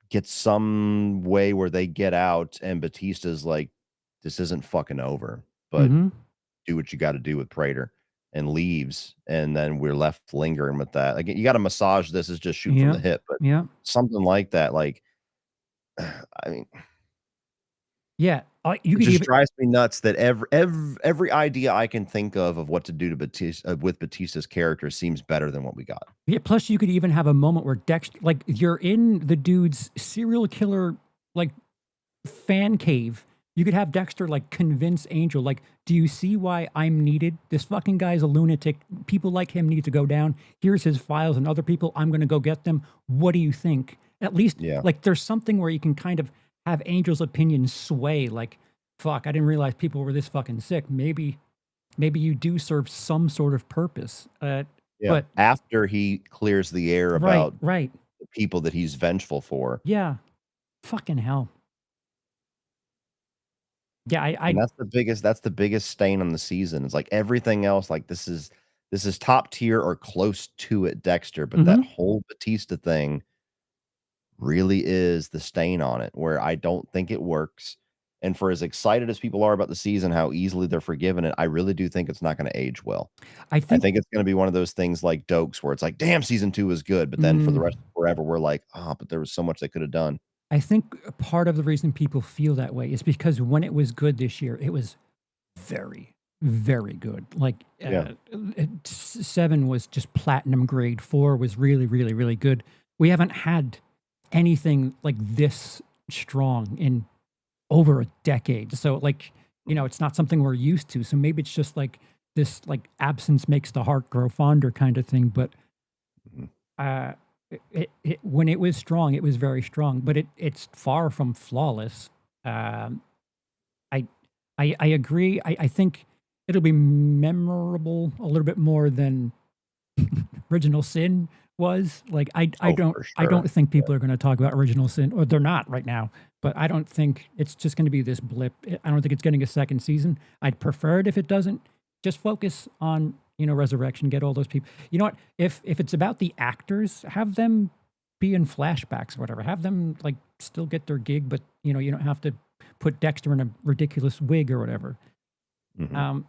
Get some way where they get out, and Batista's like, this isn't fucking over, but Mm-hmm. do what you got to do with Prater, and leaves. And then we're left lingering with that. Like, you got to massage this as just shooting from Yeah. the hip, but Yeah. something like that. Like, I mean, Yeah. You it could just even drives me nuts that every idea I can think of what to do to Batista with Batista's character seems better than what we got. yeah, plus you could even have a moment where Dexter like you're in the dude's serial killer like fan cave. You could have Dexter like convince Angel, like, do you see why I'm needed? This fucking guy's a lunatic. People like him need to go down. Here's his files and other people. I'm going to go get them. What do you think? At least, Yeah. like, there's something where you can kind of have Angel's opinion sway. Like, fuck, I didn't realize people were this fucking sick. Maybe you do serve some sort of purpose. Yeah. But After he clears the air right, about right, the people that he's vengeful for. yeah, fucking hell. Yeah, And that's the biggest stain on the season. It's like everything else, like this is top tier or close to it, Dexter, but that mhm. whole Batista thing really is the stain on it, where I don't think it works. And for as excited as people are about the season, how easily they're forgiving it, I really do think it's not going to age well. I I think think it's going to be one of those things like Dokes, where it's like, damn, season 2 was good, but then for the mm, rest of forever, we're like, oh, but there was so much they could have done. I think part of the reason people feel that way is because when it was good this year, it was very, very good. Like Yeah. 7 was just platinum grade. 4 was really, really, really good. We haven't had anything like this strong in over a decade. So like, it's not something we're used to. So maybe it's just like this like absence makes the heart grow fonder kind of thing. But Mhm. uh, when it was strong, it was very strong. But it's far from flawless. Um, I I agree. I think it'll be memorable a little bit more than Original Sin was. Like Oh, for I sure. don't think people are going to talk about Original Sin, or they're not right now. But I don't think it's just going to be this blip. I don't think it's getting a second season. I'd prefer it if it doesn't. Just focus on Resurrection. Get all those people. You know what? If it's about the actors, have them be in flashbacks or whatever. Have them like still get their gig, but you don't have to put Dexter in a ridiculous wig or whatever. Mhm. Um,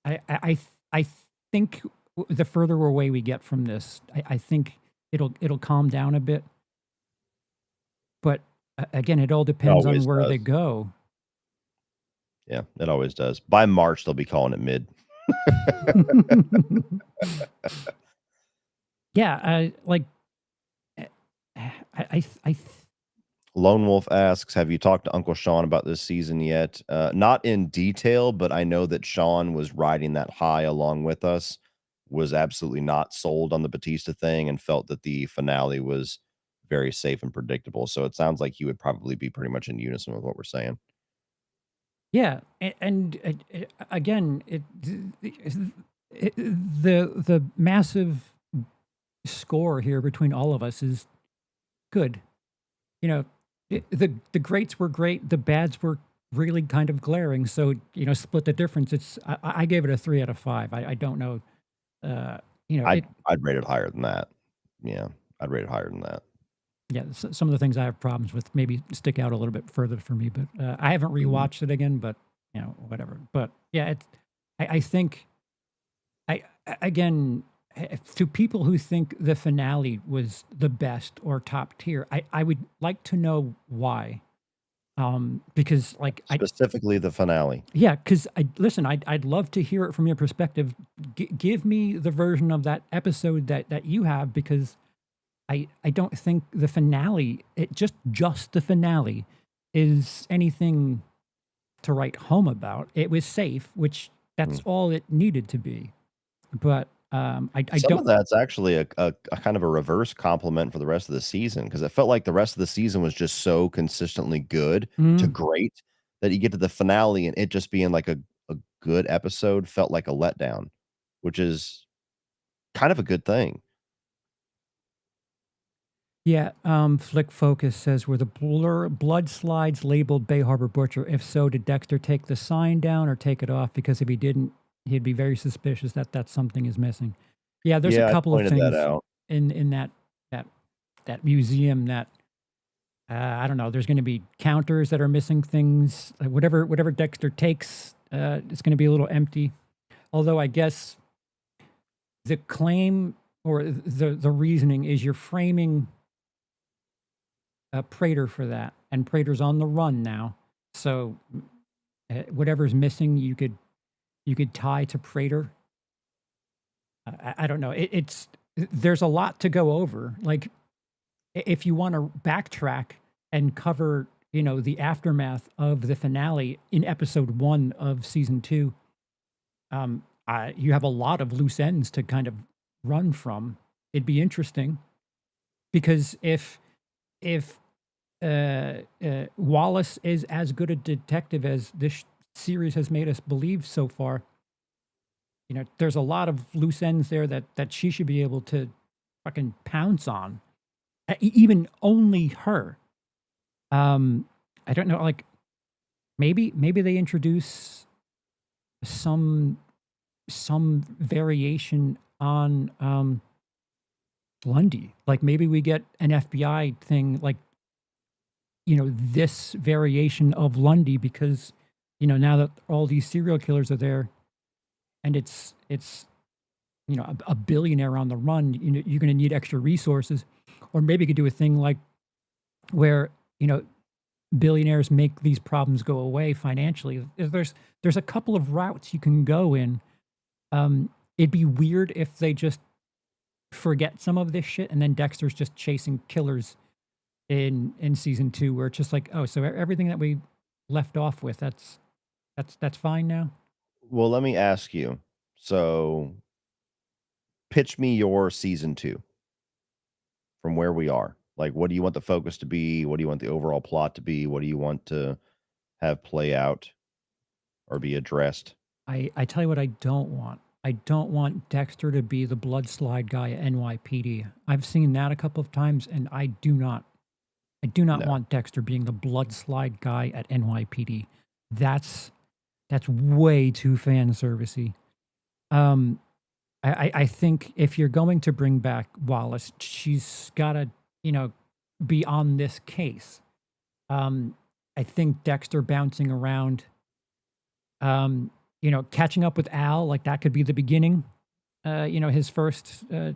I think the further away we get from this, I think it'll calm down a bit. But again, it all It depends on always where they does. go. Yeah, it always does. By March, they'll be calling it mid. Yeah, like eh, I Lone Wolf asks, "Have you talked to Uncle Sean about this season yet?" Not in detail, but I know that Sean was riding that high along with us, was absolutely not sold on the Batista thing, and felt that the finale was very safe and predictable. So it sounds like he would probably be pretty much in unison with what we're saying. yeah, and again, the massive score here between all of us is good. You know, the greats were great, the bads were really kind of glaring. So split the difference. I gave it a 3 out of 5. I don't know. I'd It I'd rate it higher than that. Yeah, I'd rate it higher than that. yeah. Some of the things I have problems with maybe stick out a little bit further for me. But I haven't Mhm. rewatched it again. But whatever. But yeah, I think again, to people who think the finale was the best or top tier, I would like to know why. Because like Specifically the finale. yeah, because I listen, I'd love to hear it from your perspective. Give me the version of that episode that you have, because I don't think the finale, just the finale, is anything to write home about. It was safe, which that's Mm. all it needed to be. But I Some of don't. that's actually a kind of a reverse compliment for the rest of the season, because it felt like the rest of the season was just so consistently good to Mm, great that you get to the finale and it just being like a good episode felt like a letdown, which is kind of a good thing. yeah, Flick Focus says, were the blood slides labeled Bay Harbor Butcher? If so, did Dexter take the sign down or take it off? Because if he didn't, he'd be very suspicious that something is missing. Yeah, there's a Yeah, I couple of pointed that things out. in that that museum that I don't know. There's going to be counters that are missing things. Whatever Dexter takes, it's going to be a little empty. Although I guess the claim or the reasoning is you're framing Prater for that, and Prater's on the run now. So whatever's missing, you could tie to Prater. I don't know. It's there's a lot to go over. Like if you want to backtrack and cover, the aftermath of the finale in episode 1 of season 2, you have a lot of loose ends to kind of run from. It'd be interesting because if Wallace is as good a detective as this series has made us believe so far, there's a lot of loose ends there that she should be able to fucking pounce on. Even only her. Um, I don't know. Like maybe they introduce some variation on Lundy. Like maybe we get an FBI thing, like this variation of Lundy, because now that all these serial killers are there, and it's a billionaire on the run, you're going to need extra resources. Or maybe you could do a thing like where billionaires make these problems go away financially. There's a couple of routes you can go in. It'd be weird if they just forget some of this shit and then Dexter's just chasing killers in season 2, where it's just like, oh, so everything that we left off with, that's fine now. Well, let me ask you. So pitch me your season 2 from where we are. Like, what do you want the focus to be? What do you want the overall plot to be? What do you want to have play out or be addressed? I tell you what I don't want. I don't want Dexter to be the blood slide guy at NYPD. I've seen that a couple of times, and I do not No. want Dexter being the blood slide guy at NYPD. That's that's way too fan servicey. Um, I think if you're going to bring back Wallace, she's got to, you know, be on this case. Um, I think Dexter bouncing around, you know, catching up with Al, like that could be the beginning. You know, his first you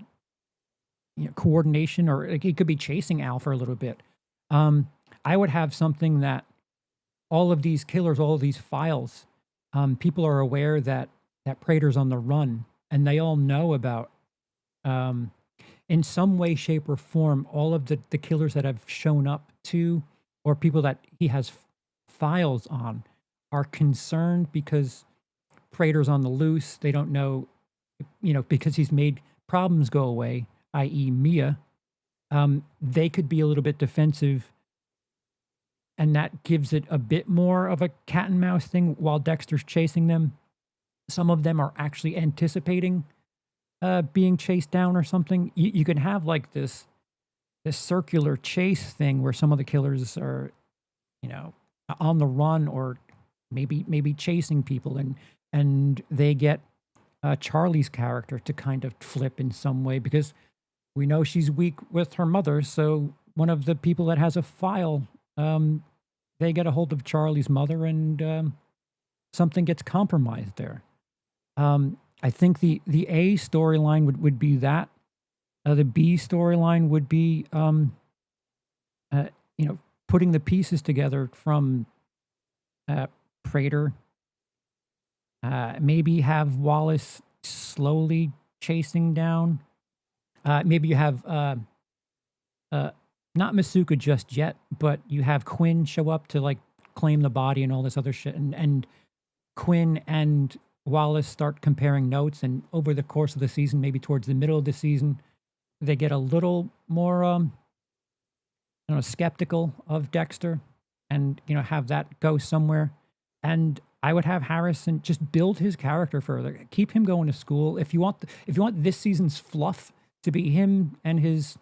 know, coordination, or like he could be chasing Al for a little bit. Um, I would have something that all of these killers, all of these files, people are aware that Prater's on the run, and they all know about, um, in some way, shape, or form, all of the killers that have shown up to, or people that he has files on, are concerned because Prater's on the loose. They don't know, you know, because he's made problems go away, i.e., Mia. They could be a little bit defensive, and that gives it a bit more of a cat and mouse thing while Dexter's chasing them. Some of them are actually anticipating being chased down or something. You can have like this circular chase thing where some of the killers are, you know, on the run, or maybe chasing people, and they get Charlie's character to kind of flip in some way, because we know she's weak with her mother. So one of the people that has a file, they get a hold of Charlie's mother, and something gets compromised there. I think the A storyline would be that. The B storyline would be, uh, you know, putting the pieces together from uh, Prater. Maybe have Wallace slowly chasing down. Maybe you have uh, not Masuka just yet, but you have Quinn show up to like claim the body and all this other shit, and Quinn and Wallace start comparing notes, and over the course of the season, maybe towards the middle of the season, they get a little more, I don't know, skeptical of Dexter, and you know, have that go somewhere. And I would have Harrison just build his character further, keep him going to school. If you want this season's fluff to be him and his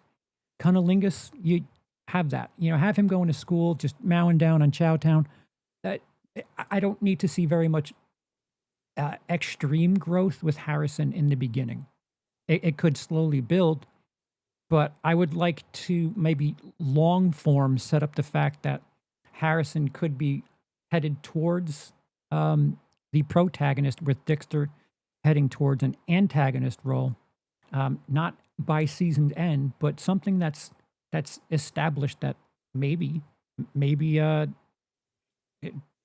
cunnilingus, you have that. You know, have him going to school, just mowing down on Chowtown. That I don't need to see very much extreme growth with Harrison in the beginning. It could slowly build, but I would like to maybe long form set up the fact that Harrison could be headed towards the protagonist, with Dexter heading towards an antagonist role, not by season's end, but something that's established that maybe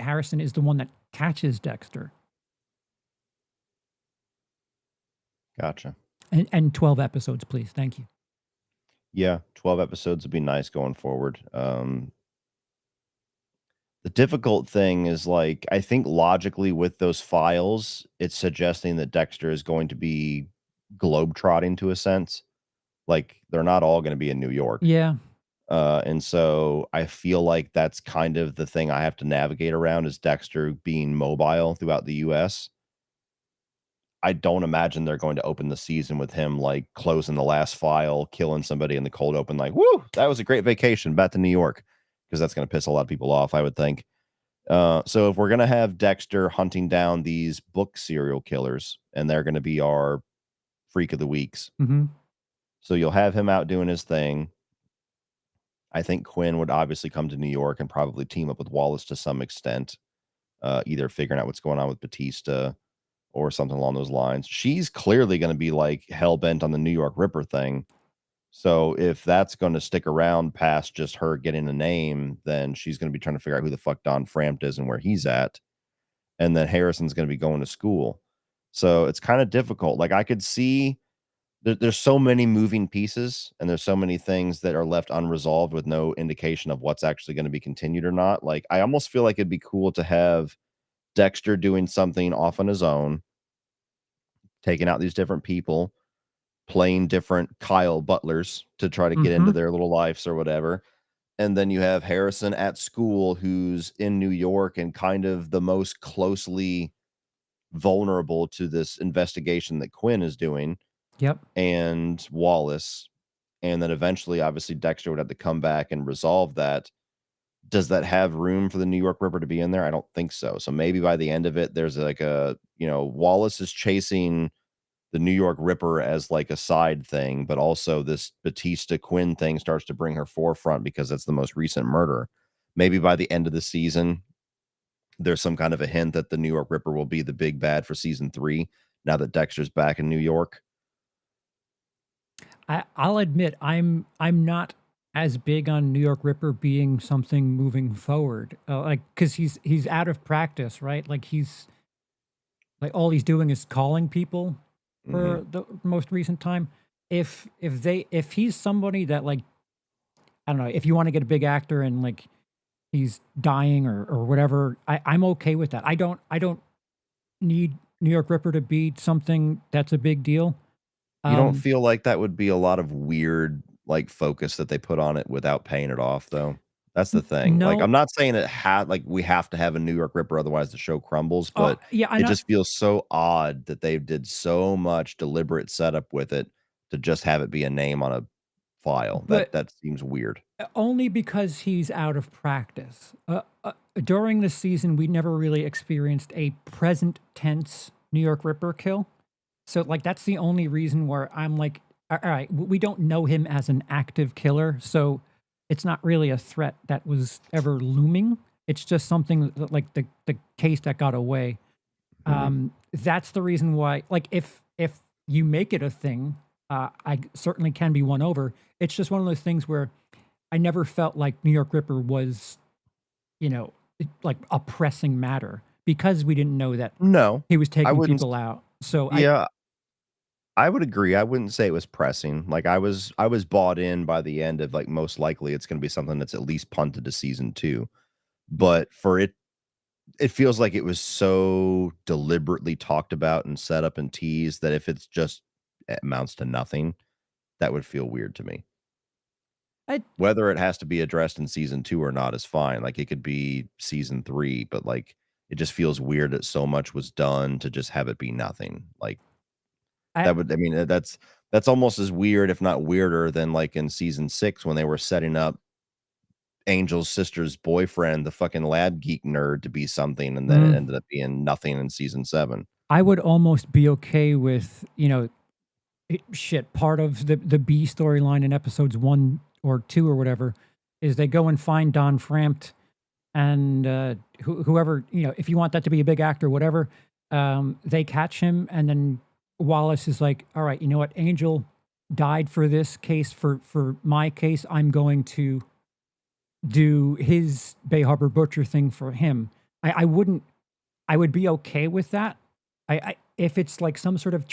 Harrison is the one that catches Dexter. Gotcha. And 12 episodes, please. Thank you. Yeah, 12 episodes would be nice going forward. The difficult thing is, like, I think logically with those files, it's suggesting that Dexter is going to be globetrotting to a sense. Like, they're not all gonna be in New York. Yeah. And so I feel like that's kind of the thing I have to navigate around, is Dexter being mobile throughout the US. I don't imagine they're going to open the season with him, like, closing the last file, killing somebody in the cold open, like, "Woo, that was a great vacation back to New York," because that's gonna piss a lot of people off, I would think. So if we're gonna have Dexter hunting down these book serial killers, and they're gonna be our freak of the weeks, Mhm. so you'll have him out doing his thing. I think Quinn would obviously come to New York and probably team up with Wallace to some extent, either figuring out what's going on with Batista or something along those lines. She's clearly gonna be, like, hell-bent on the New York Ripper thing. So if that's gonna stick around past just her getting a name, then she's gonna be trying to figure out who the fuck Don Frampt is and where he's at, and then Harrison's gonna be going to school. So it's kinda difficult. Like, I could see there's so many moving pieces, and there's so many things that are left unresolved with no indication of what's actually gonna be continued or not. Like, I almost feel like it'd be cool to have Dexter doing something off on his own, taking out these different people, playing different Kyle Butlers to try to get into Mhm. their little lives or whatever. And then you have Harrison at school who's in New York and kind of the most closely vulnerable to this investigation that Quinn is doing, Yep. and Wallace. And then eventually, obviously, Dexter would have to come back and resolve that. Does that have room for the New York Ripper to be in there? I don't think so. So maybe by the end of it, there's like Wallace is chasing the New York Ripper as like a side thing, but also this Batista Quinn thing starts to bring her forefront because that's the most recent murder. Maybe by the end of the season, there's some kind of a hint that the New York Ripper will be the big bad for season 3 now that Dexter's back in New York. I'll admit I'm not as big on New York Ripper being something moving forward, like because he's out of practice, right? Like all he's doing is calling people Mhm. for the most recent time. If he's somebody that like I don't know if you want to get a big actor and like he's dying or whatever, I'm okay with that. I don't need New York Ripper to be something that's a big deal. You don't Um, feel like that would be a lot of weird, like, focus that they put on it without paying it off, though? That's the thing. Like, no, I'm not saying we have to have a New York Ripper, otherwise the show crumbles, but yeah, I it know. just feels so odd that they did so much deliberate setup with it to just have it be a name on a file. That But that seems weird. only because he's out of practice. During the season, we never really experienced a present tense New York Ripper kill. So, like, that's the only reason where I'm like, all right, we don't know him as an active killer. So it's not really a threat that was ever looming. It's just something that, like, the case that got away. Mhm. That's the reason why, like, if you make it a thing, I certainly can be won over. It's just one of those things where I never felt like New York Ripper was, like a pressing matter because we didn't know that No, he was I taking wouldn't people out. So yeah, I would agree. I wouldn't say it was pressing. Like, I was bought in by the end of, like, most likely it's gonna be something that's at least punted to season 2. But for it feels like it was so deliberately talked about and set up and teased that if it's just amounts to nothing, that would feel weird to me. I Whether it has to be addressed in season 2 or not is fine. Like, it could be season 3, but, like, it just feels weird that so much was done to just have it be nothing. Like, I that would I mean, that's almost as weird, if not weirder, than, like, in season 6 when they were setting up Angel's sister's boyfriend, the fucking lab geek nerd, to be something, and then it mm, ended up being nothing in season 7. I would almost be okay with, shit, part of the B storyline in episodes 1 or 2 or whatever is they go and find Don Frampt and, whoever, if you want that to be a big actor, whatever, they catch him, and then Wallace is like, "All right, you know what? Angel died for this case. For my case, I'm going to do his Bay Harbor Butcher thing for him." I wouldn't. I would be okay with that. If it's like some sort of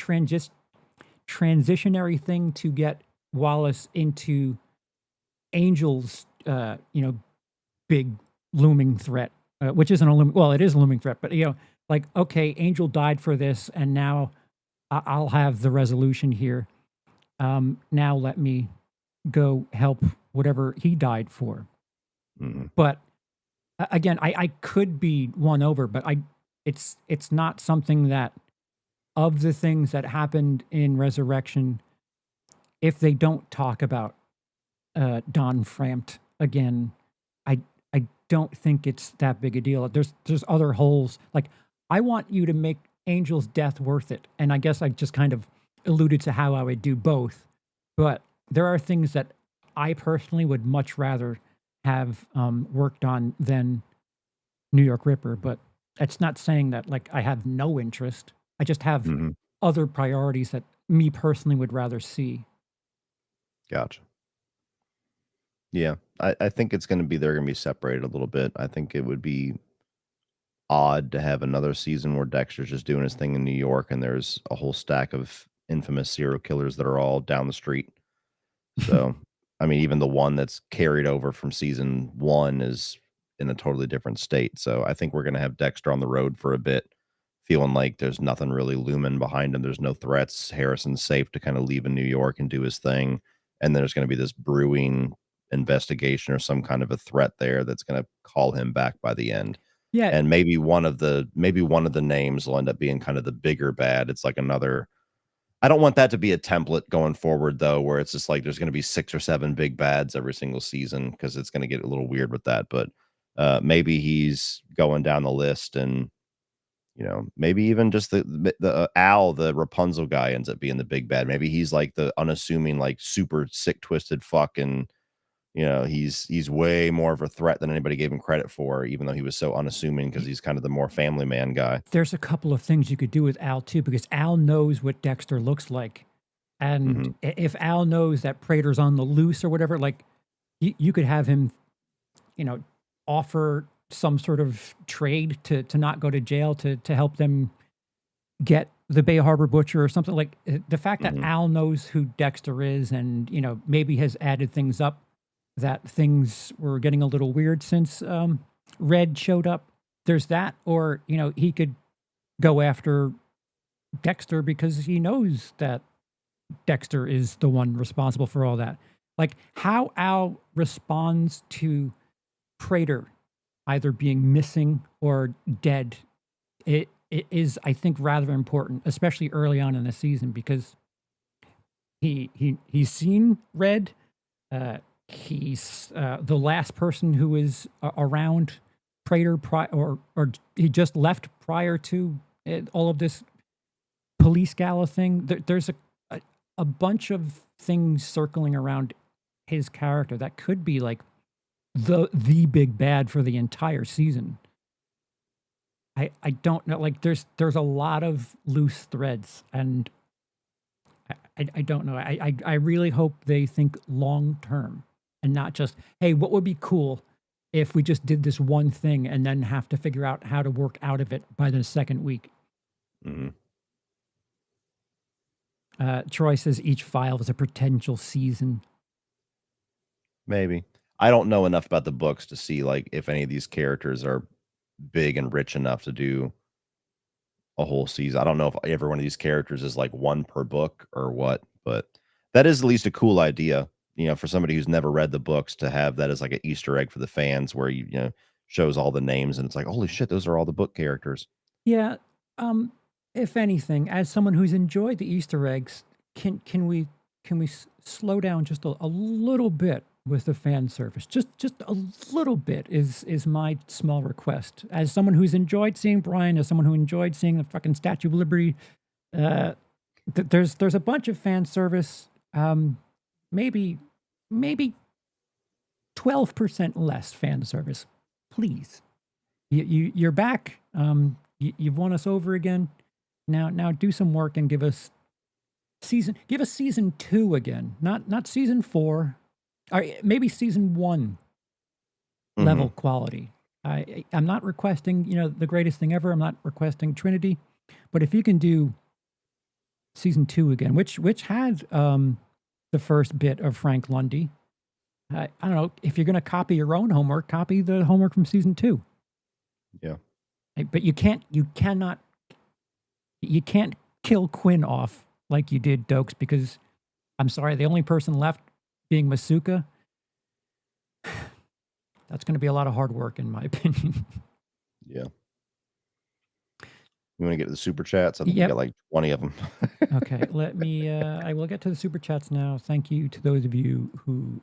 transitionary thing to get Wallace into Angel's, big looming threat, which isn't a well, it is a looming threat, but like okay, Angel died for this, and now I'll have the resolution here. Now let me go help whatever he died for. Mhm, But again, I could be won over, but it's not something that of the things that happened in Resurrection, if they don't talk about Don Frampt again, I I don't think it's that big a deal. There's other holes. Like I want you to make Angel's death worth it, and I guess I just kind of alluded to how I would do both. But there are things that I personally would much rather have worked on than New York Ripper. But that's not saying that like I have no interest. I just have mhm, other priorities that me personally would rather see. gotcha. Yeah, I think it's gonna be they're gonna be separated a little bit. I think it would be odd to have another season where Dexter's just doing his thing in New York, and there's a whole stack of infamous serial killers that are all down the street. So, I mean, even the one that's carried over from season 1 is in a totally different state. So, I think we're gonna have Dexter on the road for a bit, feeling like there's nothing really looming behind him. There's no threats. Harrison's safe to kind of leave in New York and do his thing. And there's going to be this brewing investigation or some kind of a threat there that's going to call him back by the end. Yeah, And maybe one of the names will end up being kind of the bigger bad. It's like another. I don't want that to be a template going forward though, where it's just like there's going to be 6 or 7 big bads every single season because it's going to get a little weird with that. But maybe he's going down the list, and maybe even just the Al, the Rapunzel guy, ends up being the big bad. Maybe he's like the unassuming, like super sick, twisted fuck, and he's way more of a threat than anybody gave him credit for, even though he was so unassuming because he's kind of the more family man guy. there's a couple of things you could do with Al too, because Al knows what Dexter looks like, and Hmm. if Al knows that Prater's on the loose or whatever, like you could have him, you know, offer some sort of trade to not go to jail to help them get the Bay Harbor Butcher or something. Like the fact that Hmm. Al knows who Dexter is, and maybe has added things up, that things were getting a little weird since Red showed up. There's that, or he could go after Dexter because he knows that Dexter is the one responsible for all that. Like how Al responds to Prater either being missing or dead, it is, I think, rather important, especially early on in the season, because he's seen Red. He's the last person who is around Prater, or he just left prior to all of this police gala thing. There's a bunch of things circling around his character that could be like the big bad for the entire season. I don't know. Like there's a lot of loose threads, and I don't know. I really hope they think long term and not just, hey, what would be cool if we just did this one thing and then have to figure out how to work out of it by the second week. Hmm. Troy says each file is a potential season. Maybe. I don't know enough about the books to see like if any of these characters are big and rich enough to do a whole season. I don't know if every one of these characters is like one per book or what, but that is at least a cool idea, for somebody who's never read the books to have that as like an Easter egg for the fans where shows all the names and it's like, holy shit, those are all the book characters. Yeah. Um, if anything, as someone who's enjoyed the Easter eggs, can we slow down just a little bit with the fan service? Just a little bit is my small request. As someone who's enjoyed seeing Brian, as someone who enjoyed seeing the fucking Statue of Liberty, uh, there's a bunch of fan service. Maybe maybe 12% less fan service, please. You're back. You've won us over again. Now do some work and give us season 2 again. Not season 4. Or maybe season 1 Hmm. level quality. I'm not requesting, the greatest thing ever. I'm not requesting Trinity. But if you can do season 2 again, which had the first bit of Frank Lundy. I don't know, if you're gonna copy your own homework, copy the homework from season 2. Yeah. But you can't kill Quinn off like you did Dokes, because I'm sorry, the only person left being Masuka. That's gonna be a lot of hard work, in my opinion. Yeah. You want to get to the super chats? I think we Yep. got like 20 of them. Okay, let me, I will get to the super chats now. Thank you to those of you who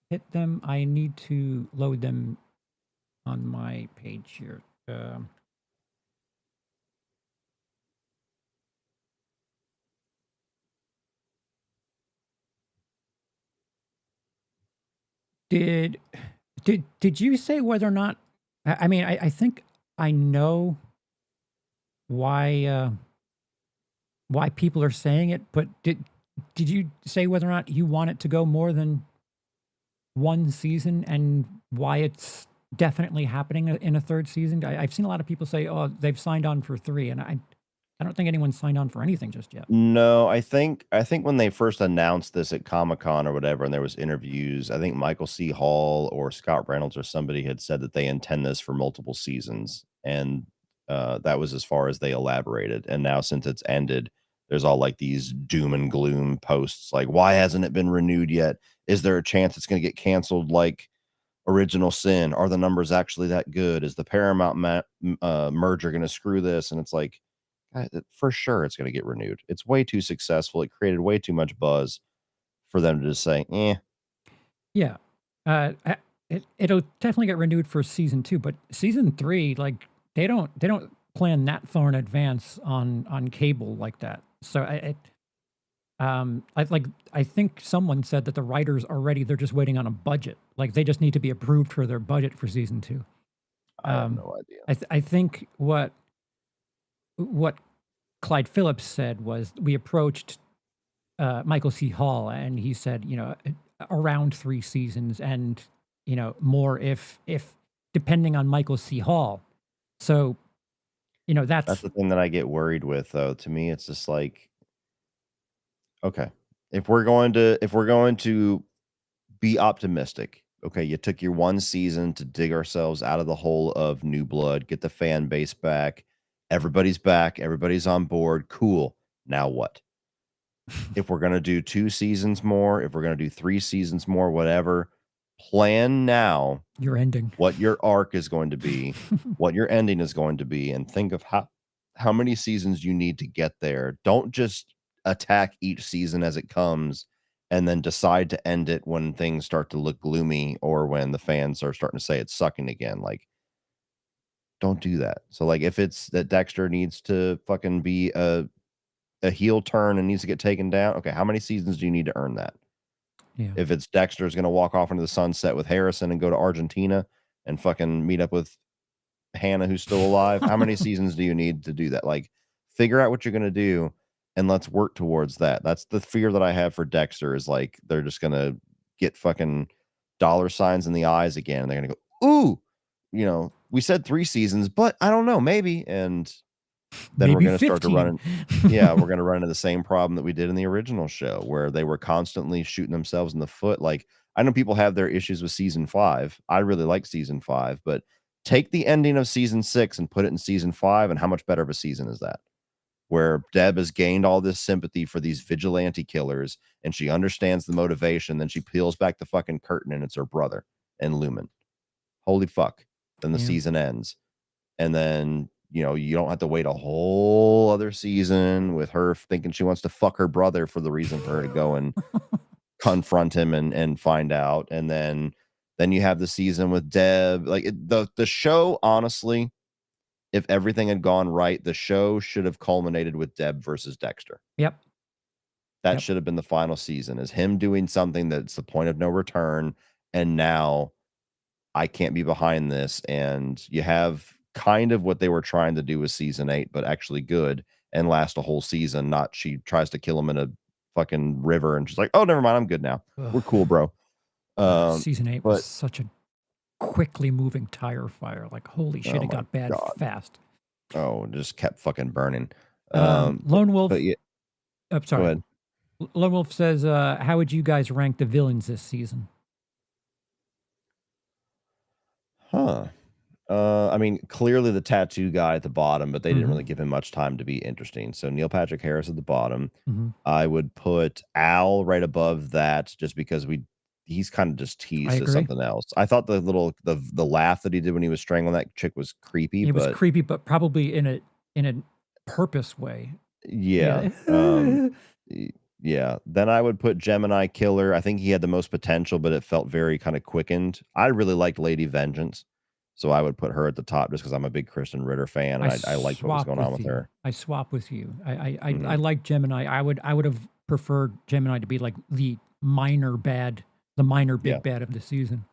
hit them. I need to load them on my page here. Did did you say whether or not? I mean, I think I know why why people are saying it, but did you say whether or not you want it to go more than one season, and why it's definitely happening in a third season? I've seen a lot of people say, "Oh, they've signed on for 3," and I don't think anyone's signed on for anything just yet. No, I think when they first announced this at Comic-Con or whatever, and there was interviews, I think Michael C. Hall or Scott Reynolds or somebody had said that they intend this for multiple seasons. And That was as far as they elaborated. And now since it's ended, there's all like these doom and gloom posts like, why hasn't it been renewed yet? Is there a chance it's going to get canceled like Original Sin? Are the numbers actually that good? Is the Paramount merger going to screw this? And it's like, for sure it's going to get renewed. It's way too successful. It created way too much buzz for them to just say, eh. Yeah. It'll definitely get renewed for season 2, but season 3, like they don't plan that far in advance on cable like that. So I think someone said that the writers are ready. They're just waiting on a budget. Like they just need to be approved for their budget for season 2. I have no idea. I think what Clyde Phillips said was we approached Michael C. Hall and he said, around 3 seasons and, more if depending on Michael C. Hall. So, That's the thing that I get worried with, though. To me, it's just like, okay, if we're going to be optimistic, okay, you took your 1 season to dig ourselves out of the hole of new blood, get the fan base back. Everybody's back. Everybody's on board. Cool. Now what? If we're going to do 2 seasons more, if we're going to do 3 seasons more, whatever, plan now your ending, what your arc is going to be, what your ending is going to be, and think of how many seasons you need to get there. Don't just attack each season as it comes and then decide to end it when things start to look gloomy or when the fans are starting to say it's sucking again. Like, don't do that. So, like, if it's that Dexter needs to fucking be a heel turn and needs to get taken down, okay, how many seasons do you need to earn that? yeah. If it's Dexter's going to walk off into the sunset with Harrison and go to Argentina and fucking meet up with Hannah, who's still alive, how many seasons do you need to do that? Like, figure out what you're going to do and let's work towards that. That's the fear that I have for Dexter is like, they're just going to get fucking dollar signs in the eyes again. And they're going to go, ooh, we said 3 seasons, but I don't know, maybe. And then Maybe we're going to start to 15. we're going to run into the same problem that we did in the original show where they were constantly shooting themselves in the foot. Like, I know people have their issues with season 5. I really like season 5, but take the ending of season 6 and put it in season 5. And how much better of a season is that? Where Deb has gained all this sympathy for these vigilante killers and she understands the motivation. Then she peels back the fucking curtain and it's her brother and Lumen. Holy fuck. Then the season ends. And then, you don't have to wait a whole other season with her thinking she wants to fuck her brother for the reason for her to go and confront him and find out. And then you have the season with Deb. Like the show, honestly, if everything had gone right, the show should have culminated with Deb versus Dexter. Yep. That should have been the final season, is him doing something that's the point of no return. And now I can't be behind this. And you have kind of what they were trying to do with season 8, but actually good and last a whole season. Not she tries to kill him in a fucking river and she's like, oh, never mind, I'm good now. We're cool, bro. Season 8 was such a quickly moving tire fire. Like, holy shit, it got bad fast. Oh, it just kept fucking burning. Lone Wolf. But yeah, I'm sorry. go ahead. Lone Wolf says, how would you guys rank the villains this season? I mean, clearly the tattoo guy at the bottom, but they didn't Mhm. really give him much time to be interesting. So Neil Patrick Harris at the bottom. Mhm. I would put Al right above that just because he's kind of just I teased as agree. something else. I thought the laugh that he did when he was strangling that chick was creepy, It was but creepy, but probably in a purpose way. yeah. Yeah. Then I would put Gemini Killer. I think he had the most potential, but it felt very kind of quickened. I really liked Lady Vengeance. So I would put her at the top just because I'm a big Kristen Ritter fan and I liked what was going on with her. I swap with you. I Mhm. like Gemini. I would have preferred Gemini to be like the minor bad, the minor big Yeah. bad of the season.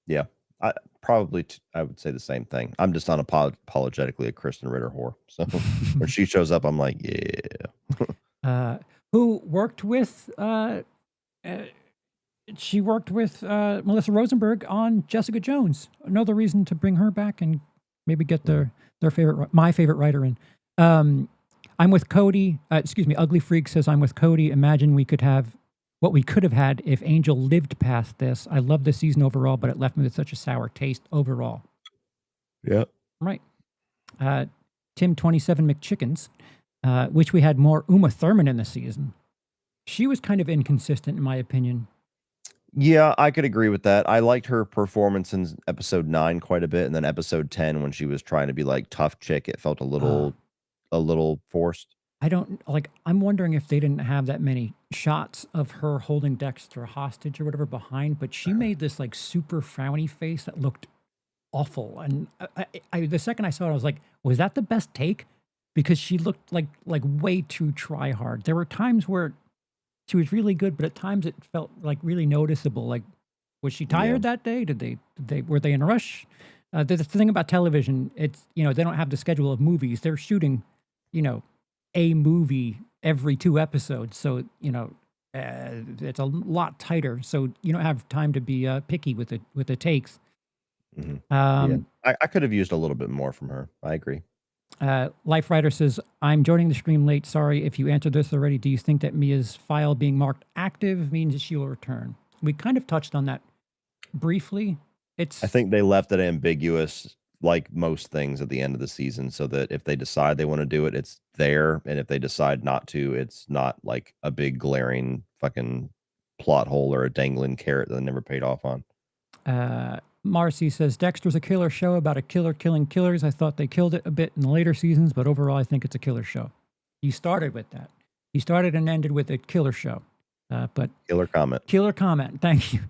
Yeah. I would say the same thing. I'm just unapologetically a Kristen Ritter whore. So when she shows up, I'm like, yeah. Who worked with she worked with Melissa Rosenberg on Jessica Jones. Another reason to bring her back and maybe get my favorite writer in. I'm with Cody. Ugly Freak says, I'm with Cody. Imagine we could have what we could have had if Angel lived past this. I love the season overall, but it left me with such a sour taste overall. Yeah. Right. Tim 27 McChickens. Wish we had more Uma Thurman in the season. She was kind of inconsistent, in my opinion. Yeah, I could agree with that. I liked her performance in episode 9 quite a bit, and then episode 10 when she was trying to be like tough chick, it felt a little forced. I don't like. I'm wondering if they didn't have that many shots of her holding Dexter hostage or whatever behind, but she made this like super frowny face that looked awful. And the second I saw it, I was like, was that the best take? Because she looked like way too try hard. There were times where she was really good, but at times it felt like really noticeable. Like, was she Yeah. tired that day? Were they in a rush? The thing about television, it's they don't have the schedule of movies. They're shooting, a movie every 2 episodes, so it's a lot tighter. So you don't have time to be picky with the takes. Mhm. Yeah. Um, I could have used a little bit more from her. I agree. Life Rider says, I'm joining the stream late. Sorry if you answered this already. Do you think that Mia's file being marked active means that she will return? We kind of touched on that briefly. I think they left it ambiguous, like most things at the end of the season, so that if they decide they want to do it, it's there. And if they decide not to, it's not like a big glaring fucking plot hole or a dangling carrot that never paid off on. Marcy says, Dexter's a killer show about a killer killing killers. I thought they killed it a bit in the later seasons, but overall, I think it's a killer show. You started with that. You started and ended with a killer show. But Killer comment. Killer comment. Thank you.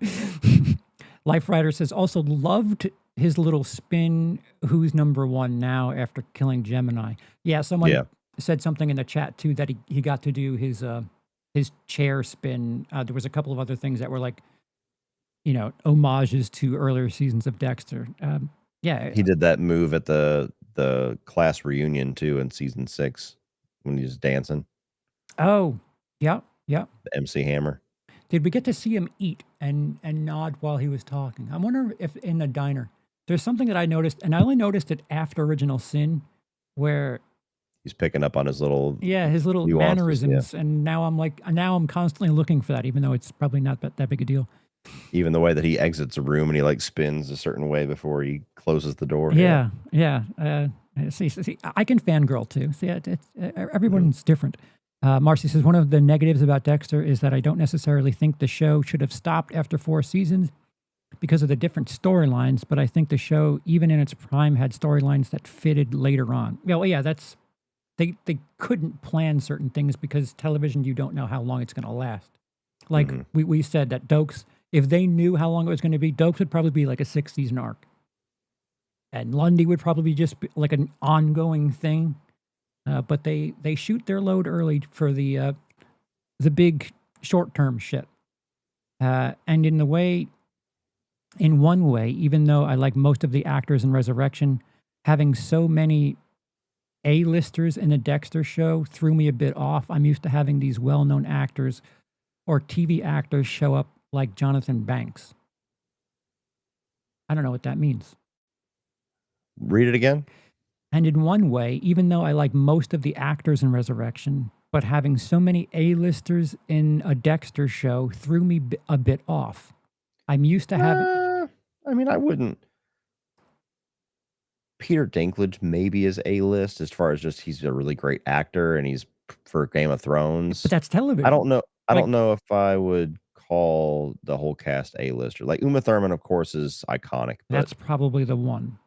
Life Rider says, also loved his little spin. Who's number one now after killing Gemini? Yeah, someone said something in the chat too that he got to do his chair spin. There was a couple of other things that were like, homages to earlier seasons of Dexter. He did that move at the class reunion too in season 6 when he was dancing. Oh, yeah. The MC Hammer. Did we get to see him eat and nod while he was talking? I wonder if in the diner, there's something that I noticed, and I only noticed it after Original Sin, where he's picking up on his little his little nuances, mannerisms, and now I'm constantly looking for that, even though it's probably not that big a deal. Even the way that he exits a room and he like spins a certain way before he closes the door. Yeah. See, I can fangirl too. See, everyone's different. Marcy says, one of the negatives about Dexter is that I don't necessarily think the show should have stopped after 4 seasons because of the different storylines, but I think the show, even in its prime, had storylines that fitted later on. That's they couldn't plan certain things because television, you don't know how long it's going to last. Like we said that Dokes, if they knew how long it was going to be, Dokes would probably be like a 6-season arc. And Lundy would probably just be like an ongoing thing. But they shoot their load early for the big short-term shit. And in one way, even though I like most of the actors in Resurrection, having so many A-listers in the Dexter show threw me a bit off. I'm used to having these well-known actors or TV actors show up like Jonathan Banks. I don't know what that means. Read it again. And in one way, even though I like most of the actors in Resurrection, but having so many A-listers in a Dexter show threw me a bit off. I'm used to having... I wouldn't... Peter Dinklage maybe is A-list as far as just he's a really great actor and he's for Game of Thrones. But that's television. I don't know if I would call the whole cast A-lister. Like Uma Thurman, of course, is iconic. But that's probably the one.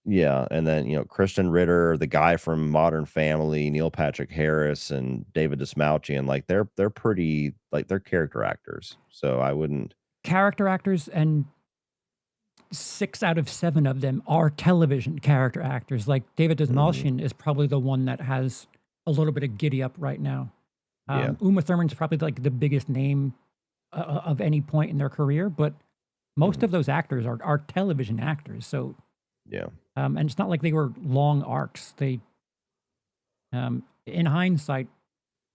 Yeah, and then Christian Ritter, the guy from Modern Family, Neil Patrick Harris, and David Dismouchian, like they're pretty, like they're character actors. So I wouldn't character actors, and 6 out of 7 of them are television character actors. Like David Dismouchian is probably the one that has a little bit of giddy up right now. Uma Thurman's probably like the biggest name of any point in their career, but most of those actors are television actors. So and it's not like they were long arcs. They, in hindsight,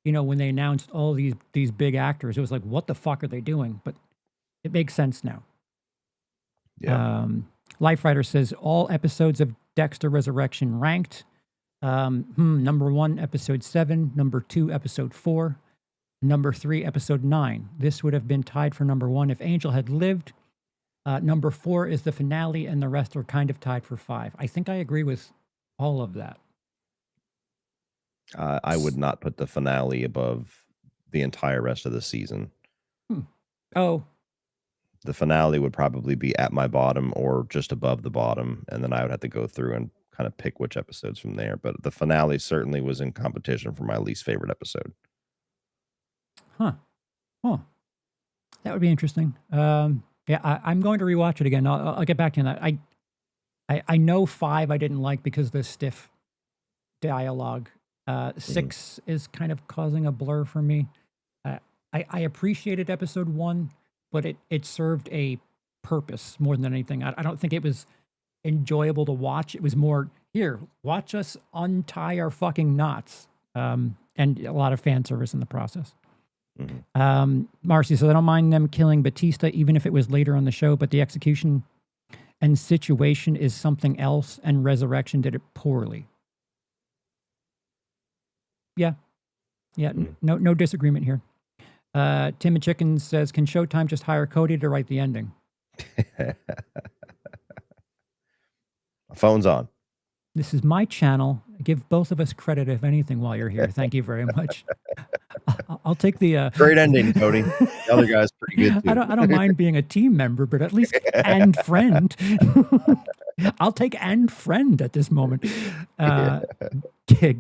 when they announced all these big actors, it was like, what the fuck are they doing? But it makes sense now. Life Rider says all episodes of Dexter Resurrection ranked. Number 1, episode 7. Number 2, episode 4. Number 3, episode 9. This would have been tied for number 1 if Angel had lived. Number 4 is the finale, and the rest are kind of tied for 5. I think I agree with all of that. I would not put the finale above the entire rest of the season. Hmm. Oh, The finale would probably be at my bottom or just above the bottom, and then I would have to go through and kind of pick which episodes from there. But the finale certainly was in competition for my least favorite episode. huh. Huh. That would be interesting. Yeah, I'm going to rewatch it again. I'll get back to you on that. I know 5 I didn't like because of the stiff dialogue. 6 is kind of causing a blur for me. I appreciated episode 1, but it served a purpose more than anything. I don't think it was enjoyable to watch. It was more, here, watch us untie our fucking knots. And a lot of fan service in the process. Marcy says, I don't mind them killing Batista, even if it was later on the show, but the execution and situation is something else, and Resurrection did it poorly. Yeah. Yeah, no disagreement here. Tim and Chicken says, can Showtime just hire Cody to write the ending? My phone's on. This is my channel. Give both of us credit, if anything, while you're here. Thank you very much. I'll take the great ending, Cody. The other guy's pretty good too. I don't mind being a team member, but at least and friend. I'll take and friend at this moment.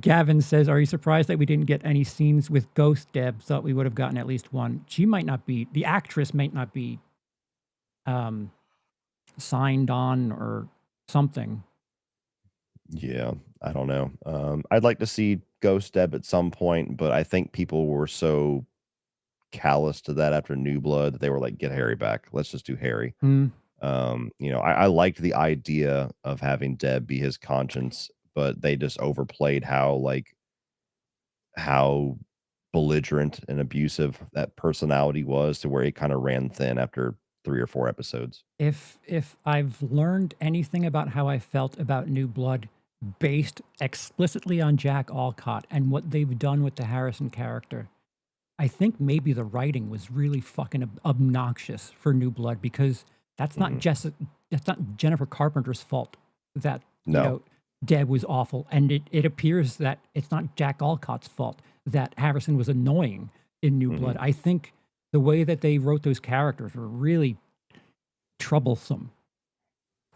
Gavin says, "Are you surprised that we didn't get any scenes with Ghost Deb? Thought we would have gotten at least one. She might not be. The actress might not be signed on or something." Yeah, I don't know. I'd like to see Ghost Deb at some point, but I think people were so callous to that after New Blood that they were like, get Harry back. Let's just do Harry. I liked the idea of having Deb be his conscience, but they just overplayed how belligerent and abusive that personality was to where he kind of ran thin after 3 or 4 episodes. If I've learned anything about how I felt about New Blood, based explicitly on Jack Alcott and what they've done with the Harrison character, I think maybe the writing was really fucking obnoxious for New Blood, because that's not that's not Jennifer Carpenter's fault that Deb was awful, and it appears that it's not Jack Alcott's fault that Harrison was annoying in New Blood. I think the way that they wrote those characters were really troublesome.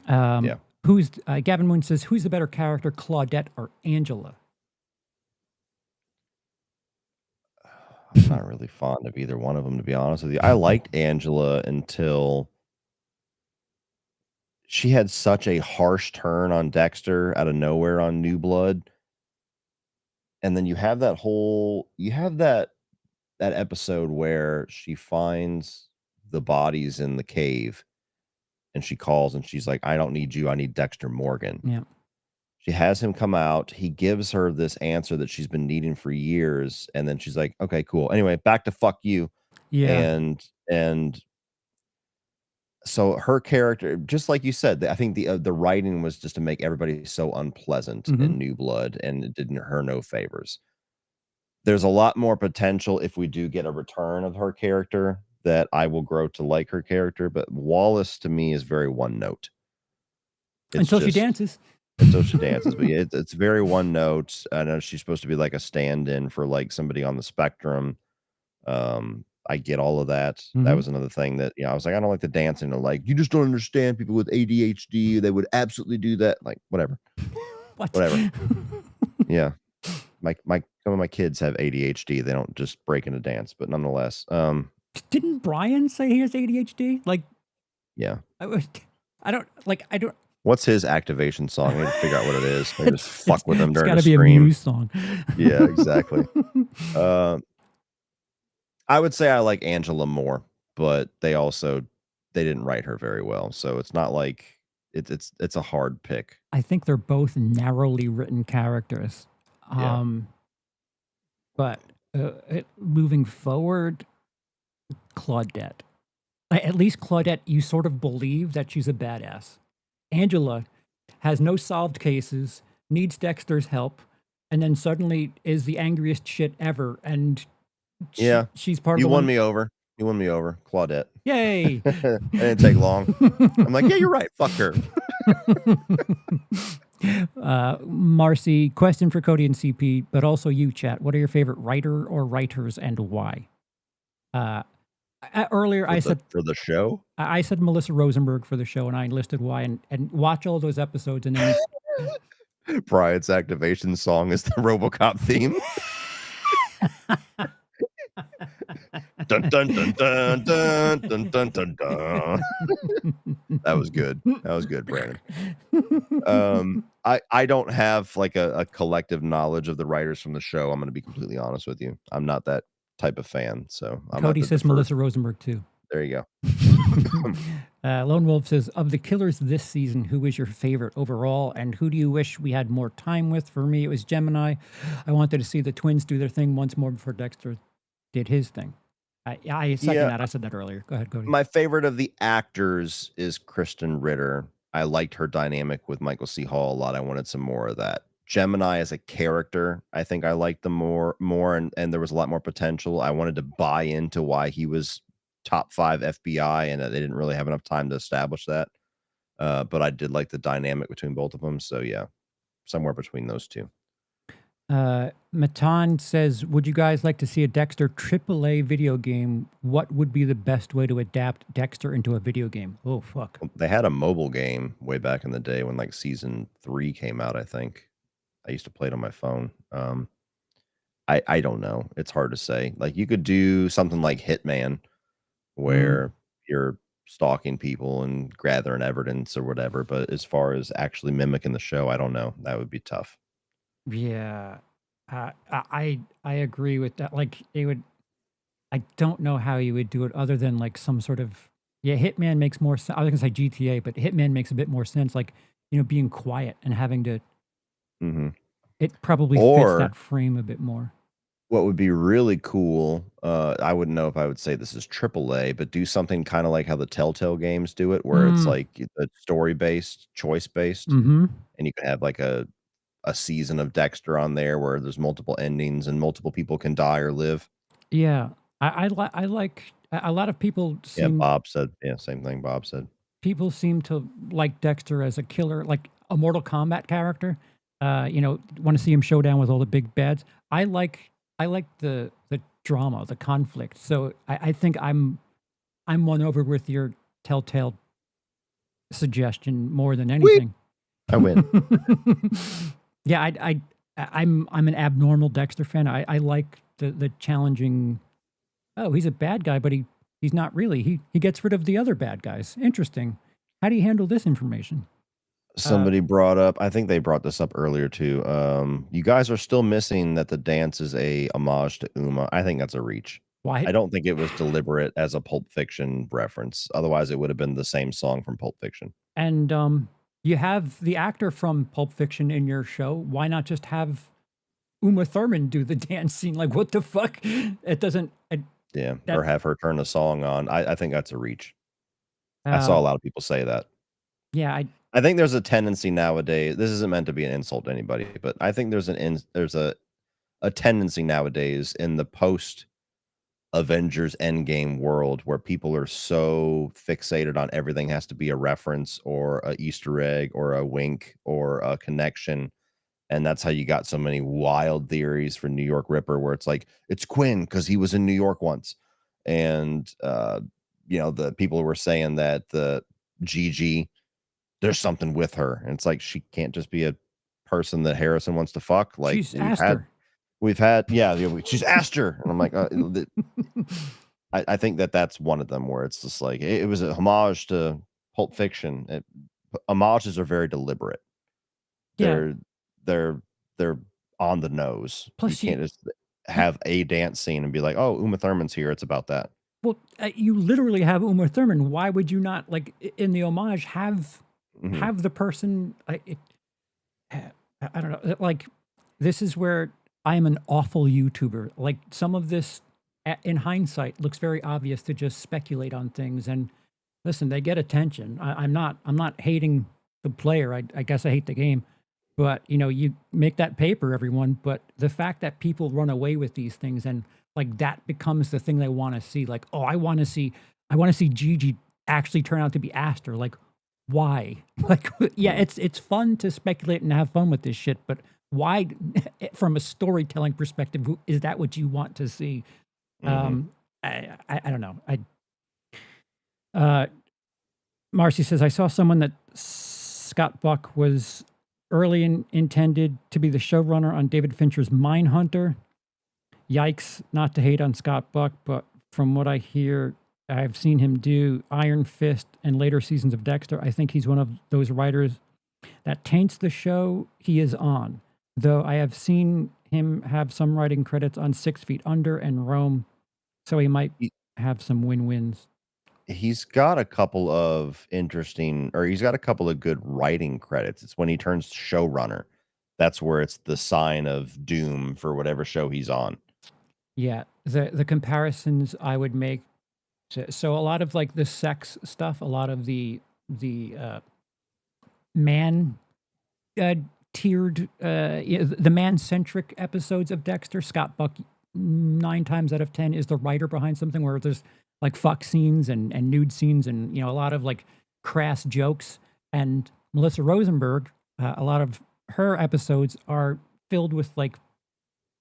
Gavin Moon says, who's the better character, Claudette or Angela? I'm not really fond of either one of them, to be honest with you. I liked Angela until she had such a harsh turn on Dexter out of nowhere on New Blood. And then you have that episode where she finds the bodies in the cave and she calls and she's like, I don't need you. I need Dexter Morgan. Yeah. She has him come out. He gives her this answer that she's been needing for years. And then she's like, okay, cool. Anyway, back to fuck you. Yeah. And so her character, just like you said, I think the writing was just to make everybody so unpleasant in New Blood, and it did her no favors. There's a lot more potential if we do get a return of her character that I will grow to like her character, but Wallace to me is very one note. Until she dances. Until she dances, but yeah, it's very one note. I know she's supposed to be like a stand-in for like somebody on the spectrum. I get all of that. That was another thing that, I was like, I don't like the dancing. Or like, you just don't understand people with ADHD. They would absolutely do that. Like, whatever. Whatever. Yeah. Some of my kids have ADHD. They don't just break into dance, but nonetheless. Didn't Brian say he has ADHD? Like, yeah. I don't. What's his activation song? I need to figure out what it is. I just fuck with him during the stream. It's got to be a Muse song. Yeah, exactly. I would say I like Angela more, but they didn't write her very well, so it's not like it's a hard pick. I think they're both narrowly written characters. But moving forward, Claudette. At least Claudette, you sort of believe that she's a badass. Angela has no solved cases, needs Dexter's help, and then suddenly is the angriest shit ever. And she's part of You won me over, Claudette. Yay! It didn't take long. I'm like, yeah, you're right. Fuck her. Marcy, question for Cody and CP, but also you, chat. What are your favorite writer or writers and why? Earlier, I said For the show. I said Melissa Rosenberg for the show, and I listed why. And watch all those episodes, and then Brian's activation song is the RoboCop theme. Dun dun dun dun dun dun dun dun dun. That was good. That was good, Brandon. I don't have like a collective knowledge of the writers from the show. I'm going to be completely honest with you. I'm not that type of fan, so I'm Cody says Melissa Rosenberg too. There you go. Lone Wolf says, of the killers this season, who is your favorite overall, and who do you wish we had more time with? For me, it was Gemini. I wanted to see the twins do their thing once more before Dexter did his thing. I second that. I said that earlier. Go ahead, Cody. My favorite of the actors is Kristen Ritter. I liked her dynamic with Michael C. Hall a lot. I wanted some more of that. Gemini as a character, I think I liked them more, and there was a lot more potential. I wanted to buy into why he was top 5 FBI, and they didn't really have enough time to establish that. But I did like the dynamic between both of them. So yeah, somewhere between those two. Matan says, would you guys like to see a Dexter AAA video game? What would be the best way to adapt Dexter into a video game? Oh, fuck. They had a mobile game way back in the day when like season 3 came out, I think. I used to play it on my phone. I don't know. It's hard to say. Like you could do something like Hitman where you're stalking people and gathering evidence or whatever. But as far as actually mimicking the show, I don't know. That would be tough. Yeah, I agree with that. Like it would, I don't know how you would do it other than like some sort of Hitman makes more sense. I was gonna say GTA, but Hitman makes a bit more sense. Like being quiet and having to. It probably fits that frame a bit more. What would be really cool, I wouldn't know if I would say this is AAA, but do something kind of like how the Telltale games do it, where it's like the story-based, choice-based, and you can have like a season of Dexter on there where there's multiple endings and multiple people can die or live. Yeah, I like a lot of people. Bob said, same thing. Bob said people seem to like Dexter as a killer, like a Mortal Kombat character. Want to see him show down with all the big bads. I like the drama, the conflict. So I think I'm won over with your Telltale suggestion more than anything. I win. Yeah, I'm an abnormal Dexter fan. I like the challenging. Oh, he's a bad guy, but he's not really. He gets rid of the other bad guys. Interesting. How do you handle this information? Somebody brought up, I think they brought this up earlier too. You guys are still missing that the dance is a homage to Uma. I think that's a reach. Why? I don't think it was deliberate as a Pulp Fiction reference. Otherwise, it would have been the same song from Pulp Fiction. And you have the actor from Pulp Fiction in your show. Why not just have Uma Thurman do the dance scene? Like, what the fuck? It doesn't. Or have her turn the song on. I think that's a reach. I saw a lot of people say that. Yeah, I think there's a tendency nowadays. This isn't meant to be an insult to anybody, but I think there's a tendency nowadays in the post Avengers Endgame world where people are so fixated on everything has to be a reference or a Easter egg or a wink or a connection. And that's how you got so many wild theories for New York Ripper, where it's like, it's Quinn because he was in New York once. And, the people were saying that the Gigi, there's something with her. And it's like, she can't just be a person that Harrison wants to fuck. Like she's Aster. We've had, she's Aster. And I'm like, I think that's one of them where it's just like, it was a homage to Pulp Fiction. Homages are very deliberate. Yeah. They're on the nose. Plus you can't just have a dance scene and be like, oh, Uma Thurman's here. It's about that. Well, you literally have Uma Thurman. Why would you not, like, in the homage, have the person? I don't know. Like, this is where I am an awful YouTuber. Like, some of this, in hindsight, looks very obvious to just speculate on things. And listen, they get attention. I'm not hating the player. I guess I hate the game. But, you make that paper, everyone. But the fact that people run away with these things and like that becomes the thing they want to see. Like, oh, I want to see Gigi actually turn out to be Aster. Like, why? Like, yeah, Mm, it's fun to speculate and have fun with this shit, but why, from a storytelling perspective, is that what you want to see? mhm. Um, I don't know. Uh, Marcy says, I saw someone that Scott Buck was intended to be the showrunner on David Fincher's Mindhunter. Yikes, not to hate on Scott Buck, but from what I hear, I've seen him do Iron Fist and later seasons of Dexter. I think he's one of those writers that taints the show he is on. Though I have seen him have some writing credits on 6 Feet Under and Rome, so he might He have some win-wins. he's got a couple of interesting or he's got a couple of good writing credits. It's when he turns showrunner. That's where it's the sign of doom for whatever show he's on. Yeah, the comparisons I would make so a lot of like the sex stuff, a lot of the man uh, tiered, the man centric episodes of Dexter. Scott Buck, 9 times out of 10, is the writer behind something where there's like fuck scenes and nude scenes and a lot of like crass jokes. And Melissa Rosenberg, a lot of her episodes are filled with like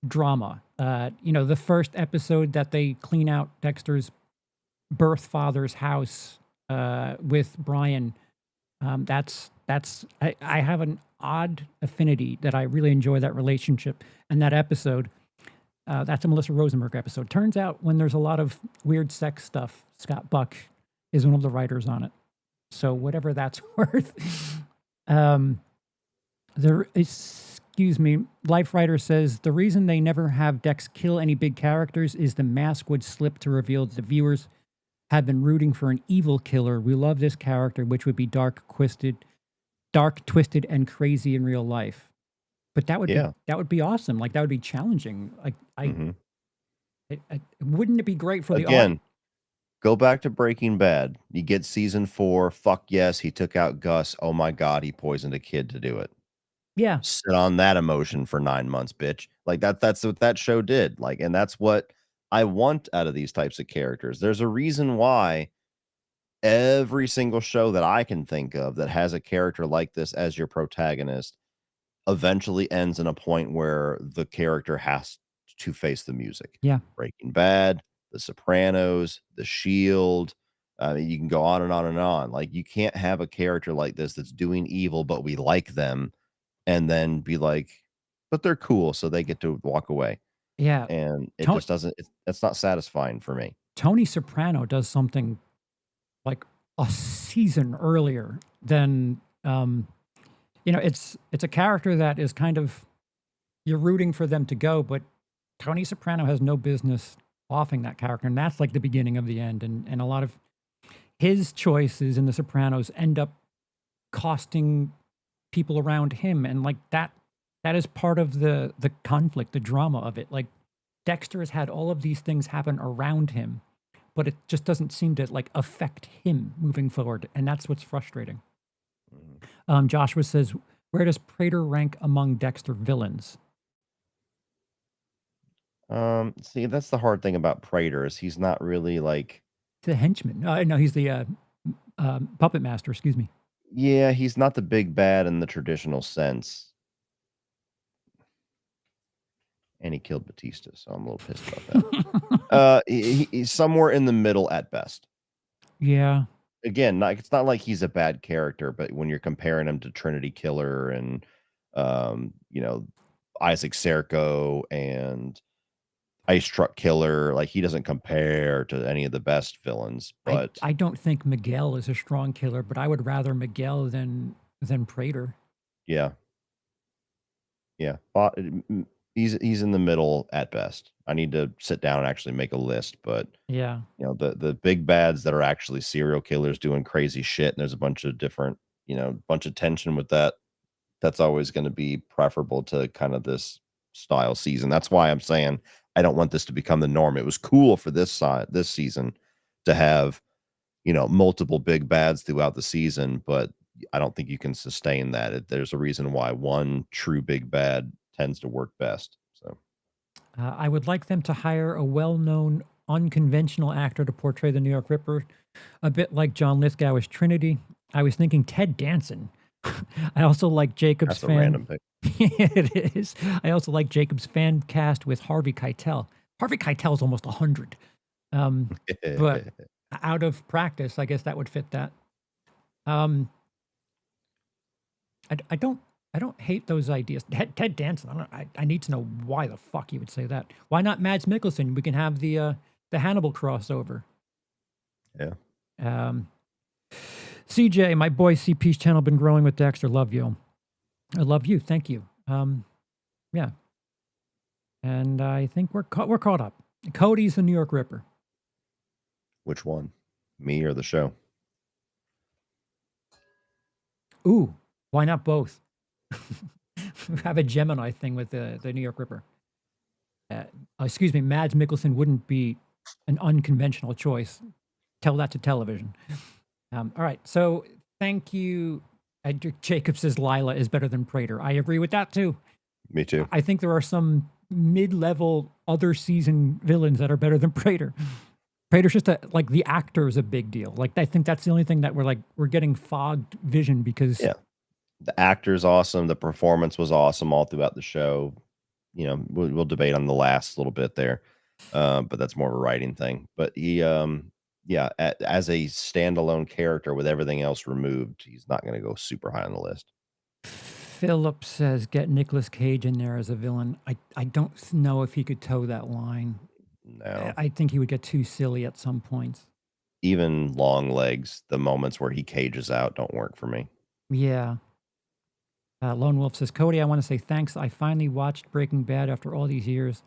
drama. The first episode that they clean out Dexter's birth father's house with Brian. I have an odd affinity that I really enjoy that relationship and that episode. That's a Melissa Rosenberg episode. Turns out when there's a lot of weird sex stuff, Scott Buck is one of the writers on it. So whatever that's worth. um, excuse me, Life Writer says the reason they never have Dex kill any big characters is the mask would slip to reveal that the viewers had been rooting for an evil killer. We love this character, which would be dark, twisted, and crazy in real life. But Yeah. that would be awesome. Like that would be challenging. Like Mhm. wouldn't it be great for the art? Again, go back to Breaking Bad. You get season 4, fuck yes, he took out Gus. Oh my god, he poisoned a kid to do it. Yeah, Sit on that emotion for 9 months, bitch. Like, that's what that show did, like, and that's what I want out of these types of characters. There's a reason why every single show that I can think of that has a character like this as your protagonist eventually ends in a point where the character has to face the music. yeah. Breaking Bad, The Sopranos, The Shield, you can go on and on and on. Like, you can't have a character like this that's doing evil, but we like them and then be like, "But they're cool, so they get to walk away." Yeah. And it To- just doesn't it's not satisfying for me. Tony Soprano does something like a season earlier than it's a character that is kind of you're rooting for them to go, but Tony Soprano has no business offing that character, and that's like the beginning of the end. And a lot of his choices in The Sopranos end up costing people around him, and like that is part of the conflict, the drama of it. Like Dexter has had all of these things happen around him, but it just doesn't seem to like affect him moving forward, and that's what's frustrating. Mhm. Joshua says, "Where does Prater rank among Dexter villains?" See, that's the hard thing about Prater is he's not really like The henchman. No, he's the puppet master. Excuse me. yeah, he's not the big bad in the traditional sense. And he killed Batista, so I'm a little pissed about that. He's somewhere in the middle at best. Yeah, Again, not it's not like he's a bad character, but when you're comparing him to Trinity Killer and, you know, Isaac Serco and Ice Truck Killer, like, he doesn't compare to any of the best villains, but I don't think Miguel is a strong killer, but I would rather Miguel than Prater. yeah, yeah, he's in the middle at best. I need to sit down and actually make a list, but Yeah. you know, the big bads that are actually serial killers doing crazy shit, and there's a bunch of different, bunch of tension with that. That's always gonna be preferable to kind of this style season. That's why I'm saying I don't want this to become the norm. It was cool for this season to have, multiple big bads throughout the season, but I don't think you can sustain that. There's a reason why one true big bad tends to work best. So, I would like them to hire a well-known, unconventional actor to portray the New York Ripper, a bit like John Lithgow as Trinity. I was thinking Ted Danson. I also like Jacob's That's a random pick. It is. I also like Jacob's fan cast with Harvey Keitel. Harvey Keitel's almost 100. But out of practice, I guess that would fit that. Um, I don't hate those ideas. Ted Danson. I need to know why the fuck you would say that. Why not Mads Mikkelsen? We can have the Hannibal crossover. Yeah. CJ, my boy CP's channel been growing with Dexter. Love you. I love you. Thank you. Yeah. And I think we're caught up. Cody's the New York Ripper. Which one? Me or the show? Ooh, why not both? Have a Gemini thing with the New York Ripper. Excuse me, Mads Mikkelsen wouldn't be an unconventional choice. Tell that to television. All right, so thank you. Jacob says Lila is better than Prater. I agree with that too. Me too. I think there are some mid-level other season villains that are better than Prater. Prater's just like the actor is a big deal. Like I think that's the only thing that we're getting fogged vision because the actor's awesome. The performance was awesome all throughout the show. You know, we'll debate on the last little bit there, but that's more of a writing thing. But he, as a standalone character with everything else removed, he's not going to go super high on the list. Philip says, get Nicolas Cage in there as a villain. I don't know if he could toe that line. No. I think he would get too silly at some points. Even Long Legs, the moments where he cages out don't work for me. Yeah. Lone Wolf says, Cody, I want to say thanks. I finally watched Breaking Bad after all these years.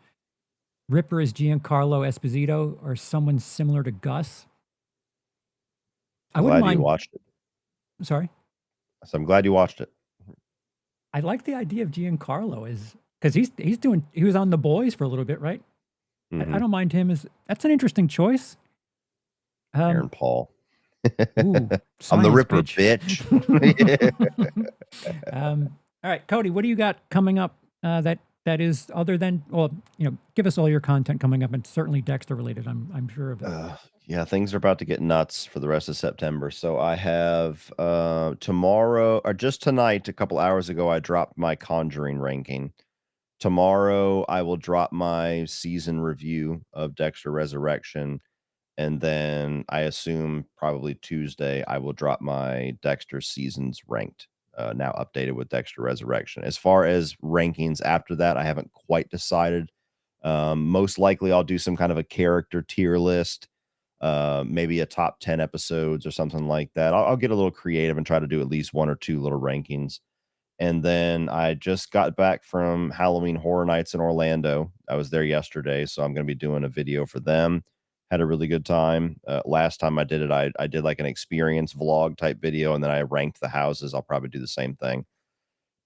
Ripper is Giancarlo Esposito or someone similar to Gus. I wouldn't mind. You watched it. Sorry? So I'm glad you watched it. I like the idea of Giancarlo because he was on The Boys for a little bit, right? Mm-hmm. I don't mind him that's an interesting choice. Aaron Paul. Ooh, I'm the Ripper, bitch. All right, Cody, what do you got coming up that is other than, well, give us all your content coming up and certainly Dexter related. I'm sure of it. Yeah, things are about to get nuts for the rest of September. So I have tomorrow, or just tonight, a couple hours ago, I dropped my Conjuring ranking. Tomorrow, I will drop my season review of Dexter Resurrection. And then I assume probably Tuesday, I will drop my Dexter seasons ranked, now updated with Dexter Resurrection. As far as rankings after that, I haven't quite decided. Most likely, I'll do some kind of a character tier list, maybe a top 10 episodes or something like that. I'll get a little creative and try to do at least one or two little rankings. And then I just got back from Halloween Horror Nights in Orlando. I was there yesterday, so I'm going to be doing a video for them. Had a really good time. Last time I did it, I did like an experience vlog type video, and then I ranked the houses. I'll probably do the same thing.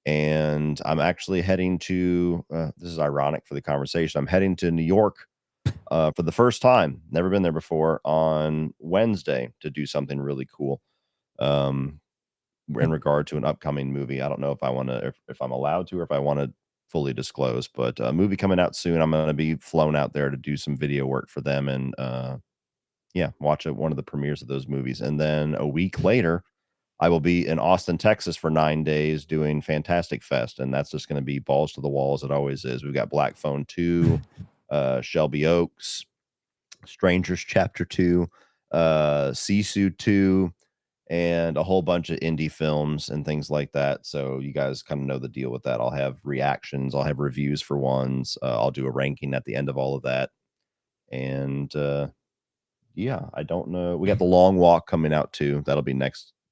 And I'm actually heading to, this is ironic for the conversation, I'm heading to New York for the first time. Never been there before, on Wednesday to do something really cool. In regard to an upcoming movie. I don't know if I want to, if I'm allowed to, or if I want to fully disclose, but a movie coming out soon. I'm going to be flown out there to do some video work for them and watch one of the premieres of those movies. And then a week later, I will be in Austin, Texas for 9 days doing Fantastic Fest. And that's just going to be balls to the wall as it always is. We've got Black Phone 2, Shelby Oaks, Strangers Chapter 2, Sisu 2, and a whole bunch of indie films and things like that. So you guys kind of know the deal with that. I'll have reactions. I'll have reviews for ones. I'll do a ranking at the end of all of that. And I don't know. We got The Long Walk coming out too. That'll be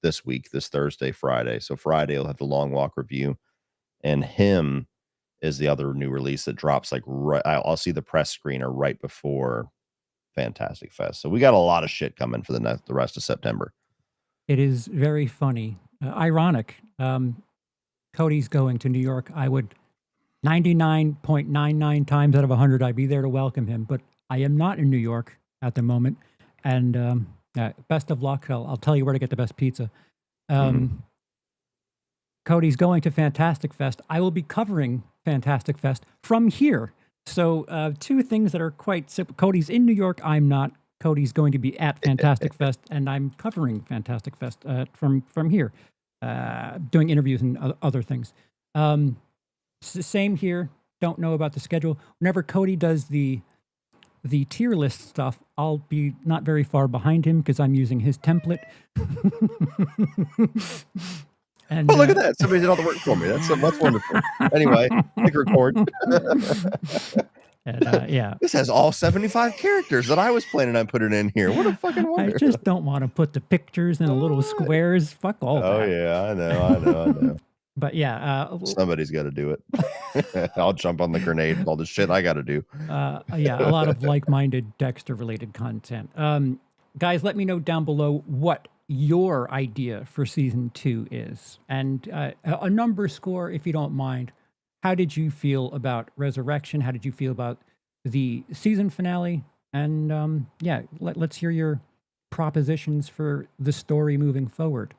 this week, this Thursday, Friday. So Friday we'll have The Long Walk review. And Him is the other new release that drops like I'll see the press screener right before Fantastic Fest. So we got a lot of shit coming for the rest of September. It is very funny, ironic. Cody's going to New York. I would 99.99 times out of 100, I'd be there to welcome him. But I am not in New York at the moment. And best of luck. I'll tell you where to get the best pizza. Cody's going to Fantastic Fest. I will be covering Fantastic Fest from here. So two things that are quite simple. Cody's in New York. I'm not. Cody's going to be at Fantastic Fest, and I'm covering Fantastic Fest from here, doing interviews and other things. Same here. Don't know about the schedule. Whenever Cody does the tier list stuff, I'll be not very far behind him because I'm using his template. And, Oh, look at that. Somebody did all the work for me. That's wonderful. Anyway, click record. And, yeah. This has all 75 characters that I was planning on putting in here. What a fucking wonder. I just don't want to put the pictures in the little squares. Fuck all that. Oh, yeah. I know. But yeah. Somebody's got to do it. I'll jump on the grenade and all the shit I got to do. Yeah, a lot of like-minded Dexter-related content. Guys, let me know down below what your idea for season 2 is, and a number score if you don't mind. How did you feel about Resurrection? How did you feel about the season finale? And yeah, let's hear your propositions for the story moving forward.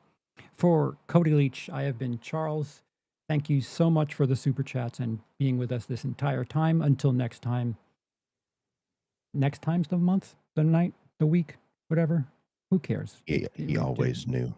For Cody Leach, I have been Charles. Thank you so much for the super chats and being with us this entire time. Until next time. Next time's the month, the night, the week, whatever. Who cares? He always knew.